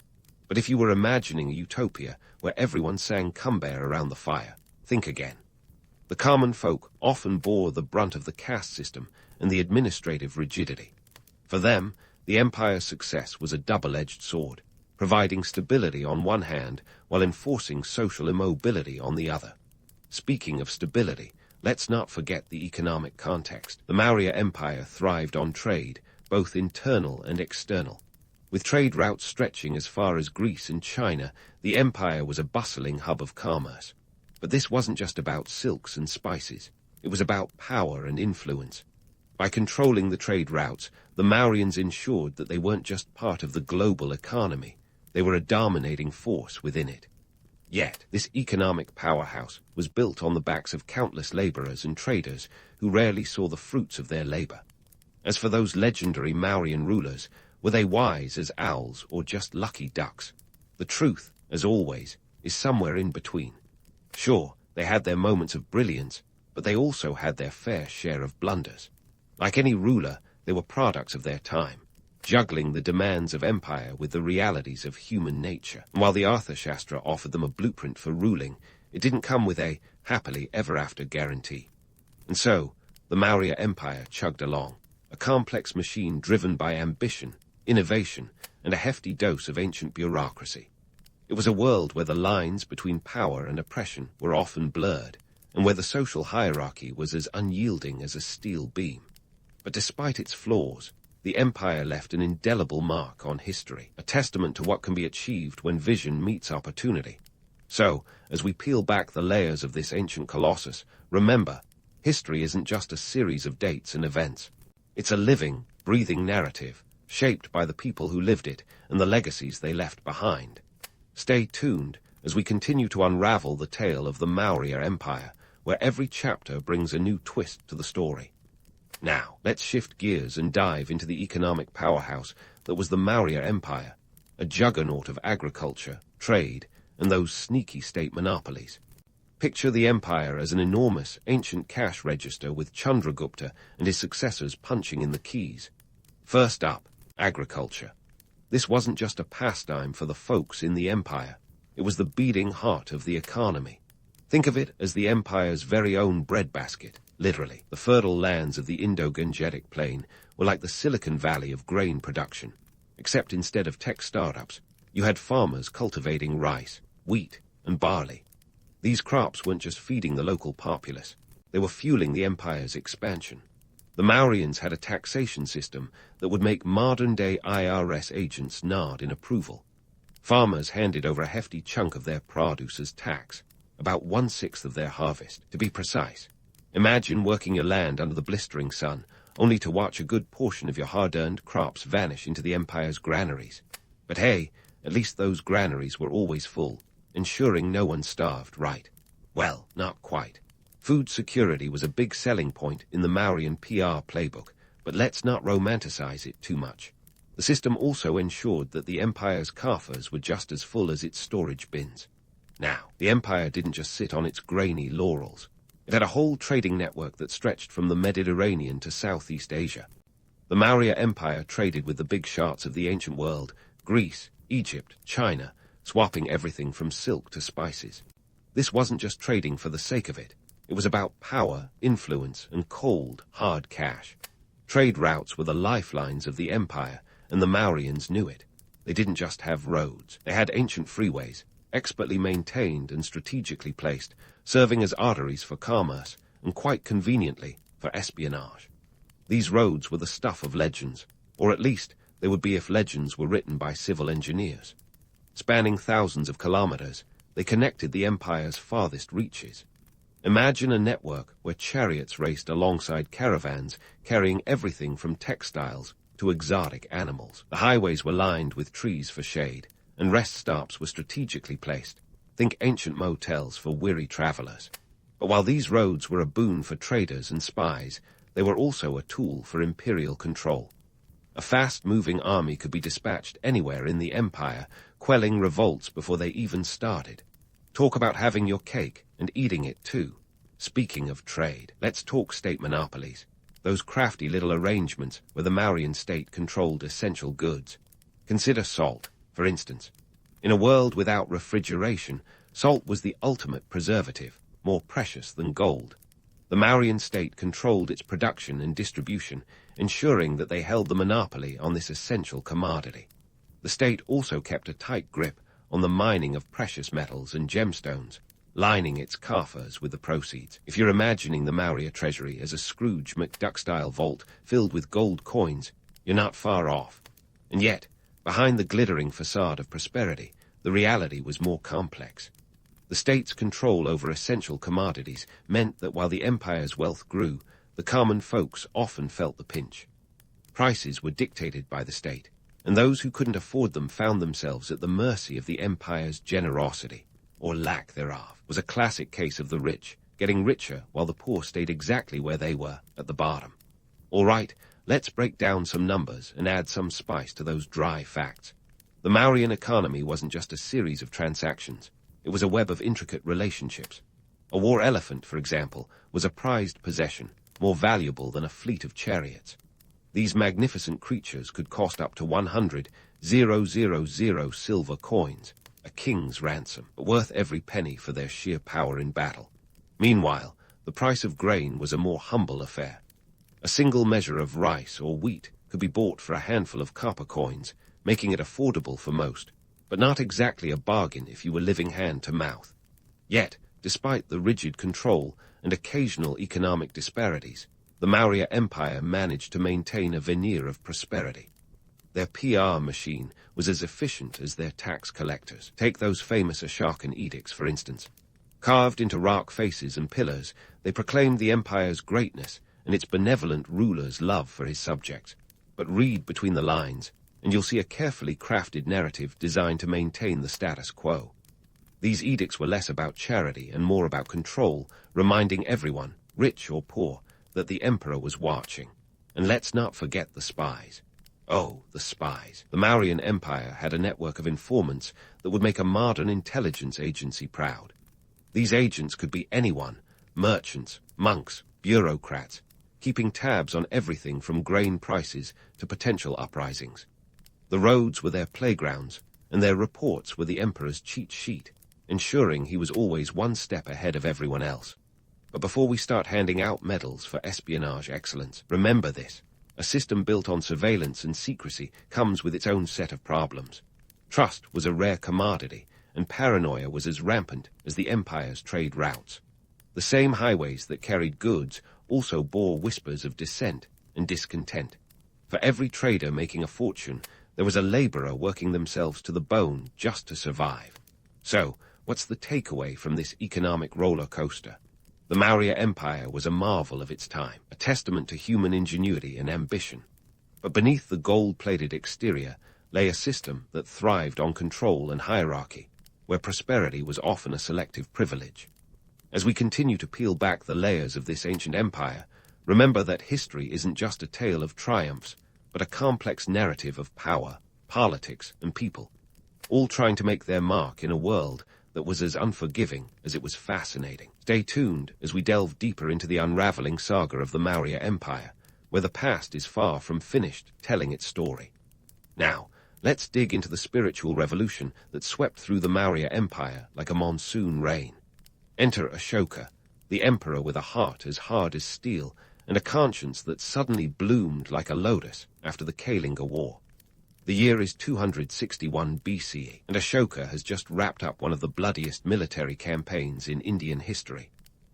But if you were imagining a utopia where everyone sang Cumbare around the fire, think again. The common folk often bore the brunt of the caste system and the administrative rigidity. For them, the empire's success was a double-edged sword, providing stability on one hand while enforcing social immobility on the other. Speaking of stability, let's not forget the economic context. The Maurya Empire thrived on trade, both internal and external. With trade routes stretching as far as Greece and China, the empire was a bustling hub of commerce. But this wasn't just about silks and spices. It was about power and influence. By controlling the trade routes, the Mauryans ensured that they weren't just part of the global economy. They were a dominating force within it. Yet, this economic powerhouse was built on the backs of countless laborers and traders who rarely saw the fruits of their labor. As for those legendary Mauryan rulers, were they wise as owls or just lucky ducks? The truth, as always, is somewhere in between. Sure, they had their moments of brilliance, but they also had their fair share of blunders. Like any ruler, they were products of their time, juggling the demands of empire with the realities of human nature. And while the Arthashastra offered them a blueprint for ruling, it didn't come with a happily ever after guarantee. And so, the Maurya Empire chugged along, a complex machine driven by ambition, innovation, and a hefty dose of ancient bureaucracy. It It was a world where the lines between power and oppression were often blurred, and where the social hierarchy was as unyielding as a steel beam. But despite its flaws, the empire left an indelible mark on history, a testament to what can be achieved when vision meets opportunity. So, as we peel back the layers of this ancient colossus, remember, history isn't just a series of dates and events. It's a living, breathing narrative, shaped by the people who lived it and the legacies they left behind. Stay tuned as we continue to unravel the tale of the Maurya Empire, where every chapter brings a new twist to the story. Now, let's shift gears and dive into the economic powerhouse that was the Maurya Empire, a juggernaut of agriculture, trade, and those sneaky state monopolies. Picture the empire as an enormous, ancient cash register with Chandragupta and his successors punching in the keys. First up, agriculture. This wasn't just a pastime for the folks in the empire. It was the beating heart of the economy. Think of it as the empire's very own breadbasket. Literally, the fertile lands of the Indo-Gangetic Plain were like the Silicon Valley of grain production. Except instead of tech startups, you had farmers cultivating rice, wheat, and barley. These crops weren't just feeding the local populace. They were fueling the empire's expansion. The Mauryans had a taxation system that would make modern-day IRS agents nod in approval. Farmers handed over a hefty chunk of their produce as tax, about 1/6 of their harvest, to be precise. Imagine working your land under the blistering sun, only to watch a good portion of your hard-earned crops vanish into the empire's granaries. But hey, at least those granaries were always full, ensuring no one starved, right? Well, not quite. Food security was a big selling point in the Mauryan PR playbook, but let's not romanticize it too much. The system also ensured that the empire's coffers were just as full as its storage bins. Now, the empire didn't just sit on its grainy laurels. It had a whole trading network that stretched from the Mediterranean to Southeast Asia. The Maurya Empire traded with the big shots of the ancient world, Greece, Egypt, China, swapping everything from silk to spices. This wasn't just trading for the sake of it. It was about power, influence, and cold, hard cash. Trade routes were the lifelines of the empire, and the Mauryans knew it. They didn't just have roads. They had ancient freeways, expertly maintained and strategically placed, serving as arteries for commerce, and quite conveniently, for espionage. These roads were the stuff of legends, or at least they would be if legends were written by civil engineers. Spanning thousands of kilometers, they connected the empire's farthest reaches. Imagine a network where chariots raced alongside caravans carrying everything from textiles to exotic animals. The highways were lined with trees for shade, and rest stops were strategically placed. Think ancient motels for weary travelers. But while these roads were a boon for traders and spies, they were also a tool for imperial control. A fast-moving army could be dispatched anywhere in the empire, quelling revolts before they even started. Talk about having your cake and eating it too. Speaking of trade, let's talk state monopolies. Those crafty little arrangements where the Mauryan state controlled essential goods. Consider salt, for instance. In a world without refrigeration, salt was the ultimate preservative, more precious than gold. The Mauryan state controlled its production and distribution, ensuring that they held the monopoly on this essential commodity. The state also kept a tight grip on the mining of precious metals and gemstones, lining its coffers with the proceeds. If you're imagining the Maurya treasury as a Scrooge McDuck-style vault filled with gold coins, you're not far off. And yet, behind the glittering facade of prosperity, the reality was more complex. The state's control over essential commodities meant that while the empire's wealth grew, the common folks often felt the pinch. Prices were dictated by the state, and those who couldn't afford them found themselves at the mercy of the empire's generosity, or lack thereof. It was a classic case of the rich getting richer while the poor stayed exactly where they were, at the bottom. All right, let's break down some numbers and add some spice to those dry facts. The Mauryan economy wasn't just a series of transactions. It was a web of intricate relationships. A war elephant, for example, was a prized possession, more valuable than a fleet of chariots. These magnificent creatures could cost up to 100,000 silver coins, a king's ransom, but worth every penny for their sheer power in battle. Meanwhile, the price of grain was a more humble affair. A single measure of rice or wheat could be bought for a handful of copper coins, making it affordable for most. but not exactly a bargain if you were living hand to mouth. Yet, despite the rigid control and occasional economic disparities, the Maurya Empire managed to maintain a veneer of prosperity. Their PR machine was as efficient as their tax collectors. Take those famous Ashokan edicts, for instance. Carved into rock faces and pillars, they proclaimed the empire's greatness and its benevolent ruler's love for his subjects. But read between the lines, and you'll see a carefully crafted narrative designed to maintain the status quo. These edicts were less about charity and more about control, reminding everyone, rich or poor, that the emperor was watching. And let's not forget the spies. Oh, the spies. The Mauryan Empire had a network of informants that would make a modern intelligence agency proud. These agents could be anyone, merchants, monks, bureaucrats, keeping tabs on everything from grain prices to potential uprisings. The roads were their playgrounds, and their reports were the emperor's cheat sheet, ensuring he was always one step ahead of everyone else. But before we start handing out medals for espionage excellence, remember this. A system built on surveillance and secrecy comes with its own set of problems. Trust was a rare commodity, and paranoia was as rampant as the empire's trade routes. The same highways that carried goods also bore whispers of dissent and discontent. For every trader making a fortune, there was a laborer working themselves to the bone just to survive. So, what's the takeaway from this economic roller coaster? The Maurya Empire was a marvel of its time, a testament to human ingenuity and ambition. But beneath the gold-plated exterior lay a system that thrived on control and hierarchy, where prosperity was often a selective privilege. As we continue to peel back the layers of this ancient empire, remember that history isn't just a tale of triumphs, but a complex narrative of power, politics, and people, all trying to make their mark in a world that was as unforgiving as it was fascinating. Stay tuned as we delve deeper into the unraveling saga of the Maurya Empire, where the past is far from finished telling its story. Now, let's dig into the spiritual revolution that swept through the Maurya Empire like a monsoon rain. Enter Ashoka, the emperor with a heart as hard as steel and a conscience that suddenly bloomed like a lotus after the Kalinga War. The year is 261 BCE, and Ashoka has just wrapped up one of the bloodiest military campaigns in Indian history.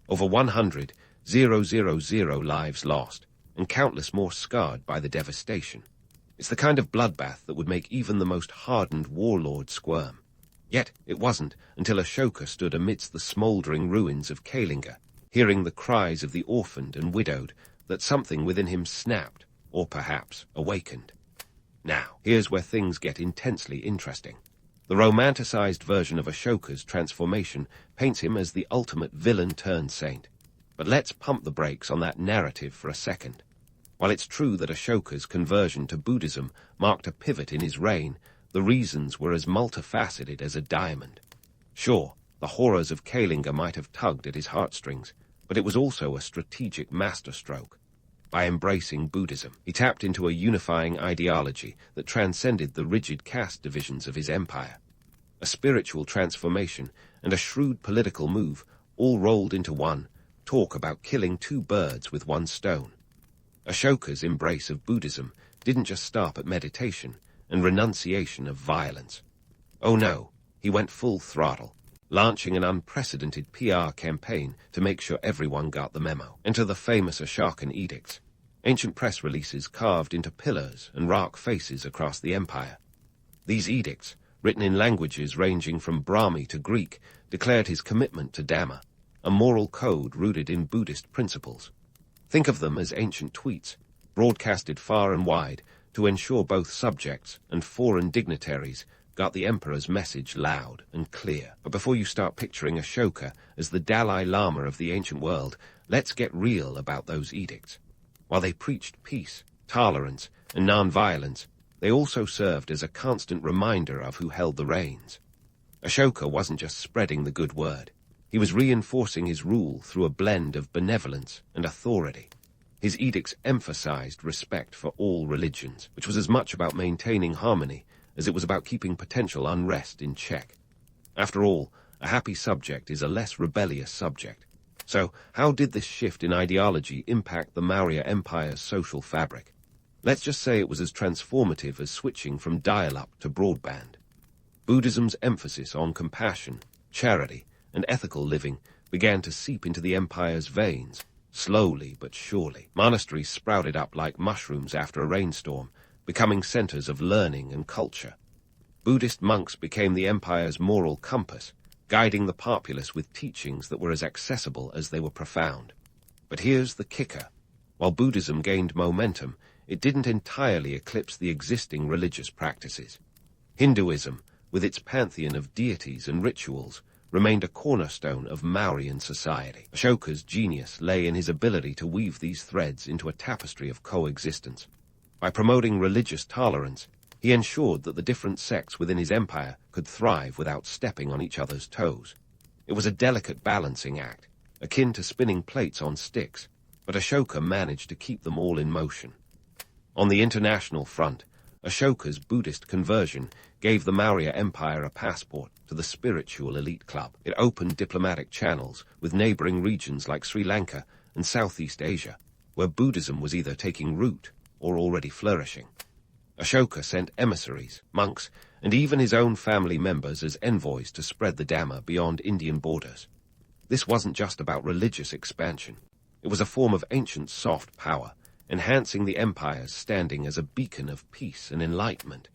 Over 100,000 lives lost, and countless more scarred by the devastation. It's the kind of bloodbath that would make even the most hardened warlord squirm. Yet it wasn't until Ashoka stood amidst the smouldering ruins of Kalinga, hearing the cries of the orphaned and widowed, that something within him snapped, or perhaps awakened. Now, here's where things get intensely interesting. The romanticized version of Ashoka's transformation paints him as the ultimate villain-turned-saint. But let's pump the brakes on that narrative for a second. While it's true that Ashoka's conversion to Buddhism marked a pivot in his reign, the reasons were as multifaceted as a diamond. Sure, the horrors of Kalinga might have tugged at his heartstrings, but it was also a strategic masterstroke. By embracing Buddhism, he tapped into a unifying ideology that transcended the rigid caste divisions of his empire. A spiritual transformation and a shrewd political move all rolled into one, talk about killing two birds with one stone. Ashoka's embrace of Buddhism didn't just stop at meditation and renunciation of violence. Oh no, he went full throttle, launching an unprecedented PR campaign to make sure everyone got the memo. Enter the famous Ashokan edicts, ancient press releases carved into pillars and rock faces across the empire. These edicts, written in languages ranging from Brahmi to Greek, declared his commitment to Dhamma, a moral code rooted in Buddhist principles. Think of them as ancient tweets, broadcasted far and wide to ensure both subjects and foreign dignitaries got the emperor's message loud and clear. But before you start picturing Ashoka as the Dalai Lama of the ancient world, let's get real about those edicts. While they preached peace, tolerance, and non-violence, they also served as a constant reminder of who held the reins. Ashoka wasn't just spreading the good word. He was reinforcing his rule through a blend of benevolence and authority. His edicts emphasized respect for all religions, which was as much about maintaining harmony as it was about keeping potential unrest in check. After all, a happy subject is a less rebellious subject. So, how did this shift in ideology impact the Maurya Empire's social fabric? Let's just say it was as transformative as switching from dial-up to broadband. Buddhism's emphasis on compassion, charity, and ethical living began to seep into the empire's veins, slowly but surely. Monasteries sprouted up like mushrooms after a rainstorm, becoming centers of learning and culture. Buddhist monks became the empire's moral compass, guiding the populace with teachings that were as accessible as they were profound. But here's the kicker. While Buddhism gained momentum, it didn't entirely eclipse the existing religious practices. Hinduism, with its pantheon of deities and rituals, remained a cornerstone of Mauryan society. Ashoka's genius lay in his ability to weave these threads into a tapestry of coexistence. By promoting religious tolerance, he ensured that the different sects within his empire could thrive without stepping on each other's toes. It was a delicate balancing act, akin to spinning plates on sticks, but Ashoka managed to keep them all in motion. On the international front, Ashoka's Buddhist conversion gave the Maurya Empire a passport to the spiritual elite club. It opened diplomatic channels with neighboring regions like Sri Lanka and Southeast Asia, where Buddhism was either taking root or already flourishing. Ashoka sent emissaries, monks, and even his own family members as envoys to spread the Dhamma beyond Indian borders. This wasn't just about religious expansion. It was a form of ancient soft power, enhancing the empire's standing as a beacon of peace and enlightenment.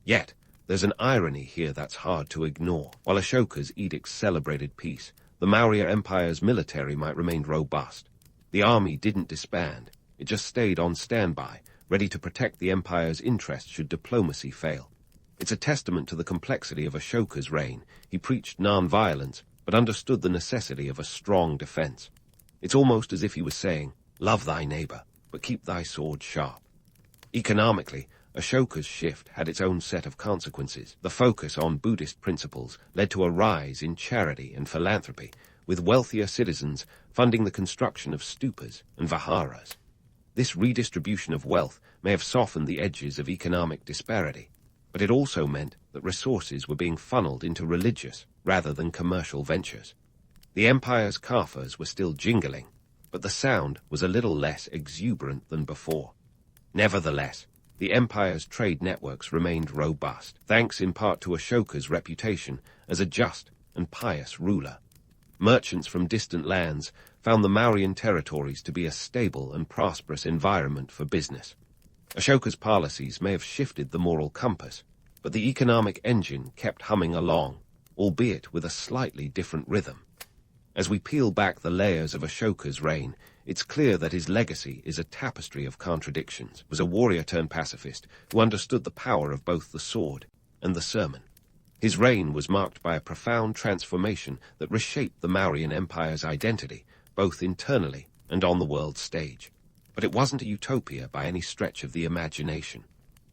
Yet, there's an irony here that's hard to ignore. While Ashoka's edicts celebrated peace, the Maurya Empire's military might remain robust. The army didn't disband. It just stayed on standby, ready to protect the empire's interests should diplomacy fail. It's a testament to the complexity of Ashoka's reign. He preached non-violence, but understood the necessity of a strong defense. It's almost as if he was saying, "Love thy neighbor, but keep thy sword sharp." Economically, Ashoka's shift had its own set of consequences. The focus on Buddhist principles led to a rise in charity and philanthropy, with wealthier citizens funding the construction of stupas and viharas. This redistribution of wealth may have softened the edges of economic disparity, but it also meant that resources were being funneled into religious rather than commercial ventures. The empire's coffers were still jingling, but the sound was a little less exuberant than before. Nevertheless, the empire's trade networks remained robust, thanks in part to Ashoka's reputation as a just and pious ruler. Merchants from distant lands found the Mauryan territories to be a stable and prosperous environment for business. Ashoka's policies may have shifted the moral compass, but the economic engine kept humming along, albeit with a slightly different rhythm. As we peel back the layers of Ashoka's reign, it's clear that his legacy is a tapestry of contradictions. He was a warrior-turned-pacifist who understood the power of both the sword and the sermon. His reign was marked by a profound transformation that reshaped the Mauryan Empire's identity, both internally and on the world stage. But it wasn't a utopia by any stretch of the imagination.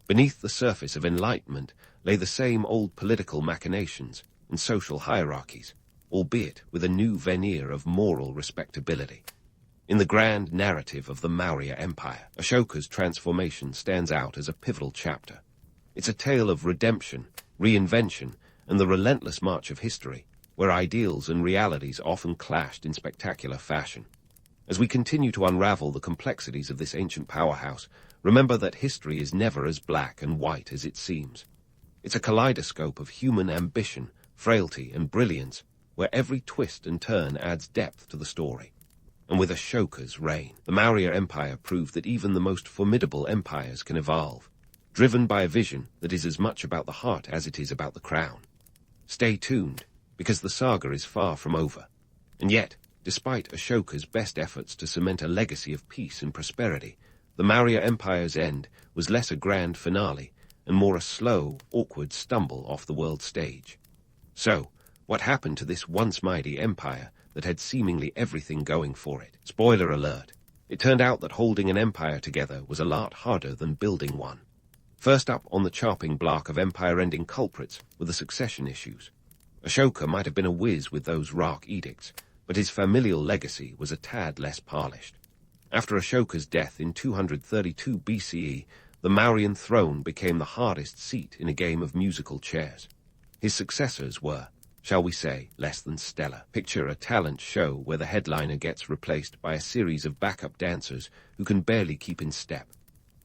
Beneath the surface of enlightenment lay the same old political machinations and social hierarchies, albeit with a new veneer of moral respectability. In the grand narrative of the Maurya Empire, Ashoka's transformation stands out as a pivotal chapter. It's a tale of redemption, reinvention, and the relentless march of history, where ideals and realities often clashed in spectacular fashion. As we continue to unravel the complexities of this ancient powerhouse, remember that history is never as black and white as it seems. It's a kaleidoscope of human ambition, frailty, and brilliance, where every twist and turn adds depth to the story. And with Ashoka's reign, the Maurya Empire proved that even the most formidable empires can evolve, driven by a vision that is as much about the heart as it is about the crown. Stay tuned, because the saga is far from over. And yet, despite Ashoka's best efforts to cement a legacy of peace and prosperity, the Maurya Empire's end was less a grand finale and more a slow, awkward stumble off the world stage. So, what happened to this once mighty empire that had seemingly everything going for it? Spoiler alert, it turned out that holding an empire together was a lot harder than building one. First up on the chopping block of empire-ending culprits were the succession issues. Ashoka might have been a whiz with those rock edicts, but his familial legacy was a tad less polished. After Ashoka's death in 232 BCE, the Mauryan throne became the hardest seat in a game of musical chairs. His successors were, shall we say, less than stellar. Picture a talent show where the headliner gets replaced by a series of backup dancers who can barely keep in step.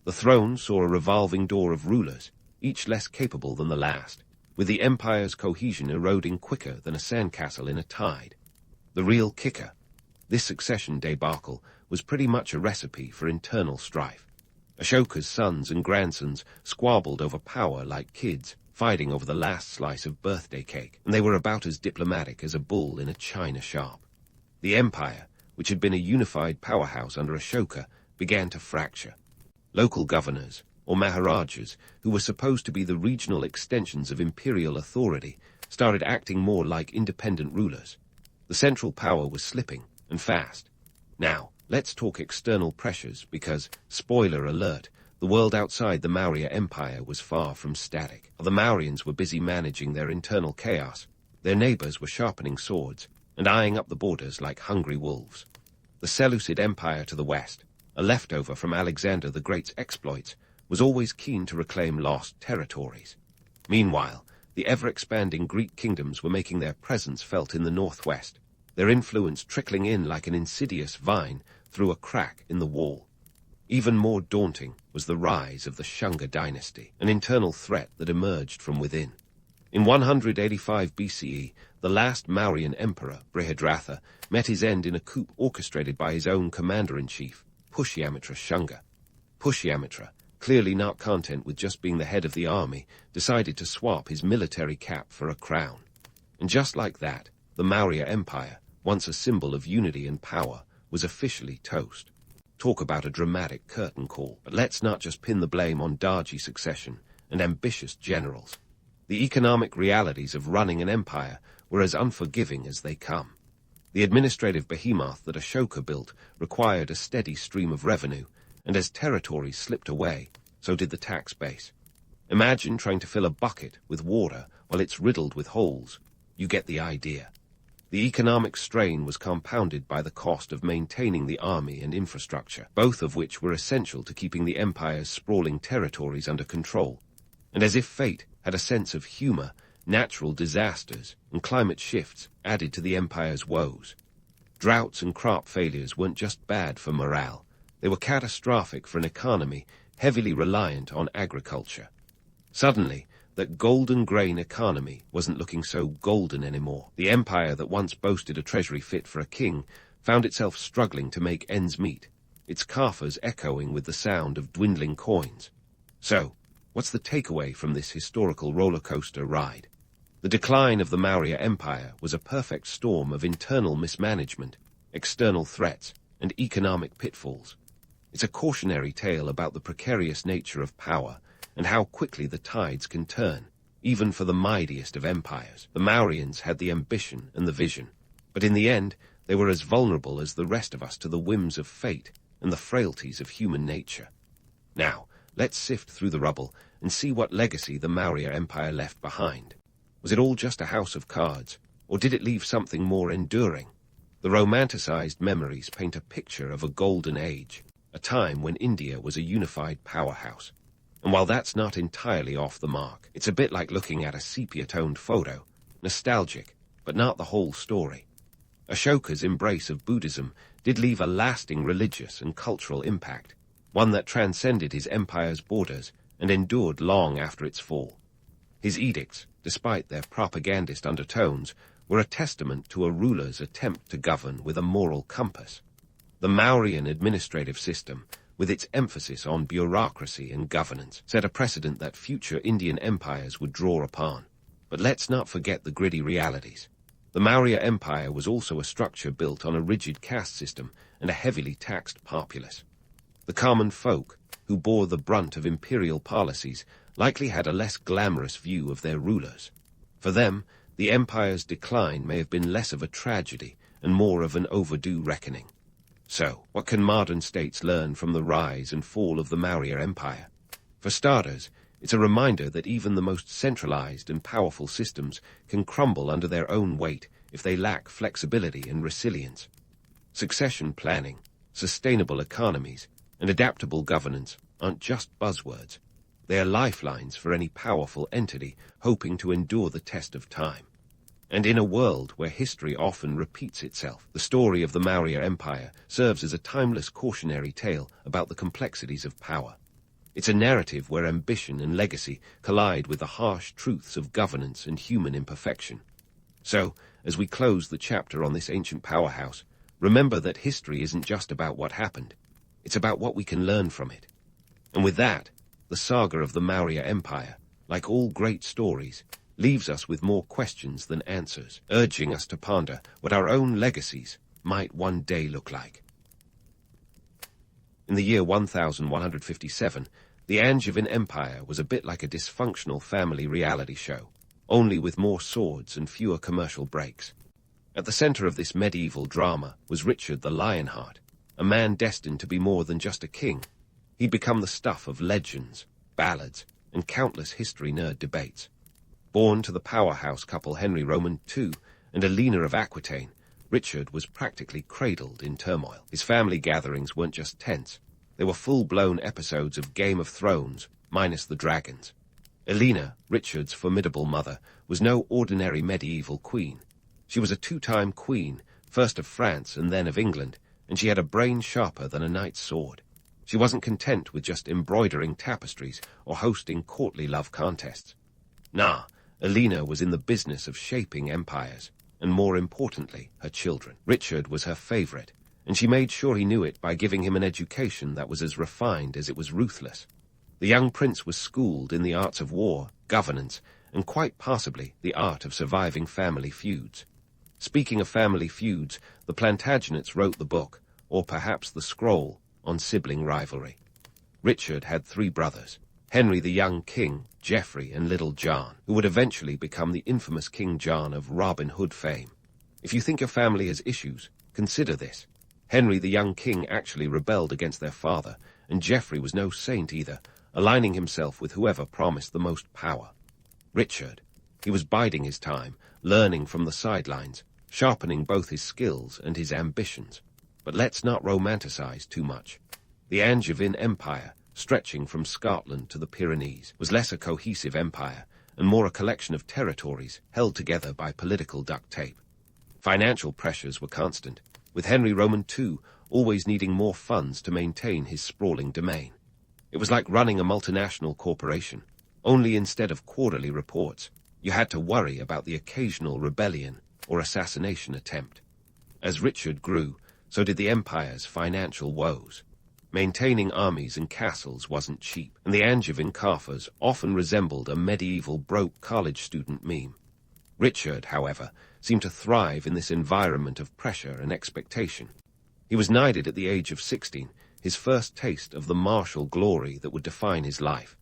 The throne saw a revolving door of rulers, each less capable than the last, with the empire's cohesion eroding quicker than a sandcastle in a tide. The real kicker: this succession debacle was pretty much a recipe for internal strife. Ashoka's sons and grandsons squabbled over power like kids, fighting over the last slice of birthday cake, and they were about as diplomatic as a bull in a china shop. The empire, which had been a unified powerhouse under Ashoka, began to fracture. Local governors, or maharajas, who were supposed to be the regional extensions of imperial authority, started acting more like independent rulers. The central power was slipping, and fast. Now, let's talk external pressures because, spoiler alert, the world outside the Maurya Empire was far from static. While the Mauryans were busy managing their internal chaos, their neighbors were sharpening swords and eyeing up the borders like hungry wolves. The Seleucid Empire to the west, a leftover from Alexander the Great's exploits, was always keen to reclaim lost territories. Meanwhile, the ever-expanding Greek kingdoms were making their presence felt in the northwest, their influence trickling in like an insidious vine through a crack in the wall. Even more daunting was the rise of the Shunga dynasty, an internal threat that emerged from within. In 185 BCE, the last Mauryan emperor, Brihadratha, met his end in a coup orchestrated by his own commander-in-chief, Pushyamitra Shunga. Pushyamitra, clearly not content with just being the head of the army, decided to swap his military cap for a crown. And just like that, the Maurya Empire, once a symbol of unity and power, was officially toast. Talk about a dramatic curtain call. But let's not just pin the blame on dodgy succession and ambitious generals. The economic realities of running an empire were as unforgiving as they come. The administrative behemoth that Ashoka built required a steady stream of revenue, and as territories slipped away, so did the tax base. Imagine trying to fill a bucket with water while it's riddled with holes. You get the idea. The economic strain was compounded by the cost of maintaining the army and infrastructure, both of which were essential to keeping the empire's sprawling territories under control. And as if fate had a sense of humor, natural disasters and climate shifts added to the empire's woes. Droughts and crop failures weren't just bad for morale. They were catastrophic for an economy heavily reliant on agriculture. Suddenly, that golden grain economy wasn't looking so golden anymore. The empire that once boasted a treasury fit for a king found itself struggling to make ends meet, its coffers echoing with the sound of dwindling coins. So, what's the takeaway from this historical roller coaster ride? The decline of the Maurya Empire was a perfect storm of internal mismanagement, external threats, and economic pitfalls. It's a cautionary tale about the precarious nature of power and how quickly the tides can turn, even for the mightiest of empires. The Mauryans had the ambition and the vision, but in the end, they were as vulnerable as the rest of us to the whims of fate and the frailties of human nature. Now, let's sift through the rubble and see what legacy the Maurya Empire left behind. Was it all just a house of cards, or did it leave something more enduring? The romanticized memories paint a picture of a golden age, a time when India was a unified powerhouse. And while that's not entirely off the mark, it's a bit like looking at a sepia-toned photo, nostalgic, but not the whole story. Ashoka's embrace of Buddhism did leave a lasting religious and cultural impact, one that transcended his empire's borders and endured long after its fall. His edicts, despite their propagandist undertones, were a testament to a ruler's attempt to govern with a moral compass. The Mauryan administrative system, with its emphasis on bureaucracy and governance, set a precedent that future Indian empires would draw upon. But let's not forget the gritty realities. The Maurya Empire was also a structure built on a rigid caste system and a heavily taxed populace. The common folk, who bore the brunt of imperial policies, likely had a less glamorous view of their rulers. For them, the empire's decline may have been less of a tragedy and more of an overdue reckoning. So, what can modern states learn from the rise and fall of the Maurya Empire? For starters, it's a reminder that even the most centralized and powerful systems can crumble under their own weight if they lack flexibility and resilience. Succession planning, sustainable economies, and adaptable governance aren't just buzzwords. They are lifelines for any powerful entity hoping to endure the test of time. And in a world where history often repeats itself, the story of the Maurya Empire serves as a timeless cautionary tale about the complexities of power. It's a narrative where ambition and legacy collide with the harsh truths of governance and human imperfection. So, as we close the chapter on this ancient powerhouse, remember that history isn't just about what happened. It's about what we can learn from it. And with that, the saga of the Maurya Empire, like all great stories, leaves us with more questions than answers, urging us to ponder what our own legacies might one day look like. In the year 1157, the Angevin Empire was a bit like a dysfunctional family reality show, only with more swords and fewer commercial breaks. At the center of this medieval drama was Richard the Lionheart, a man destined to be more than just a king. He'd become the stuff of legends, ballads, and countless history nerd debates. Born to the powerhouse couple Henry Roman II and Elena of Aquitaine, Richard was practically cradled in turmoil. His family gatherings weren't just tense. They were full-blown episodes of Game of Thrones, minus the dragons. Elena, Richard's formidable mother, was no ordinary medieval queen. She was a two-time queen, first of France and then of England, and she had a brain sharper than a knight's sword. She wasn't content with just embroidering tapestries or hosting courtly love contests. Nah, Elena was in the business of shaping empires, and more importantly, her children. Richard was her favorite, and she made sure he knew it by giving him an education that was as refined as it was ruthless. The young prince was schooled in the arts of war, governance, and quite possibly the art of surviving family feuds. Speaking of family feuds, the Plantagenets wrote the book, or perhaps the scroll, on sibling rivalry. Richard had 3 brothers, Henry the young king, Geoffrey, and Little John, who would eventually become the infamous King John of Robin Hood fame. If you think your family has issues, consider this. Henry the young king actually rebelled against their father, and Geoffrey was no saint either, aligning himself with whoever promised the most power. Richard, he was biding his time, learning from the sidelines, sharpening both his skills and his ambitions. But let's not romanticize too much. The Angevin Empire, stretching from Scotland to the Pyrenees, was less a cohesive empire and more a collection of territories held together by political duct tape. Financial pressures were constant, with Henry Roman II always needing more funds to maintain his sprawling domain. It was like running a multinational corporation, only instead of quarterly reports, you had to worry about the occasional rebellion or assassination attempt. As Richard grew, so did the empire's financial woes. Maintaining armies and castles wasn't cheap, and the Angevin Cathars often resembled a medieval broke college student meme. Richard, however, seemed to thrive in this environment of pressure and expectation. He was knighted at the age of 16, his first taste of the martial glory that would define his life.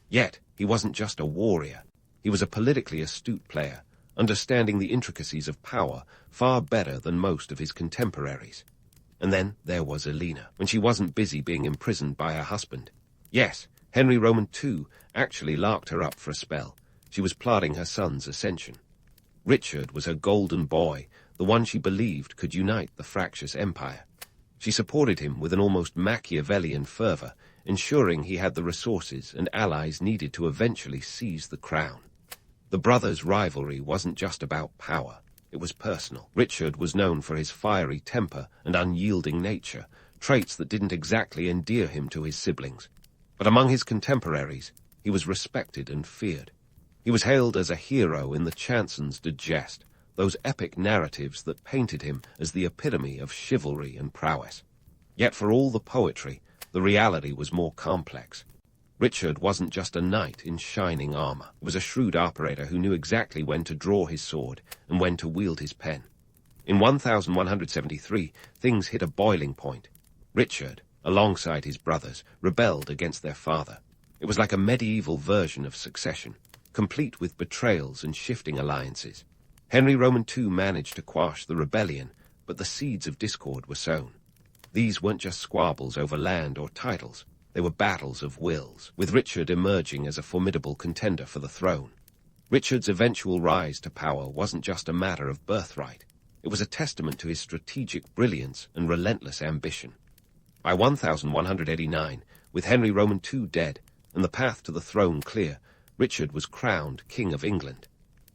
Yet, he wasn't just a warrior. He was a politically astute player, understanding the intricacies of power far better than most of his contemporaries. And then there was Elena, when she wasn't busy being imprisoned by her husband. Yes, Henry Roman II actually locked her up for a spell. She was plotting her son's ascension. Richard was her golden boy, the one she believed could unite the fractious empire. She supported him with an almost Machiavellian fervor, ensuring he had the resources and allies needed to eventually seize the crown. The brothers' rivalry wasn't just about power. It was personal. Richard was known for his fiery temper and unyielding nature, traits that didn't exactly endear him to his siblings. But among his contemporaries, he was respected and feared. He was hailed as a hero in the Chansons Digest, those epic narratives that painted him as the epitome of chivalry and prowess. Yet for all the poetry, the reality was more complex. Richard wasn't just a knight in shining armor. He was a shrewd operator who knew exactly when to draw his sword and when to wield his pen. In 1173, things hit a boiling point. Richard, alongside his brothers, rebelled against their father. It was like a medieval version of succession, complete with betrayals and shifting alliances. Henry Roman II managed to quash the rebellion, but the seeds of discord were sown. These weren't just squabbles over land or titles. They were battles of wills, with Richard emerging as a formidable contender for the throne. Richard's eventual rise to power wasn't just a matter of birthright. It was a testament to his strategic brilliance and relentless ambition. By 1189, with Henry Roman II dead and the path to the throne clear, Richard was crowned King of England.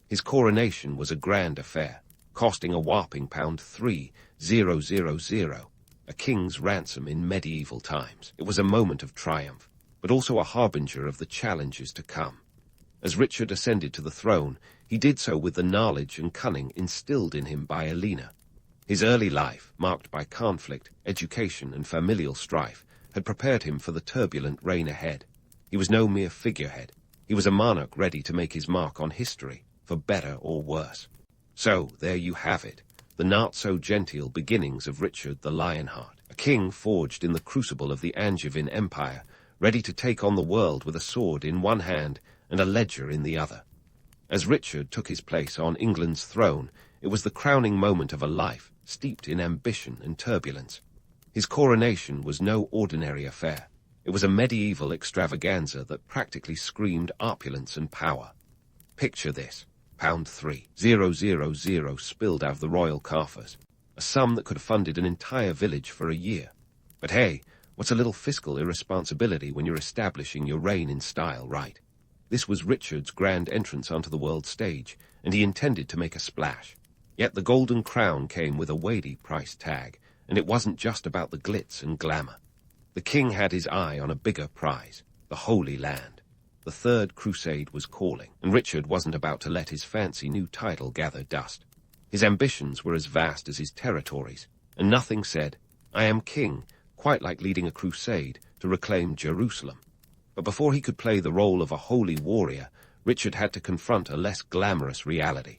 His coronation was a grand affair, costing a whopping £3,000, a king's ransom in medieval times. It was a moment of triumph, but also a harbinger of the challenges to come. As Richard ascended to the throne, he did so with the knowledge and cunning instilled in him by Alina. His early life, marked by conflict, education, and familial strife, had prepared him for the turbulent reign ahead. He was no mere figurehead. He was a monarch ready to make his mark on history, for better or worse. So, there you have it, the not-so-genteel beginnings of Richard the Lionheart, a king forged in the crucible of the Angevin Empire, ready to take on the world with a sword in one hand and a ledger in the other. As Richard took his place on England's throne, it was the crowning moment of a life steeped in ambition and turbulence. His coronation was no ordinary affair. It was a medieval extravaganza that practically screamed opulence and power. Picture this. £3,000 spilled out of the royal coffers, a sum that could have funded an entire village for a year. But hey, what's a little fiscal irresponsibility when you're establishing your reign in style, right? This was Richard's grand entrance onto the world stage, and he intended to make a splash. Yet the golden crown came with a weighty price tag, and it wasn't just about the glitz and glamour. The king had his eye on a bigger prize, the Holy Land. The Third Crusade was calling, and Richard wasn't about to let his fancy new title gather dust. His ambitions were as vast as his territories, and nothing said, "I am king," quite like leading a crusade to reclaim Jerusalem. But before he could play the role of a holy warrior, Richard had to confront a less glamorous reality.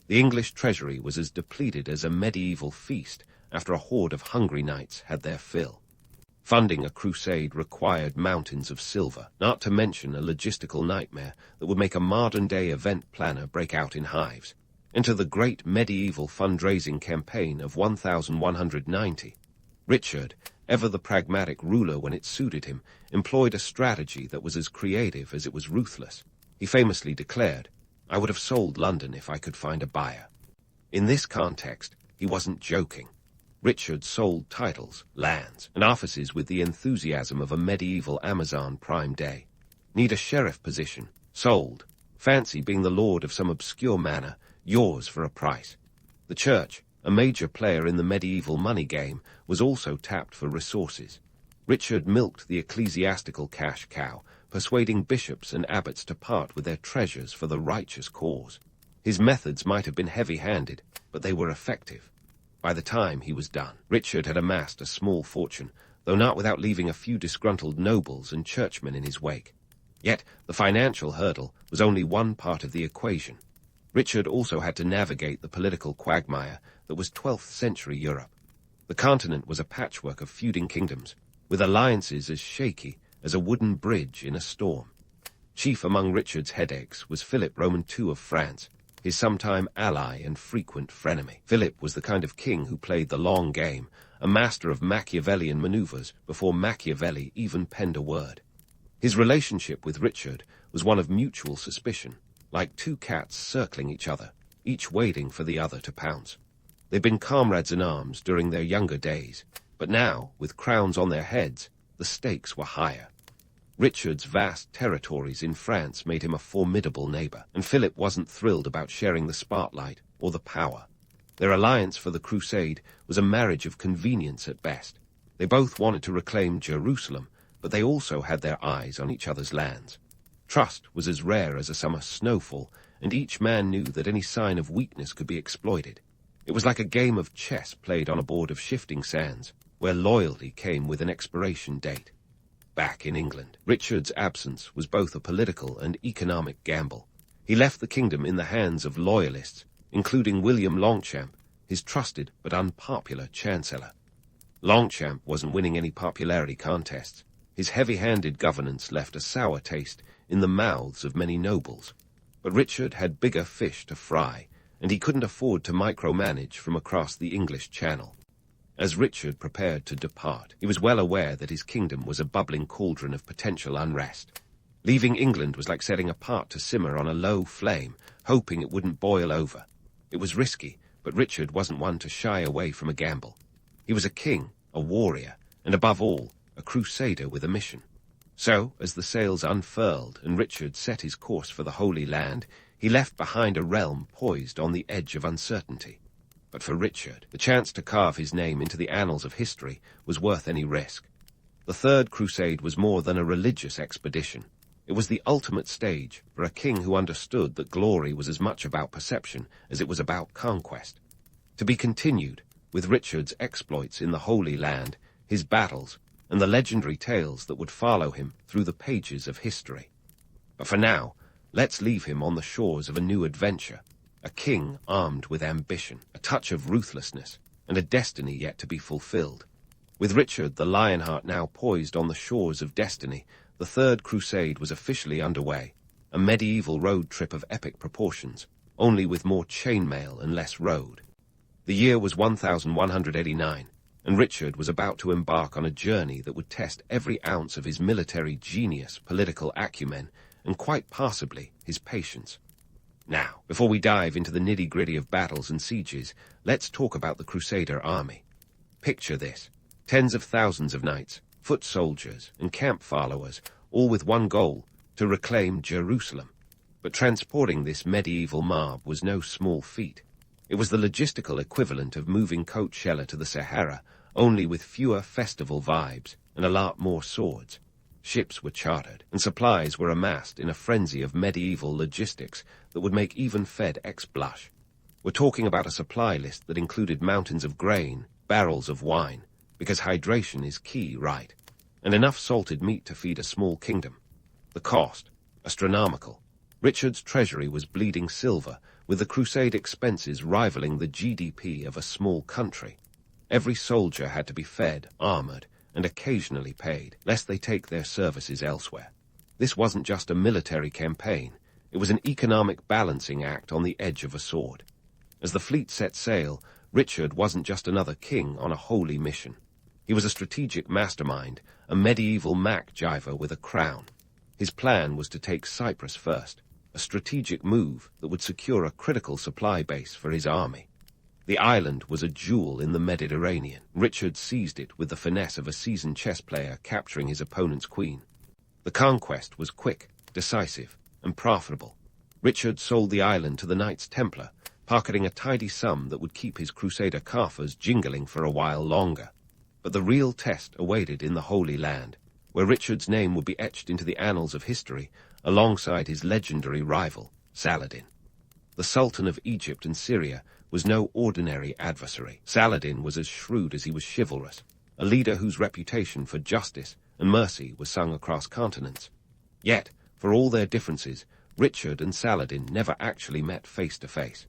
The English treasury was as depleted as a medieval feast after a horde of hungry knights had their fill. Funding a crusade required mountains of silver, not to mention a logistical nightmare that would make a modern-day event planner break out in hives. Enter the great medieval fundraising campaign of 1190. Richard, ever the pragmatic ruler when it suited him, employed a strategy that was as creative as it was ruthless. He famously declared, "I would have sold London if I could find a buyer." In this context, he wasn't joking. Richard sold titles, lands, and offices with the enthusiasm of a medieval Amazon Prime Day. Need a sheriff position? Sold. Fancy being the lord of some obscure manor? Yours for a price. The church, a major player in the medieval money game, was also tapped for resources. Richard milked the ecclesiastical cash cow, persuading bishops and abbots to part with their treasures for the righteous cause. His methods might have been heavy-handed, but they were effective. By the time he was done, Richard had amassed a small fortune, though not without leaving a few disgruntled nobles and churchmen in his wake. Yet the financial hurdle was only one part of the equation. Richard also had to navigate the political quagmire that was 12th century Europe. The continent was a patchwork of feuding kingdoms, with alliances as shaky as a wooden bridge in a storm. Chief among Richard's headaches was Philip Roman II of France, his sometime ally and frequent frenemy. Philip was the kind of king who played the long game, a master of Machiavellian maneuvers before Machiavelli even penned a word. His relationship with Richard was one of mutual suspicion, like two cats circling each other, each waiting for the other to pounce. They'd been comrades in arms during their younger days, but now, with crowns on their heads, the stakes were higher. Richard's vast territories in France made him a formidable neighbor, and Philip wasn't thrilled about sharing the spotlight or the power. Their alliance for the crusade was a marriage of convenience at best. They both wanted to reclaim Jerusalem, but they also had their eyes on each other's lands. Trust was as rare as a summer snowfall, and each man knew that any sign of weakness could be exploited. It was like a game of chess played on a board of shifting sands, where loyalty came with an expiration date. Back in England, Richard's absence was both a political and economic gamble. He left the kingdom in the hands of loyalists, including William Longchamp, his trusted but unpopular chancellor. Longchamp wasn't winning any popularity contests. His heavy-handed governance left a sour taste in the mouths of many nobles. But Richard had bigger fish to fry, and he couldn't afford to micromanage from across the English Channel. As Richard prepared to depart, he was well aware that his kingdom was a bubbling cauldron of potential unrest. Leaving England was like setting a pot to simmer on a low flame, hoping it wouldn't boil over. It was risky, but Richard wasn't one to shy away from a gamble. He was a king, a warrior, and above all, a crusader with a mission. So, as the sails unfurled and Richard set his course for the Holy Land, he left behind a realm poised on the edge of uncertainty. But for Richard, the chance to carve his name into the annals of history was worth any risk. The Third Crusade was more than a religious expedition. It was the ultimate stage for a king who understood that glory was as much about perception as it was about conquest. To be continued, with Richard's exploits in the Holy Land, his battles, and the legendary tales that would follow him through the pages of history. But for now, let's leave him on the shores of a new adventure, a king armed with ambition, a touch of ruthlessness, and a destiny yet to be fulfilled. With Richard the Lionheart now poised on the shores of destiny, the Third Crusade was officially underway, a medieval road trip of epic proportions, only with more chainmail and less road. The year was 1189, and Richard was about to embark on a journey that would test every ounce of his military genius, political acumen, and quite possibly his patience. Now, before we dive into the nitty-gritty of battles and sieges, let's talk about the Crusader army. Picture this: tens of thousands of knights, foot soldiers, and camp followers, all with one goal, to reclaim Jerusalem. But transporting this medieval mob was no small feat. It was the logistical equivalent of moving Coachella to the Sahara, only with fewer festival vibes and a lot more swords. Ships were chartered, and supplies were amassed in a frenzy of medieval logistics that would make even FedEx blush. We're talking about a supply list that included mountains of grain, barrels of wine, because hydration is key, right? And enough salted meat to feed a small kingdom. The cost, astronomical. Richard's treasury was bleeding silver, with the crusade expenses rivaling the GDP of a small country. Every soldier had to be fed, armored, and occasionally paid, lest they take their services elsewhere. This wasn't just a military campaign, it was an economic balancing act on the edge of a sword. As the fleet set sail, Richard wasn't just another king on a holy mission. He was a strategic mastermind, a medieval MacGyver with a crown. His plan was to take Cyprus first, a strategic move that would secure a critical supply base for his army. The island was a jewel in the Mediterranean. Richard seized it with the finesse of a seasoned chess player capturing his opponent's queen. The conquest was quick, decisive, and profitable. Richard sold the island to the Knights Templar, pocketing a tidy sum that would keep his Crusader coffers jingling for a while longer. But the real test awaited in the Holy Land, where Richard's name would be etched into the annals of history alongside his legendary rival, Saladin. The Sultan of Egypt and Syria was no ordinary adversary. Saladin was as shrewd as he was chivalrous, a leader whose reputation for justice and mercy was sung across continents. Yet, for all their differences, Richard and Saladin never actually met face to face.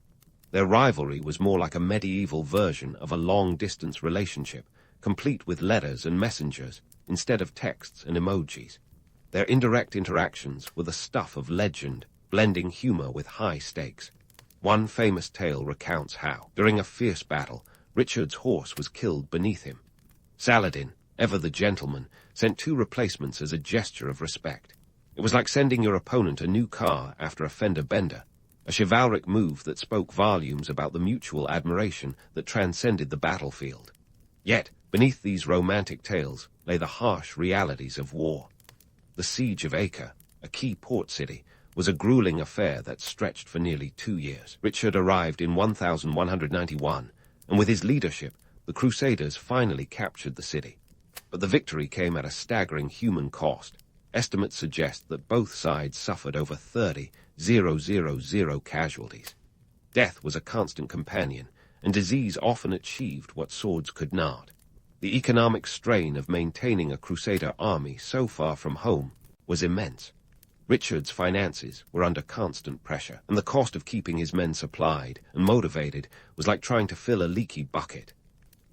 Their rivalry was more like a medieval version of a long-distance relationship, complete with letters and messengers instead of texts and emojis. Their indirect interactions were the stuff of legend, blending humor with high stakes. One famous tale recounts how, during a fierce battle, Richard's horse was killed beneath him. Saladin, ever the gentleman, sent 2 replacements as a gesture of respect. It was like sending your opponent a new car after a fender bender, a chivalric move that spoke volumes about the mutual admiration that transcended the battlefield. Yet, beneath these romantic tales lay the harsh realities of war. The siege of Acre, a key port city, was a grueling affair that stretched for nearly 2 years. Richard arrived in 1191, and with his leadership, the Crusaders finally captured the city. But the victory came at a staggering human cost. Estimates suggest that both sides suffered over 30,000 casualties. Death was a constant companion, and disease often achieved what swords could not. The economic strain of maintaining a Crusader army so far from home was immense. Richard's finances were under constant pressure, and the cost of keeping his men supplied and motivated was like trying to fill a leaky bucket.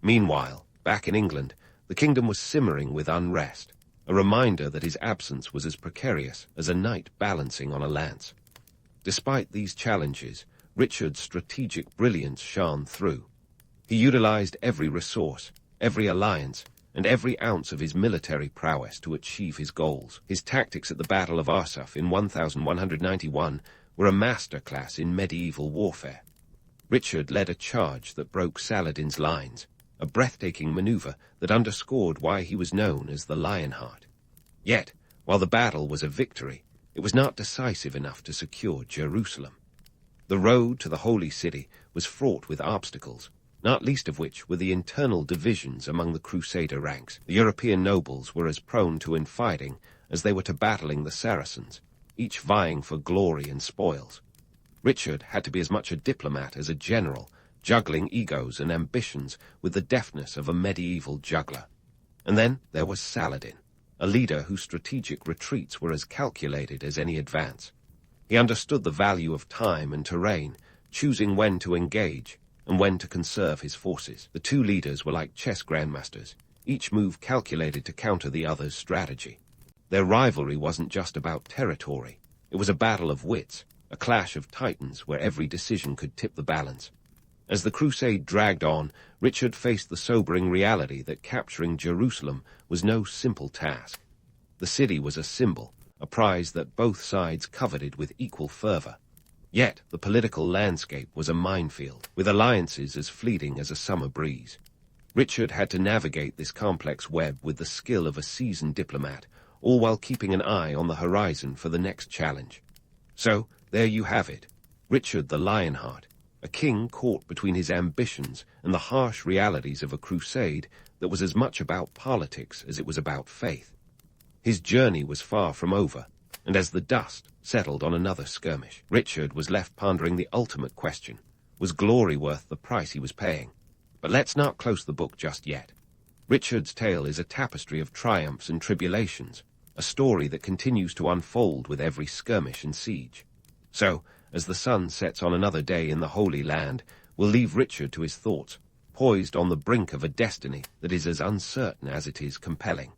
Meanwhile, back in England, the kingdom was simmering with unrest, a reminder that his absence was as precarious as a knight balancing on a lance. Despite these challenges, Richard's strategic brilliance shone through. He utilized every resource, every alliance, and every ounce of his military prowess to achieve his goals. His tactics at the Battle of Arsuf in 1191 were a masterclass in medieval warfare. Richard led a charge that broke Saladin's lines, a breathtaking maneuver that underscored why he was known as the Lionheart. Yet, while the battle was a victory, it was not decisive enough to secure Jerusalem. The road to the Holy City was fraught with obstacles. not least of which were the internal divisions among the Crusader ranks. The European nobles were as prone to infighting as they were to battling the Saracens, each vying for glory and spoils. Richard had to be as much a diplomat as a general, juggling egos and ambitions with the deftness of a medieval juggler. And then there was Saladin, a leader whose strategic retreats were as calculated as any advance. He understood the value of time and terrain, choosing when to engage and when to conserve his forces. The two leaders were like chess grandmasters, each move calculated to counter the other's strategy. Their rivalry wasn't just about territory. It was a battle of wits, a clash of titans where every decision could tip the balance. As the crusade dragged on, Richard faced the sobering reality that capturing Jerusalem was no simple task. The city was a symbol, a prize that both sides coveted with equal fervor. Yet the political landscape was a minefield, with alliances as fleeting as a summer breeze. Richard had to navigate this complex web with the skill of a seasoned diplomat, all while keeping an eye on the horizon for the next challenge. So, there you have it, Richard the Lionheart, a king caught between his ambitions and the harsh realities of a crusade that was as much about politics as it was about faith. His journey was far from over, and as the dust settled on another skirmish, Richard was left pondering the ultimate question: was glory worth the price he was paying? But let's not close the book just yet. Richard's tale is a tapestry of triumphs and tribulations, a story that continues to unfold with every skirmish and siege. So, as the sun sets on another day in the Holy Land, we'll leave Richard to his thoughts, poised on the brink of a destiny that is as uncertain as it is compelling.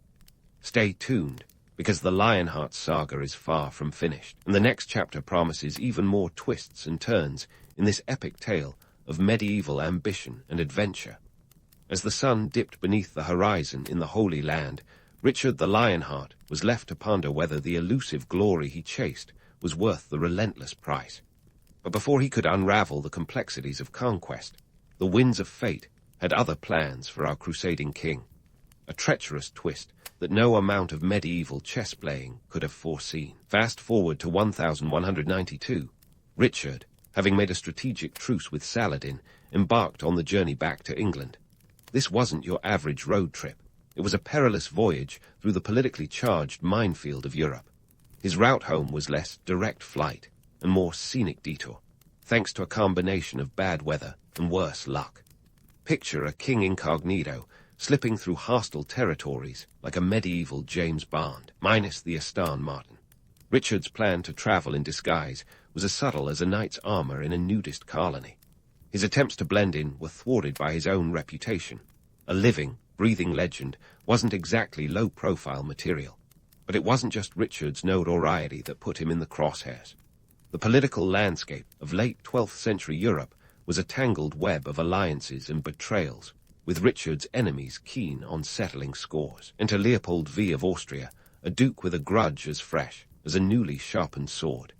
Stay tuned, because the Lionheart saga is far from finished, and the next chapter promises even more twists and turns in this epic tale of medieval ambition and adventure. As the sun dipped beneath the horizon in the Holy Land, Richard the Lionheart was left to ponder whether the elusive glory he chased was worth the relentless price. But before he could unravel the complexities of conquest, the winds of fate had other plans for our crusading king, a treacherous twist that no amount of medieval chess-playing could have foreseen. Fast forward to 1192, Richard, having made a strategic truce with Saladin, embarked on the journey back to England. This wasn't your average road trip. It was a perilous voyage through the politically charged minefield of Europe. His route home was less direct flight and more scenic detour, thanks to a combination of bad weather and worse luck. Picture a king incognito slipping through hostile territories like a medieval James Bond, minus the Aston Martin. Richard's plan to travel in disguise was as subtle as a knight's armor in a nudist colony. His attempts to blend in were thwarted by his own reputation. A living, breathing legend wasn't exactly low-profile material. But it wasn't just Richard's notoriety that put him in the crosshairs. The political landscape of late 12th century Europe was a tangled web of alliances and betrayals, with Richard's enemies keen on settling scores. Enter Leopold V of Austria, a duke with a grudge as fresh as a newly sharpened sword.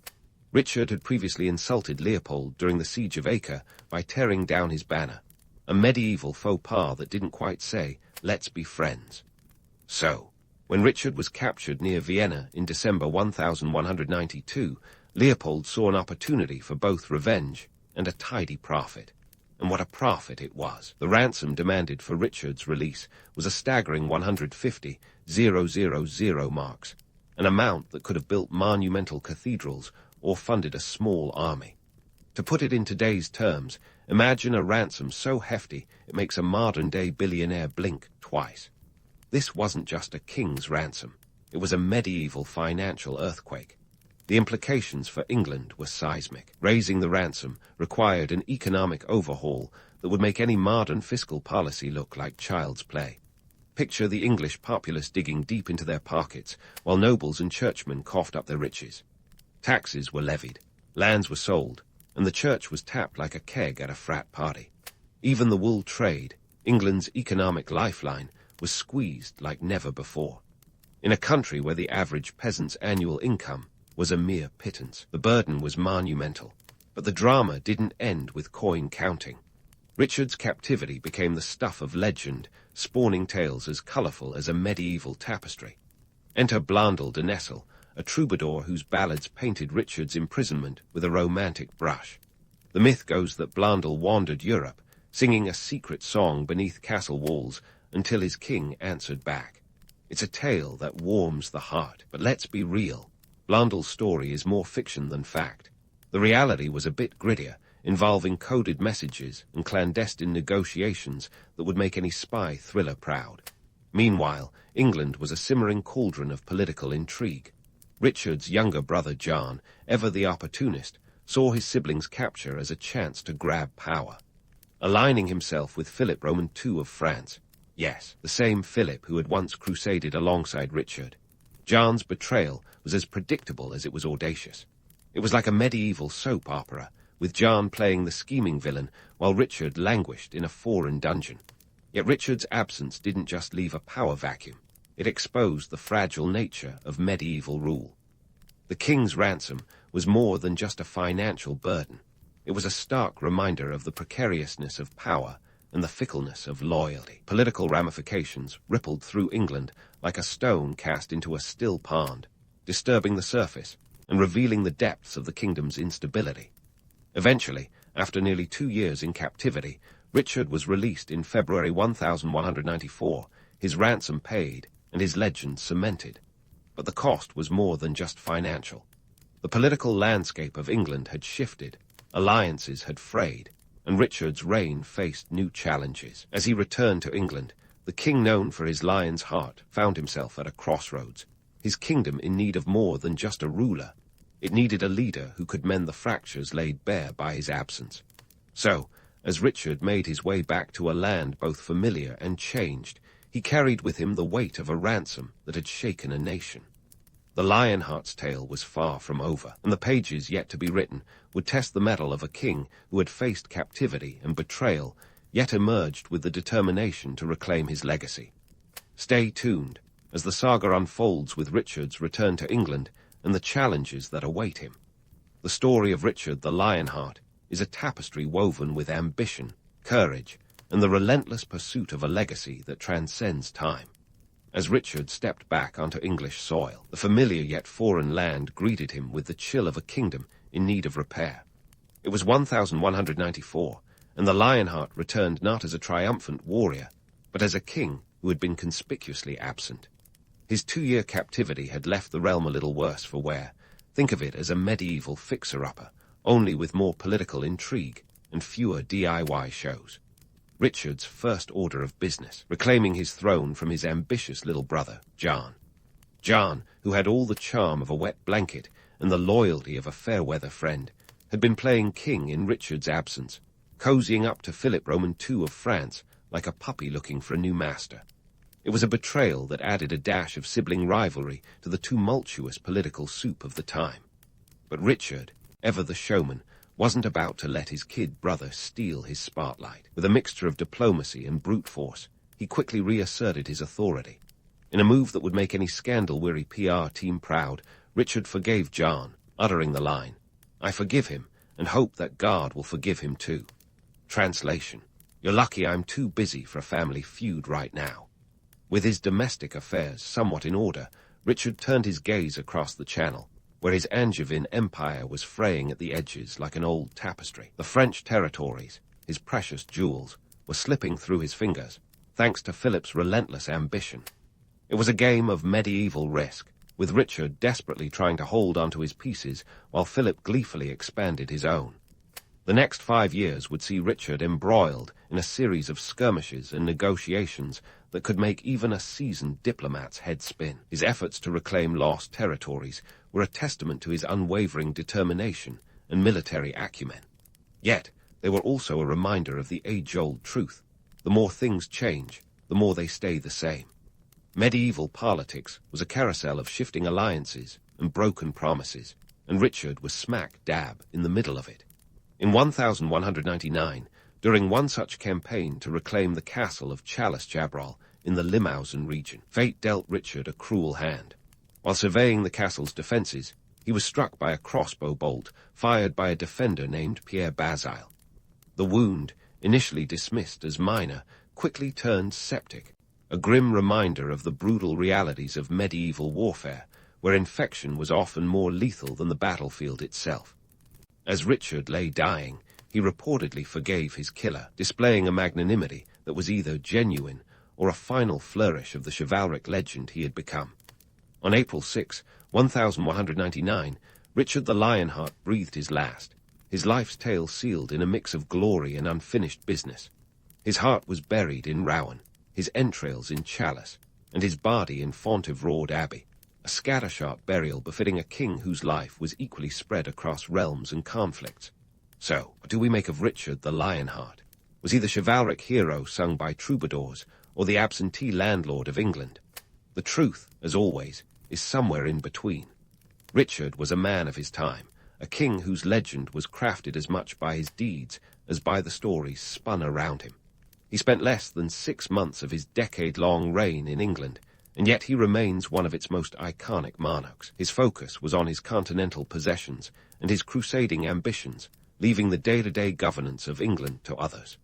Richard had previously insulted Leopold during the siege of Acre by tearing down his banner, a medieval faux pas that didn't quite say, "Let's be friends." So, when Richard was captured near Vienna in December 1192, Leopold saw an opportunity for both revenge and a tidy profit. And what a profit it was. The ransom demanded for Richard's release was a staggering 150,000 marks, an amount that could have built monumental cathedrals or funded a small army. To put it in today's terms, imagine a ransom so hefty it makes a modern-day billionaire blink twice. This wasn't just a king's ransom. It was a medieval financial earthquake. The implications for England were seismic. Raising the ransom required an economic overhaul that would make any modern fiscal policy look like child's play. Picture the English populace digging deep into their pockets while nobles and churchmen coughed up their riches. Taxes were levied, lands were sold, and the church was tapped like a keg at a frat party. Even the wool trade, England's economic lifeline, was squeezed like never before. In a country where the average peasant's annual income was a mere pittance, the burden was monumental. But the drama didn't end with coin counting. Richard's captivity became the stuff of legend, spawning tales as colorful as a medieval tapestry. Enter Blondel de Nesle, a troubadour whose ballads painted Richard's imprisonment with a romantic brush. The myth goes that Blondel wandered Europe, singing a secret song beneath castle walls until his king answered back. It's a tale that warms the heart, but let's be real. Blondel's story is more fiction than fact. The reality was a bit grittier, involving coded messages and clandestine negotiations that would make any spy thriller proud. Meanwhile, England was a simmering cauldron of political intrigue. Richard's younger brother John, ever the opportunist, saw his siblings' capture as a chance to grab power. Aligning himself with Philip Roman II of France, yes, the same Philip who had once crusaded alongside Richard, John's betrayal was as predictable as it was audacious. It was like a medieval soap opera, with John playing the scheming villain while Richard languished in a foreign dungeon. Yet Richard's absence didn't just leave a power vacuum. It exposed the fragile nature of medieval rule. The king's ransom was more than just a financial burden. It was a stark reminder of the precariousness of power and the fickleness of loyalty. Political ramifications rippled through England like a stone cast into a still pond, disturbing the surface and revealing the depths of the kingdom's instability. Eventually, after nearly 2 years in captivity, Richard was released in February 1194, his ransom paid, and his legend cemented. But the cost was more than just financial. The political landscape of England had shifted, alliances had frayed, and Richard's reign faced new challenges. As he returned to England, the king known for his lion's heart found himself at a crossroads, his kingdom in need of more than just a ruler. It needed a leader who could mend the fractures laid bare by his absence. So, as Richard made his way back to a land both familiar and changed, he carried with him the weight of a ransom that had shaken a nation. The Lionheart's tale was far from over, and the pages yet to be written would test the mettle of a king who had faced captivity and betrayal, yet emerged with the determination to reclaim his legacy. Stay tuned, as the saga unfolds with Richard's return to England and the challenges that await him. The story of Richard the Lionheart is a tapestry woven with ambition, courage, and the relentless pursuit of a legacy that transcends time. As Richard stepped back onto English soil, the familiar yet foreign land greeted him with the chill of a kingdom in need of repair. It was 1194, and the Lionheart returned not as a triumphant warrior, but as a king who had been conspicuously absent. His 2-year captivity had left the realm a little worse for wear. Think of it as a medieval fixer-upper, only with more political intrigue and fewer DIY shows. Richard's first order of business, reclaiming his throne from his ambitious little brother, John. John, who had all the charm of a wet blanket and the loyalty of a fair-weather friend, had been playing king in Richard's absence, cozying up to Philip Roman II of France like a puppy looking for a new master. It was a betrayal that added a dash of sibling rivalry to the tumultuous political soup of the time. But Richard, ever the showman, wasn't about to let his kid brother steal his spotlight. With a mixture of diplomacy and brute force, he quickly reasserted his authority. In a move that would make any scandal-weary PR team proud, Richard forgave John, uttering the line, "I forgive him, and hope that God will forgive him too." Translation: "You're lucky I'm too busy for a family feud right now." With his domestic affairs somewhat in order, Richard turned his gaze across the Channel, where his Angevin empire was fraying at the edges like an old tapestry. The French territories, his precious jewels, were slipping through his fingers, thanks to Philip's relentless ambition. It was a game of medieval risk, with Richard desperately trying to hold onto his pieces while Philip gleefully expanded his own. The next 5 years would see Richard embroiled in a series of skirmishes and negotiations that could make even a seasoned diplomat's head spin. His efforts to reclaim lost territories were a testament to his unwavering determination and military acumen. Yet, they were also a reminder of the age-old truth: the more things change, the more they stay the same. Medieval politics was a carousel of shifting alliances and broken promises, and Richard was smack dab in the middle of it. In 1199, during one such campaign to reclaim the castle of Chalice Jabrol in the Limousin region, fate dealt Richard a cruel hand. While surveying the castle's defenses, he was struck by a crossbow bolt fired by a defender named Pierre Basile. The wound, initially dismissed as minor, quickly turned septic, a grim reminder of the brutal realities of medieval warfare, where infection was often more lethal than the battlefield itself. As Richard lay dying, he reportedly forgave his killer, displaying a magnanimity that was either genuine or a final flourish of the chivalric legend he had become. On April 6, 1199, Richard the Lionheart breathed his last, his life's tale sealed in a mix of glory and unfinished business. His heart was buried in Rowan, his entrails in Chalice, and his body in Fontevraud Abbey, a scattershot burial befitting a king whose life was equally spread across realms and conflicts. So, what do we make of Richard the Lionheart? Was he the chivalric hero sung by troubadours, or the absentee landlord of England? The truth, as always, is somewhere in between. Richard was a man of his time, a king whose legend was crafted as much by his deeds as by the stories spun around him. He spent less than 6 months of his decade-long reign in England, and yet he remains one of its most iconic monarchs. His focus was on his continental possessions and his crusading ambitions, leaving the day-to-day governance of England to others.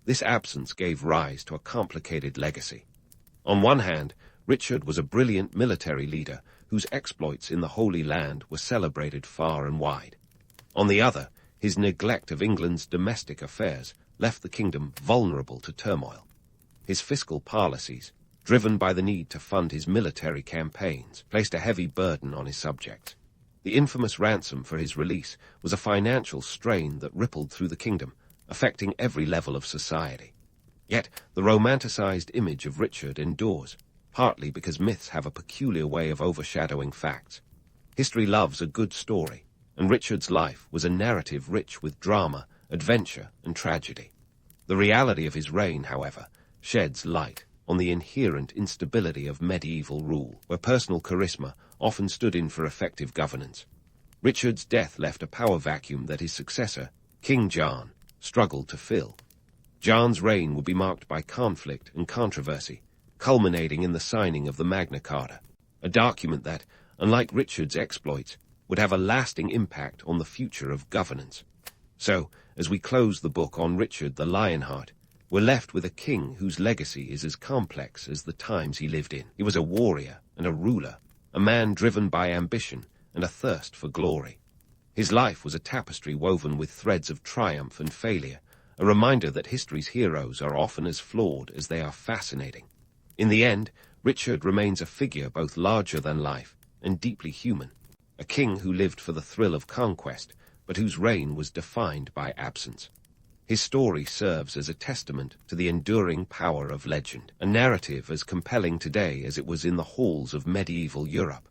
This absence gave rise to a complicated legacy. On one hand, Richard was a brilliant military leader whose exploits in the Holy Land were celebrated far and wide. On the other, his neglect of England's domestic affairs left the kingdom vulnerable to turmoil. His fiscal policies, driven by the need to fund his military campaigns, placed a heavy burden on his subjects. The infamous ransom for his release was a financial strain that rippled through the kingdom, affecting every level of society. Yet the romanticized image of Richard endures, partly because myths have a peculiar way of overshadowing facts. History loves a good story, and Richard's life was a narrative rich with drama, adventure, and tragedy. The reality of his reign, however, sheds light on the inherent instability of medieval rule, where personal charisma often stood in for effective governance. Richard's death left a power vacuum that his successor, King John, struggled to fill. John's reign would be marked by conflict and controversy, culminating in the signing of the Magna Carta, a document that, unlike Richard's exploits, would have a lasting impact on the future of governance. So, as we close the book on Richard the Lionheart, we're left with a king whose legacy is as complex as the times he lived in. He was a warrior and a ruler, a man driven by ambition and a thirst for glory. His life was a tapestry woven with threads of triumph and failure, a reminder that history's heroes are often as flawed as they are fascinating. In the end, Richard remains a figure both larger than life and deeply human, a king who lived for the thrill of conquest, but whose reign was defined by absence. His story serves as a testament to the enduring power of legend, a narrative as compelling today as it was in the halls of medieval Europe.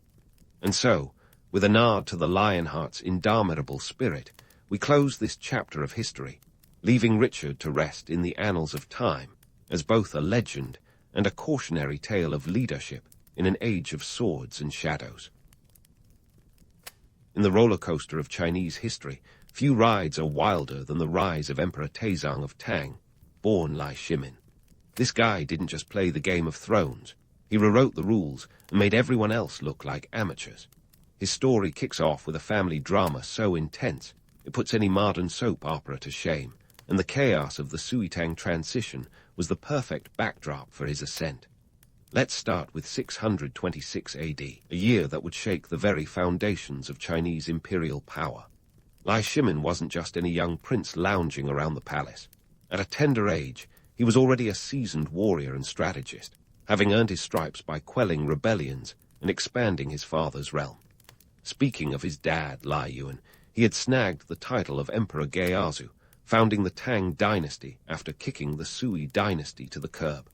And so, with a nod to the Lionheart's indomitable spirit, we close this chapter of history, leaving Richard to rest in the annals of time as both a legend and a cautionary tale of leadership in an age of swords and shadows. In the roller coaster of Chinese history, few rides are wilder than the rise of Emperor Taizong of Tang, born Lai Shimin. This guy didn't just play the Game of Thrones. He rewrote the rules and made everyone else look like amateurs. His story kicks off with a family drama so intense, it puts any modern soap opera to shame, and the chaos of the Sui Tang transition was the perfect backdrop for his ascent. Let's start with 626 AD, a year that would shake the very foundations of Chinese imperial power. Lai Shimin wasn't just any young prince lounging around the palace. At a tender age, he was already a seasoned warrior and strategist, having earned his stripes by quelling rebellions and expanding his father's realm. Speaking of his dad, Lai Yuan, he had snagged the title of Emperor Geazu, founding the Tang Dynasty after kicking the Sui Dynasty to the curb.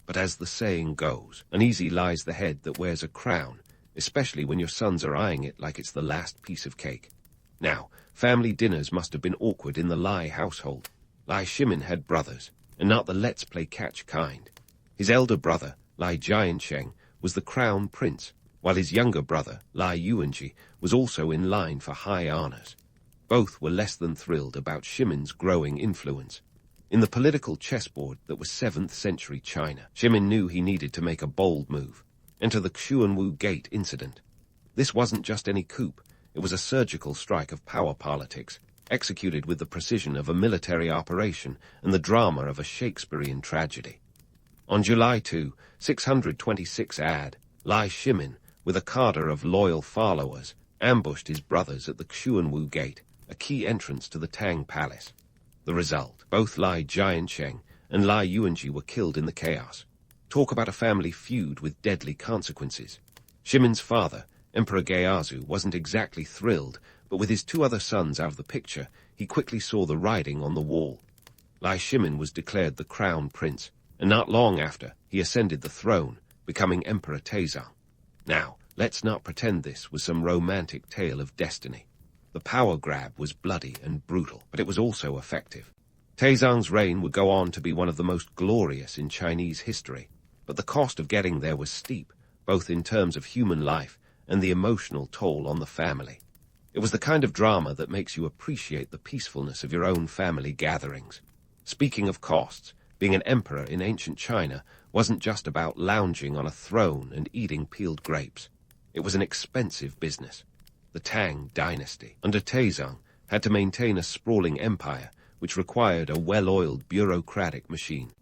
But as the saying goes, uneasy lies the head that wears a crown, especially when your sons are eyeing it like it's the last piece of cake. Now, family dinners must have been awkward in the Lai household. Lai Shimin had brothers, and not the let's-play-catch kind. His elder brother, Lai Jiansheng, was the crown prince, while his younger brother, Lai Yuanji, was also in line for high honors. Both were less than thrilled about Shimin's growing influence. In the political chessboard that was 7th century China, Shimin knew he needed to make a bold move. Enter the Xuanwu Gate incident. This wasn't just any coup. It was a surgical strike of power politics, executed with the precision of a military operation and the drama of a Shakespearean tragedy. On July 2, 626 AD, Lai Shimin, with a cadre of loyal followers, ambushed his brothers at the Xuanwu Gate, a key entrance to the Tang Palace. The result, both Lai Jiansheng and Lai Yuanji were killed in the chaos. Talk about a family feud with deadly consequences. Shimon's father, Emperor Geazu, wasn't exactly thrilled, but with his two other sons out of the picture, he quickly saw the writing on the wall. Lai Shimon was declared the crown prince, and not long after, he ascended the throne, becoming Emperor Taizong. Now, let's not pretend this was some romantic tale of destiny. The power grab was bloody and brutal, but it was also effective. Taizong's reign would go on to be one of the most glorious in Chinese history, but the cost of getting there was steep, both in terms of human life and the emotional toll on the family. It was the kind of drama that makes you appreciate the peacefulness of your own family gatherings. Speaking of costs, being an emperor in ancient China wasn't just about lounging on a throne and eating peeled grapes. It was an expensive business. The Tang Dynasty, under Taizong, had to maintain a sprawling empire which required a well-oiled bureaucratic machine.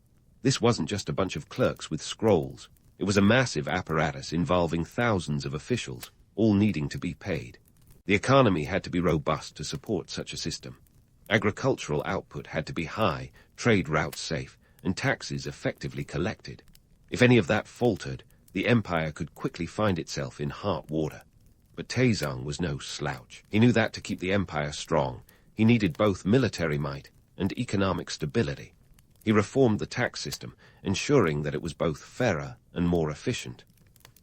This wasn't just a bunch of clerks with scrolls. It was a massive apparatus involving thousands of officials, all needing to be paid. The economy had to be robust to support such a system. Agricultural output had to be high, trade routes safe, and taxes effectively collected. If any of that faltered, the empire could quickly find itself in hot water. But Taizong was no slouch. He knew that to keep the empire strong, he needed both military might and economic stability. He reformed the tax system, ensuring that it was both fairer and more efficient.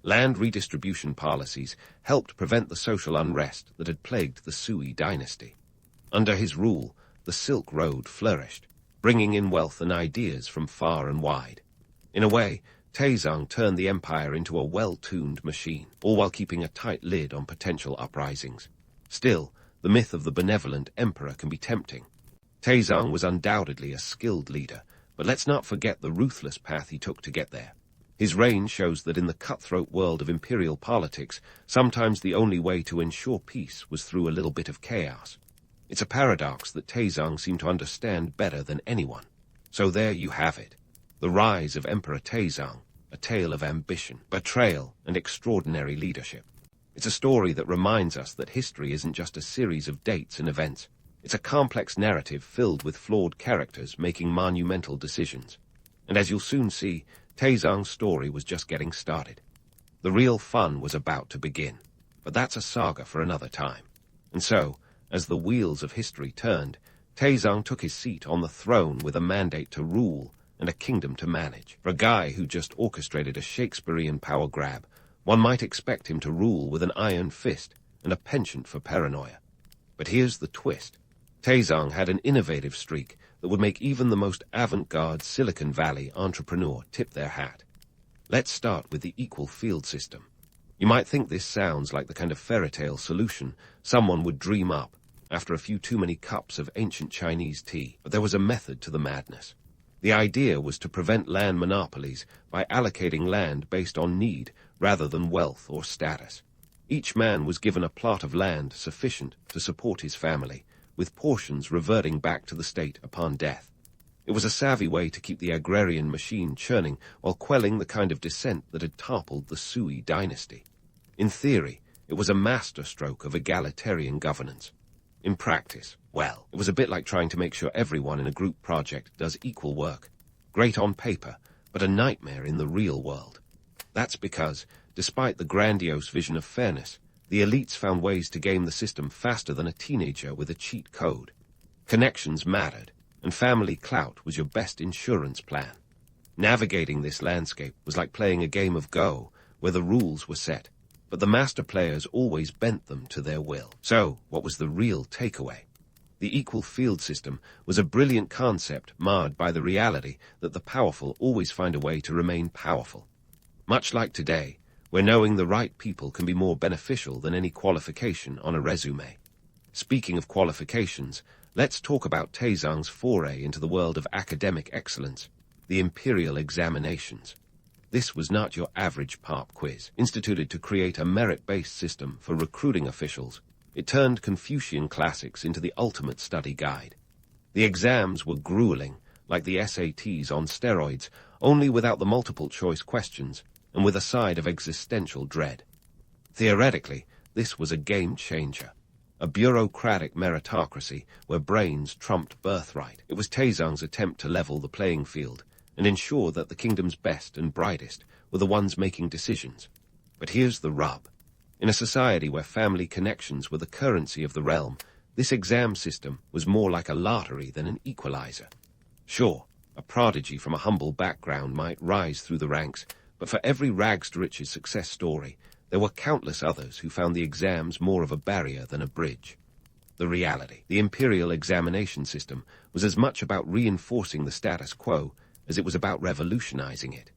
Land redistribution policies helped prevent the social unrest that had plagued the Sui dynasty. Under his rule, the Silk Road flourished, bringing in wealth and ideas from far and wide. In a way, Taizong turned the empire into a well-tuned machine, all while keeping a tight lid on potential uprisings. Still, the myth of the benevolent emperor can be tempting. Taizong was undoubtedly a skilled leader, but let's not forget the ruthless path he took to get there. His reign shows that in the cutthroat world of imperial politics, sometimes the only way to ensure peace was through a little bit of chaos. It's a paradox that Taizong seemed to understand better than anyone. So there you have it. The rise of Emperor Taizong, a tale of ambition, betrayal, and extraordinary leadership. It's a story that reminds us that history isn't just a series of dates and events. It's a complex narrative filled with flawed characters making monumental decisions. And as you'll soon see, Taizong's story was just getting started. The real fun was about to begin. But that's a saga for another time. And so, as the wheels of history turned, Taizong took his seat on the throne with a mandate to rule and a kingdom to manage. For a guy who just orchestrated a Shakespearean power grab, one might expect him to rule with an iron fist and a penchant for paranoia. But here's the twist. Taizong had an innovative streak that would make even the most avant-garde Silicon Valley entrepreneur tip their hat. Let's start with the equal field system. You might think this sounds like the kind of fairy tale solution someone would dream up after a few too many cups of ancient Chinese tea, but there was a method to the madness. The idea was to prevent land monopolies by allocating land based on need rather than wealth or status. Each man was given a plot of land sufficient to support his family, with portions reverting back to the state upon death. It was a savvy way to keep the agrarian machine churning while quelling the kind of dissent that had toppled the Sui dynasty. In theory, it was a masterstroke of egalitarian governance. In practice, well, it was a bit like trying to make sure everyone in a group project does equal work. Great on paper, but a nightmare in the real world. That's because, despite the grandiose vision of fairness, the elites found ways to game the system faster than a teenager with a cheat code. Connections mattered, and family clout was your best insurance plan. Navigating this landscape was like playing a game of Go, where the rules were set, but the master players always bent them to their will. So, what was the real takeaway? The equal field system was a brilliant concept marred by the reality that the powerful always find a way to remain powerful. Much like today, where knowing the right people can be more beneficial than any qualification on a resume. Speaking of qualifications, let's talk about Taizong's foray into the world of academic excellence, the imperial examinations. This was not your average pop quiz. Instituted to create a merit-based system for recruiting officials, it turned Confucian classics into the ultimate study guide. The exams were grueling, like the SATs on steroids, only without the multiple-choice questions, and with a side of existential dread. Theoretically, this was a game changer. a bureaucratic meritocracy where brains trumped birthright. It was Taizong's attempt to level the playing field and ensure that the kingdom's best and brightest were the ones making decisions. But here's the rub. In a society where family connections were the currency of the realm, this exam system was more like a lottery than an equalizer. Sure, a prodigy from a humble background might rise through the ranks, but for every rags-to-riches success story, there were countless others who found the exams more of a barrier than a bridge. The reality, the imperial examination system, was as much about reinforcing the status quo as it was about revolutionizing it.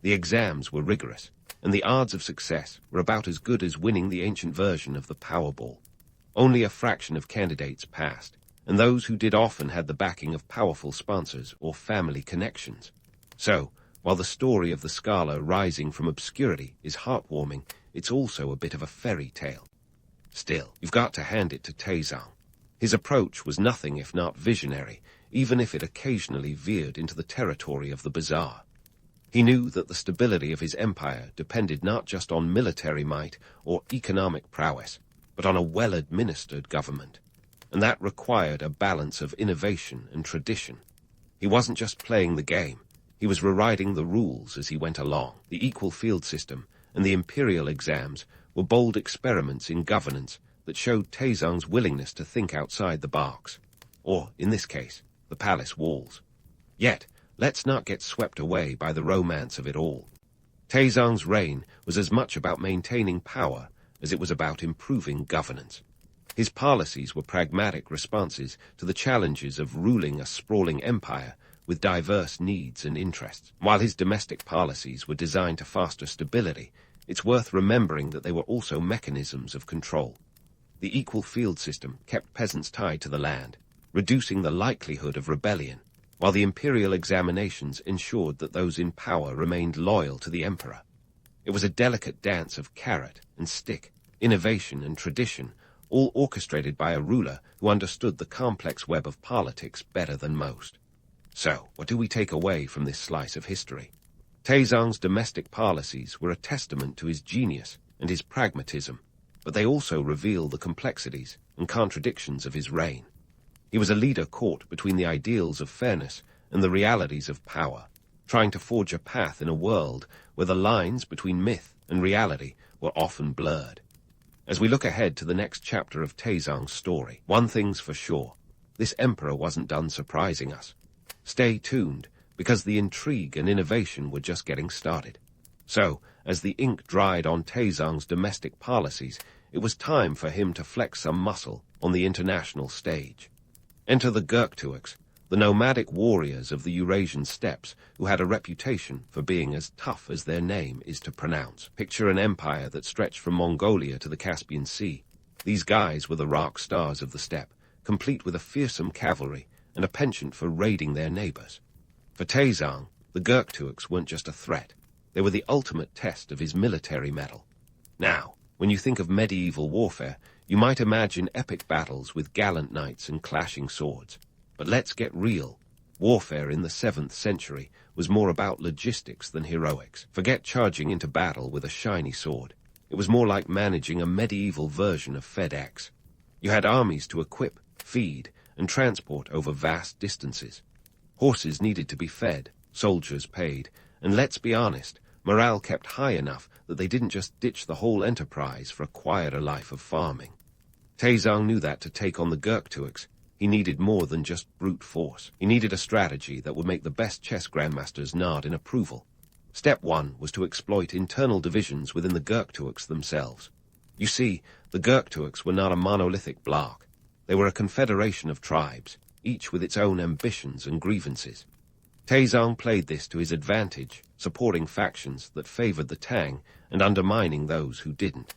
The exams were rigorous, and the odds of success were about as good as winning the ancient version of the Powerball. Only a fraction of candidates passed, and those who did often had the backing of powerful sponsors or family connections. So, while the story of the scholar rising from obscurity is heartwarming, it's also a bit of a fairy tale. Still, you've got to hand it to Taizong. His approach was nothing if not visionary, even if it occasionally veered into the territory of the bizarre. He knew that the stability of his empire depended not just on military might or economic prowess, but on a well-administered government, and that required a balance of innovation and tradition. He wasn't just playing the game, he was rewriting the rules as he went along. The equal field system and the imperial exams were bold experiments in governance that showed Taizong's willingness to think outside the box, or, in this case, the palace walls. Yet, let's not get swept away by the romance of it all. Taizong's reign was as much about maintaining power as it was about improving governance. His policies were pragmatic responses to the challenges of ruling a sprawling empire with diverse needs and interests. While his domestic policies were designed to foster stability, it's worth remembering that they were also mechanisms of control. The equal field system kept peasants tied to the land, reducing the likelihood of rebellion, while the imperial examinations ensured that those in power remained loyal to the emperor. It was a delicate dance of carrot and stick, innovation and tradition, all orchestrated by a ruler who understood the complex web of politics better than most. So, what do we take away from this slice of history? Taizong's domestic policies were a testament to his genius and his pragmatism, but they also reveal the complexities and contradictions of his reign. He was a leader caught between the ideals of fairness and the realities of power, trying to forge a path in a world where the lines between myth and reality were often blurred. As we look ahead to the next chapter of Taizong's story, one thing's for sure, this emperor wasn't done surprising us. Stay tuned, because the intrigue and innovation were just getting started. So, as the ink dried on Taizong's domestic policies, it was time for him to flex some muscle on the international stage. Enter the Gurktuaks, the nomadic warriors of the Eurasian steppes who had a reputation for being as tough as their name is to pronounce. Picture an empire that stretched from Mongolia to the Caspian Sea. These guys were the rock stars of the steppe, complete with a fearsome cavalry and a penchant for raiding their neighbors. For Taizong, the Gurktuaks weren't just a threat. They were the ultimate test of his military mettle. Now, when you think of medieval warfare, you might imagine epic battles with gallant knights and clashing swords. But let's get real. Warfare in the 7th century was more about logistics than heroics. Forget charging into battle with a shiny sword. It was more like managing a medieval version of FedEx. You had armies to equip, feed, and transport over vast distances. Horses needed to be fed, soldiers paid, and let's be honest, morale kept high enough that they didn't just ditch the whole enterprise for a quieter life of farming. Taizong knew that to take on the Gurktuaks, he needed more than just brute force. He needed a strategy that would make the best chess grandmasters nod in approval. Step 1 was to exploit internal divisions within the Gurktuaks themselves. You see, the Gurktuaks were not a monolithic bloc. They were a confederation of tribes, each with its own ambitions and grievances. Taizong played this to his advantage, supporting factions that favored the Tang and undermining those who didn't.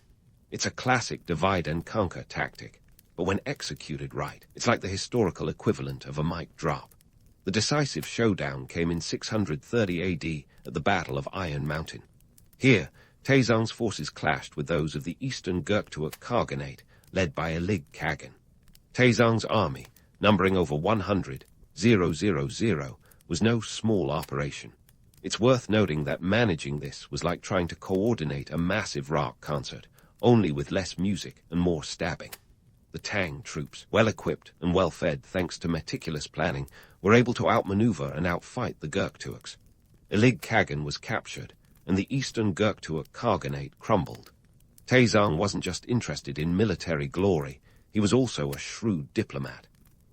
It's a classic divide-and-conquer tactic, but when executed right, it's like the historical equivalent of a mic drop. The decisive showdown came in 630 AD at the Battle of Iron Mountain. Here, Taizong's forces clashed with those of the Eastern Gurktuak Khaganate, led by Alig Khagan. Taizong's army, numbering over 100,000, was no small operation. It's worth noting that managing this was like trying to coordinate a massive rock concert, only with less music and more stabbing. The Tang troops, well-equipped and well-fed thanks to meticulous planning, were able to outmaneuver and outfight the Gurktuaks. Ilig Kagan was captured, and the eastern Gurktuak Khaganate crumbled. Taizong wasn't just interested in military glory, he was also a shrewd diplomat.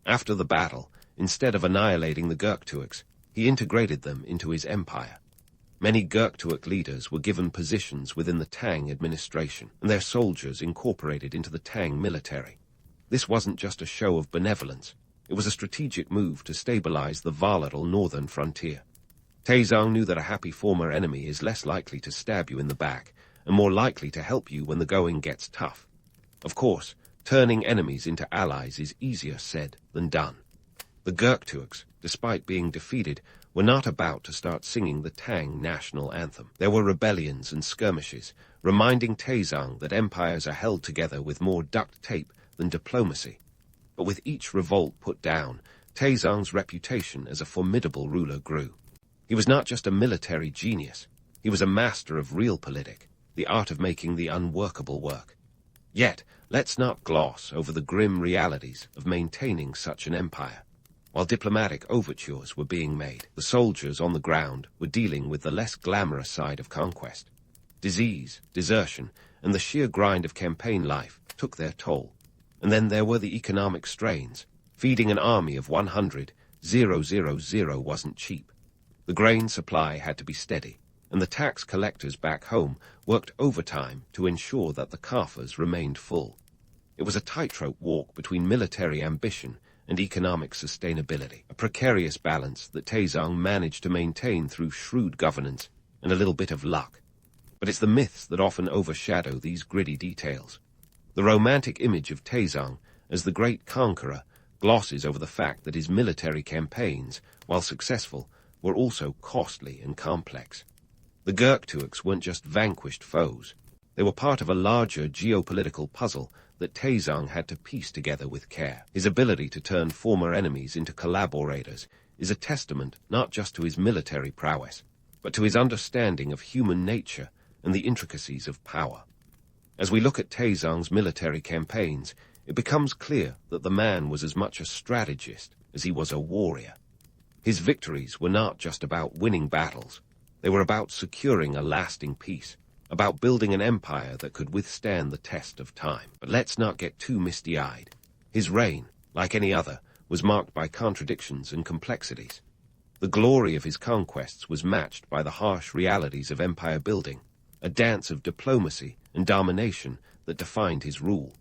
After the battle, instead of annihilating the Gurktuaks, he integrated them into his empire. Many Gurktuak leaders were given positions within the Tang administration, and their soldiers incorporated into the Tang military. This wasn't just a show of benevolence, it was a strategic move to stabilize the volatile northern frontier. Taizong knew that a happy former enemy is less likely to stab you in the back, and more likely to help you when the going gets tough. Of course, turning enemies into allies is easier said than done. The Gurktuaks, despite being defeated, were not about to start singing the Tang national anthem. There were rebellions and skirmishes, reminding Taizong that empires are held together with more duct tape than diplomacy. But with each revolt put down, Taizong's reputation as a formidable ruler grew. He was not just a military genius, he was a master of realpolitik, the art of making the unworkable work. Yet, let's not gloss over the grim realities of maintaining such an empire. While diplomatic overtures were being made, the soldiers on the ground were dealing with the less glamorous side of conquest. Disease, desertion, and the sheer grind of campaign life took their toll. And then there were the economic strains. Feeding an army of 100,000 wasn't cheap. The grain supply had to be steady, and the tax collectors back home worked overtime to ensure that the coffers remained full. It was a tightrope walk between military ambition and economic sustainability, a precarious balance that Taizong managed to maintain through shrewd governance and a little bit of luck. But it's the myths that often overshadow these gritty details. The romantic image of Taizong as the great conqueror glosses over the fact that his military campaigns, while successful, were also costly and complex. The Gurktuaks weren't just vanquished foes. They were part of a larger geopolitical puzzle that Taizong had to piece together with care. His ability to turn former enemies into collaborators is a testament not just to his military prowess, but to his understanding of human nature and the intricacies of power. As we look at Taizong's military campaigns, it becomes clear that the man was as much a strategist as he was a warrior. His victories were not just about winning battles. They were about securing a lasting peace, about building an empire that could withstand the test of time. But let's not get too misty-eyed. His reign, like any other, was marked by contradictions and complexities. The glory of his conquests was matched by the harsh realities of empire building, a dance of diplomacy and domination that defined his rule.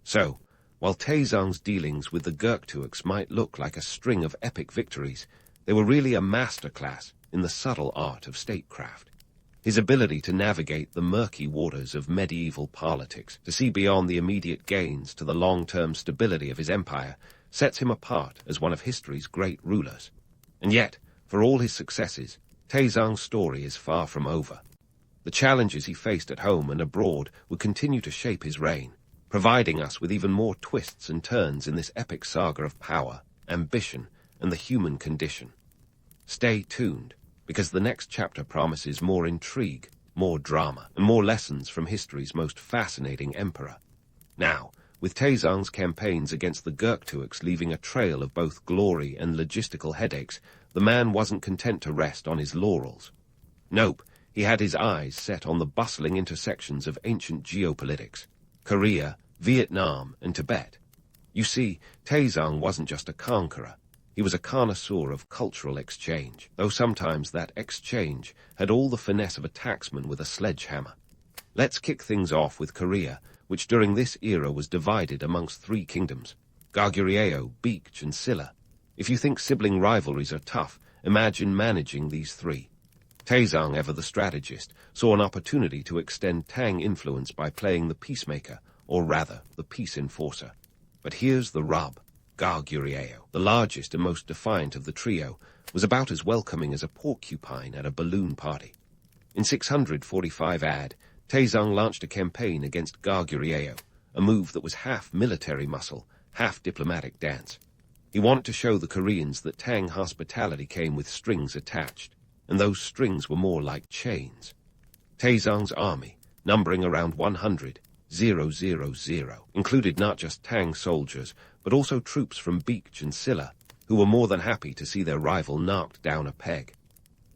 So, while Taizong's dealings with the Gurktuaks might look like a string of epic victories, they were really a masterclass in the subtle art of statecraft. His ability to navigate the murky waters of medieval politics, to see beyond the immediate gains to the long-term stability of his empire, sets him apart as one of history's great rulers. And yet, for all his successes, Taizong's story is far from over. The challenges he faced at home and abroad would continue to shape his reign, providing us with even more twists and turns in this epic saga of power, ambition, and the human condition. Stay tuned, because the next chapter promises more intrigue, more drama, and more lessons from history's most fascinating emperor. Now, with Taizong's campaigns against the Gurktuaks leaving a trail of both glory and logistical headaches, the man wasn't content to rest on his laurels. Nope, he had his eyes set on the bustling intersections of ancient geopolitics, Korea, Vietnam, and Tibet. You see, Taizong wasn't just a conqueror. He was a connoisseur of cultural exchange, though sometimes that exchange had all the finesse of a tacksman with a sledgehammer. Let's kick things off with Korea, which during this era was divided amongst three kingdoms, Goguryeo, Beech, and Silla. If you think sibling rivalries are tough, imagine managing these three. Taizong, ever the strategist, saw an opportunity to extend Tang influence by playing the peacemaker, or rather, the peace enforcer. But here's the rub. Goguryeo, the largest and most defiant of the trio, was about as welcoming as a porcupine at a balloon party. In 645 AD, Taizong launched a campaign against Goguryeo, a move that was half military muscle, half diplomatic dance. He wanted to show the Koreans that Tang hospitality came with strings attached, and those strings were more like chains. Taizong's army, numbering around 100, 000 included not just Tang soldiers, but also troops from Beach and Silla, who were more than happy to see their rival knocked down a peg.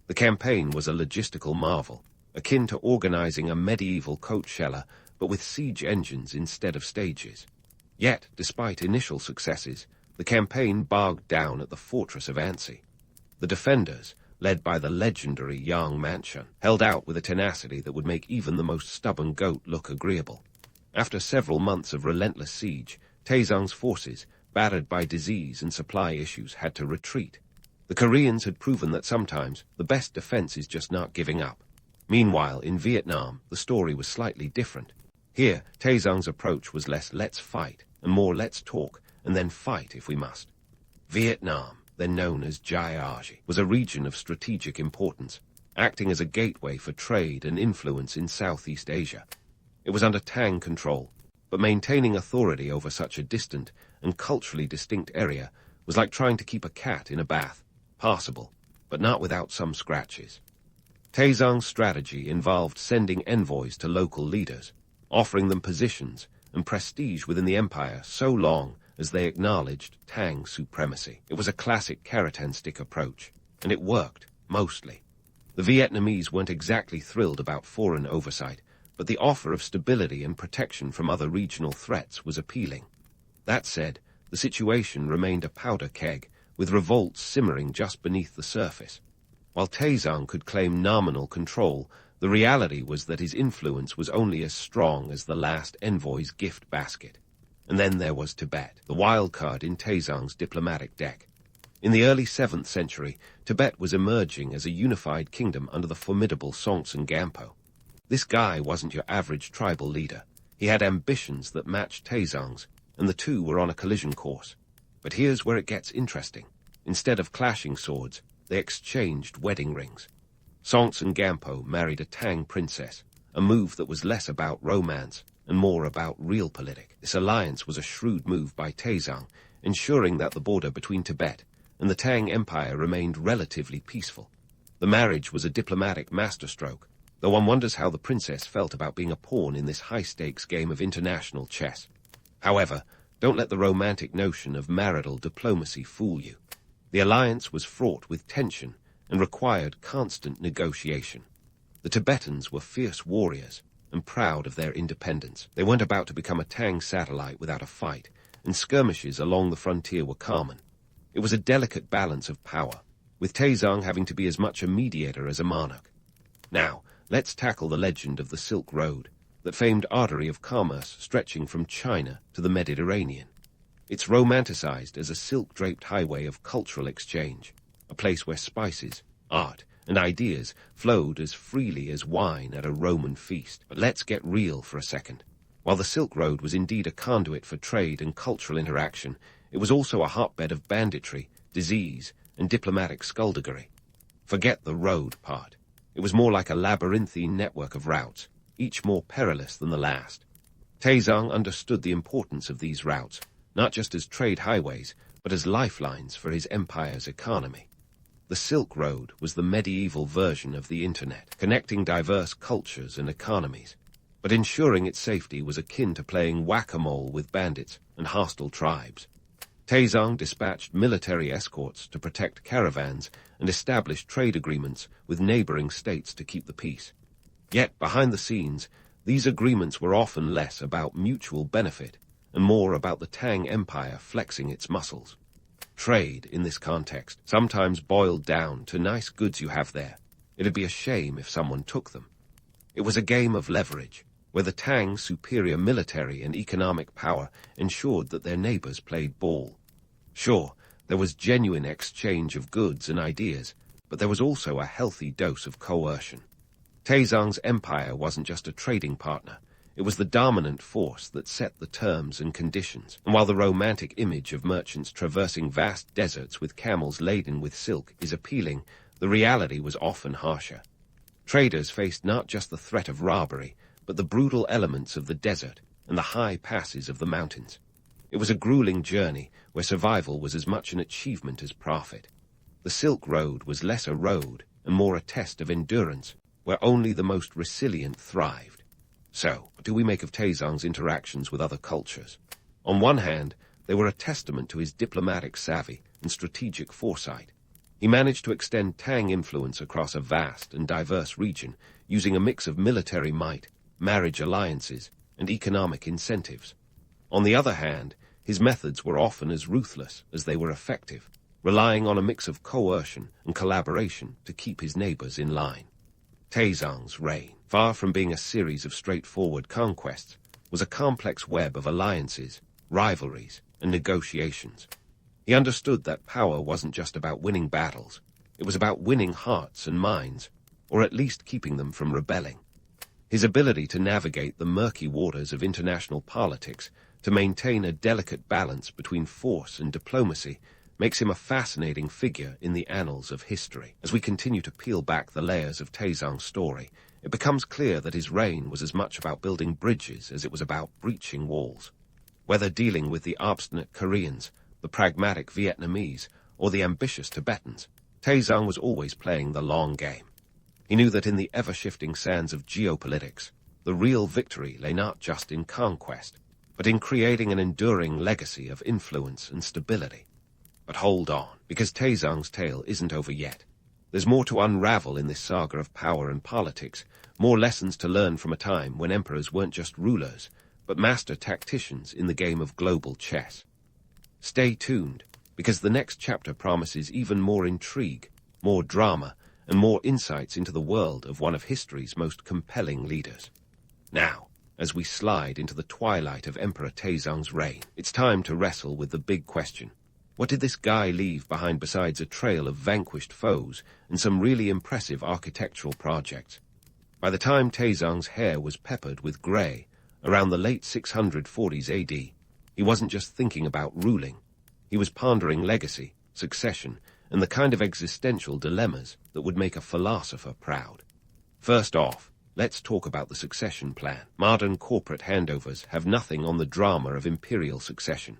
The campaign was a logistical marvel, akin to organizing a medieval coach-sheller, but with siege engines instead of stages. Yet, despite initial successes, the campaign bogged down at the fortress of Ansi. The defenders, led by the legendary Yang Manshan, held out with a tenacity that would make even the most stubborn goat look agreeable. After several months of relentless siege, Taizong's forces, battered by disease and supply issues, had to retreat. The Koreans had proven that sometimes the best defense is just not giving up. Meanwhile, in Vietnam, the story was slightly different. Here, Taizong's approach was less "let's fight" and more "let's talk, and then fight if we must." Vietnam, then known as Jiaji, was a region of strategic importance, acting as a gateway for trade and influence in Southeast Asia. It was under Tang control, but maintaining authority over such a distant and culturally distinct area was like trying to keep a cat in a bath, passable, but not without some scratches. Taizong's strategy involved sending envoys to local leaders, offering them positions and prestige within the empire so long as they acknowledged Tang supremacy. It was a classic carrot-and-stick approach, and it worked, mostly. The Vietnamese weren't exactly thrilled about foreign oversight, but the offer of stability and protection from other regional threats was appealing. That said, the situation remained a powder keg, with revolts simmering just beneath the surface. While Taizong could claim nominal control, the reality was that his influence was only as strong as the last envoy's gift basket. And then there was Tibet, the wild card in Taizong's diplomatic deck. In the early 7th century, Tibet was emerging as a unified kingdom under the formidable Songtsen Gampo. This guy wasn't your average tribal leader. He had ambitions that matched Taizong's, and the two were on a collision course. But here's where it gets interesting. Instead of clashing swords, they exchanged wedding rings. Songtsen Gampo married a Tang princess, a move that was less about romance and more about realpolitik. This alliance was a shrewd move by Taizong, ensuring that the border between Tibet and the Tang Empire remained relatively peaceful. The marriage was a diplomatic masterstroke, though one wonders how the princess felt about being a pawn in this high-stakes game of international chess. However, don't let the romantic notion of marital diplomacy fool you. The alliance was fraught with tension and required constant negotiation. The Tibetans were fierce warriors and proud of their independence. They weren't about to become a Tang satellite without a fight, and skirmishes along the frontier were common. It was a delicate balance of power, with Taizong having to be as much a mediator as a monarch. Now, let's tackle the legend of the Silk Road, that famed artery of commerce stretching from China to the Mediterranean. It's romanticized as a silk-draped highway of cultural exchange, a place where spices, art, and ideas flowed as freely as wine at a Roman feast. But let's get real for a second. While the Silk Road was indeed a conduit for trade and cultural interaction, it was also a hotbed of banditry, disease, and diplomatic skullduggery. Forget the road part. It was more like a labyrinthine network of routes, each more perilous than the last. Taizong understood the importance of these routes, not just as trade highways, but as lifelines for his empire's economy. The Silk Road was the medieval version of the Internet, connecting diverse cultures and economies. But ensuring its safety was akin to playing whack-a-mole with bandits and hostile tribes. Taizong dispatched military escorts to protect caravans and established trade agreements with neighboring states to keep the peace. Yet, behind the scenes, these agreements were often less about mutual benefit and more about the Tang Empire flexing its muscles. Trade, in this context, sometimes boiled down to nice goods you have there. It'd be a shame if someone took them. It was a game of leverage, where the Tang's superior military and economic power ensured that their neighbors played ball. Sure, there was genuine exchange of goods and ideas, but there was also a healthy dose of coercion. Taizong's empire wasn't just a trading partner. It was the dominant force that set the terms and conditions. And while the romantic image of merchants traversing vast deserts with camels laden with silk is appealing, the reality was often harsher. Traders faced not just the threat of robbery, but the brutal elements of the desert and the high passes of the mountains. It was a grueling journey where survival was as much an achievement as profit. The Silk Road was less a road and more a test of endurance, where only the most resilient thrived. So, what do we make of Taizong's interactions with other cultures? On one hand, they were a testament to his diplomatic savvy and strategic foresight. He managed to extend Tang influence across a vast and diverse region using a mix of military might, marriage alliances, and economic incentives. On the other hand, his methods were often as ruthless as they were effective, relying on a mix of coercion and collaboration to keep his neighbors in line. Taizong's reign, far from being a series of straightforward conquests, was a complex web of alliances, rivalries, and negotiations. He understood that power wasn't just about winning battles, it was about winning hearts and minds, or at least keeping them from rebelling. His ability to navigate the murky waters of international politics, to maintain a delicate balance between force and diplomacy, makes him a fascinating figure in the annals of history. As we continue to peel back the layers of Taizong's story, it becomes clear that his reign was as much about building bridges as it was about breaching walls. Whether dealing with the obstinate Koreans, the pragmatic Vietnamese, or the ambitious Tibetans, Taizong was always playing the long game. He knew that in the ever-shifting sands of geopolitics, the real victory lay not just in conquest, but in creating an enduring legacy of influence and stability. But hold on, because Taizong's tale isn't over yet. There's more to unravel in this saga of power and politics, more lessons to learn from a time when emperors weren't just rulers, but master tacticians in the game of global chess. Stay tuned, because the next chapter promises even more intrigue, more drama, and more insights into the world of one of history's most compelling leaders. Now, as we slide into the twilight of Emperor Taizong's reign, it's time to wrestle with the big question. What did this guy leave behind besides a trail of vanquished foes and some really impressive architectural projects? By the time Taizong's hair was peppered with grey, around the late 640s AD, he wasn't just thinking about ruling. He was pondering legacy, succession, and the kind of existential dilemmas that would make a philosopher proud. First off, let's talk about the succession plan. Modern corporate handovers have nothing on the drama of imperial succession.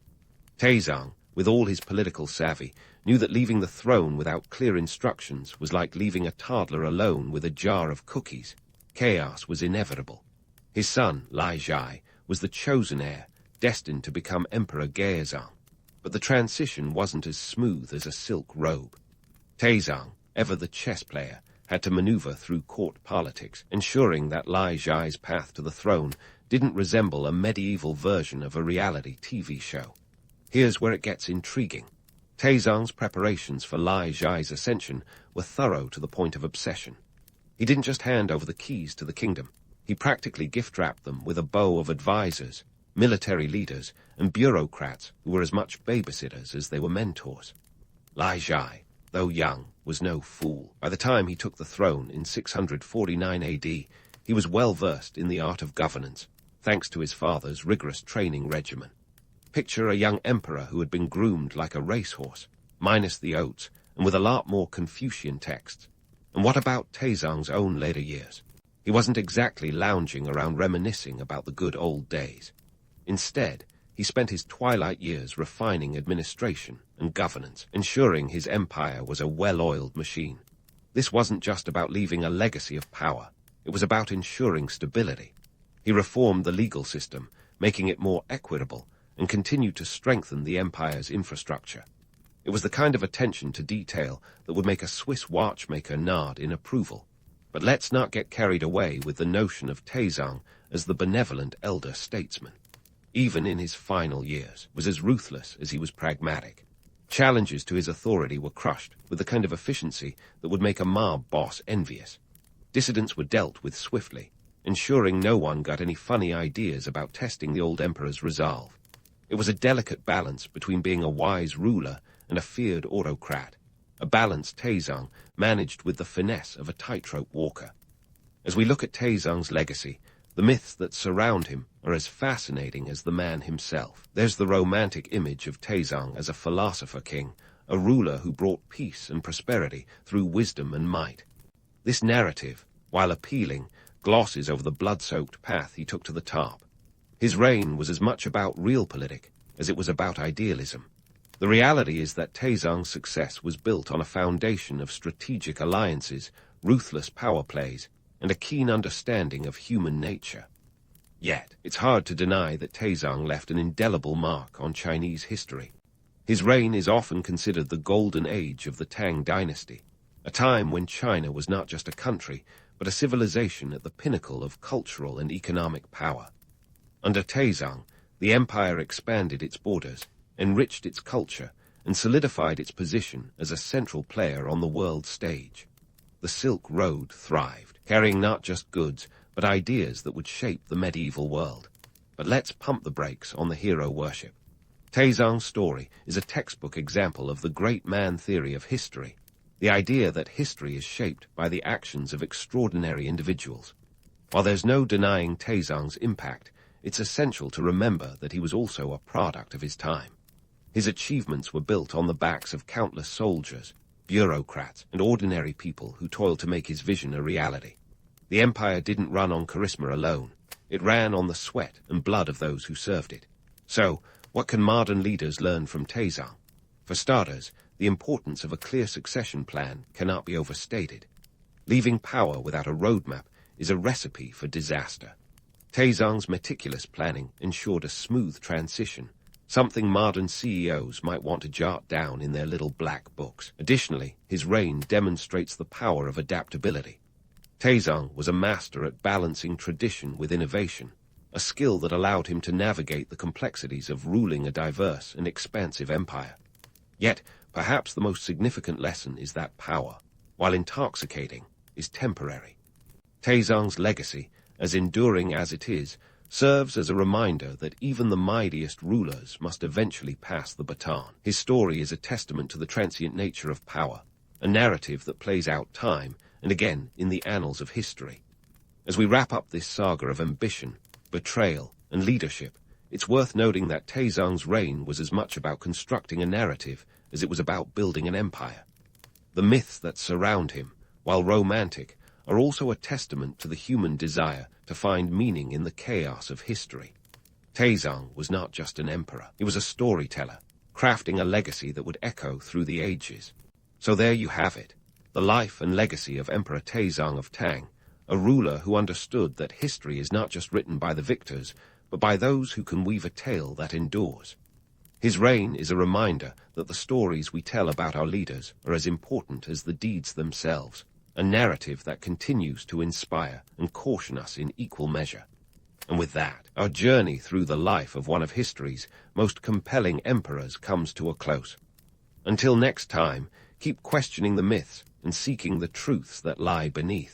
Taizong, with all his political savvy, knew that leaving the throne without clear instructions was like leaving a toddler alone with a jar of cookies. Chaos was inevitable. His son, Lai Jai, was the chosen heir, destined to become Emperor Gaozong. But the transition wasn't as smooth as a silk robe. Taizong, ever the chess player, had to maneuver through court politics, ensuring that Lai Jai's path to the throne didn't resemble a medieval version of a reality TV show. Here's where it gets intriguing. Taizong's preparations for Lai Jai's ascension were thorough to the point of obsession. He didn't just hand over the keys to the kingdom. He practically gift-wrapped them with a bow of advisors, military leaders, and bureaucrats who were as much babysitters as they were mentors. Lai Jai, though young, was no fool. By the time he took the throne in 649 AD, he was well-versed in the art of governance, thanks to his father's rigorous training regimen. Picture a young emperor who had been groomed like a racehorse, minus the oats, and with a lot more Confucian texts. And what about Taizong's own later years? He wasn't exactly lounging around reminiscing about the good old days. Instead, he spent his twilight years refining administration and governance, ensuring his empire was a well-oiled machine. This wasn't just about leaving a legacy of power. It was about ensuring stability. He reformed the legal system, making it more equitable, and continued to strengthen the empire's infrastructure. It was the kind of attention to detail that would make a Swiss watchmaker nod in approval. But let's not get carried away with the notion of Taizong as the benevolent elder statesman. Even in his final years, was as ruthless as he was pragmatic. Challenges to his authority were crushed with the kind of efficiency that would make a mob boss envious. Dissidents were dealt with swiftly, ensuring no one got any funny ideas about testing the old emperor's resolve. It was a delicate balance between being a wise ruler and a feared autocrat, a balance Taizong managed with the finesse of a tightrope walker. As we look at Taizong's legacy, the myths that surround him are as fascinating as the man himself. There's the romantic image of Taizong as a philosopher king, a ruler who brought peace and prosperity through wisdom and might. This narrative, while appealing, glosses over the blood-soaked path he took to the top. His reign was as much about realpolitik as it was about idealism. The reality is that Taizong's success was built on a foundation of strategic alliances, ruthless power plays, and a keen understanding of human nature. Yet, it's hard to deny that Taizong left an indelible mark on Chinese history. His reign is often considered the golden age of the Tang Dynasty, a time when China was not just a country, but a civilization at the pinnacle of cultural and economic power. Under Taizong, the empire expanded its borders, enriched its culture, and solidified its position as a central player on the world stage. The Silk Road thrived, carrying not just goods, but ideas that would shape the medieval world. But let's pump the brakes on the hero worship. Taizong's story is a textbook example of the great man theory of history, the idea that history is shaped by the actions of extraordinary individuals. While there's no denying Taizong's impact, it's essential to remember that he was also a product of his time. His achievements were built on the backs of countless soldiers, bureaucrats, and ordinary people who toiled to make his vision a reality. The empire didn't run on charisma alone. It ran on the sweat and blood of those who served it. So, what can modern leaders learn from Taizong? For starters, the importance of a clear succession plan cannot be overstated. Leaving power without a roadmap is a recipe for disaster. Taizong's meticulous planning ensured a smooth transition, something modern CEOs might want to jot down in their little black books. Additionally, his reign demonstrates the power of adaptability. Taizong was a master at balancing tradition with innovation, a skill that allowed him to navigate the complexities of ruling a diverse and expansive empire. Yet, perhaps the most significant lesson is that power, while intoxicating, is temporary. Taizong's legacy, as enduring as it is, serves as a reminder that even the mightiest rulers must eventually pass the baton. His story is a testament to the transient nature of power, a narrative that plays out time and again in the annals of history. As we wrap up this saga of ambition, betrayal, and leadership, it's worth noting that Taizong's reign was as much about constructing a narrative as it was about building an empire. The myths that surround him, while romantic, are also a testament to the human desire to find meaning in the chaos of history. Taizong was not just an emperor, he was a storyteller, crafting a legacy that would echo through the ages. So there you have it, the life and legacy of Emperor Taizong of Tang, a ruler who understood that history is not just written by the victors, but by those who can weave a tale that endures. His reign is a reminder that the stories we tell about our leaders are as important as the deeds themselves, a narrative that continues to inspire and caution us in equal measure. And with that, our journey through the life of one of history's most compelling emperors comes to a close. Until next time, keep questioning the myths and seeking the truths that lie beneath.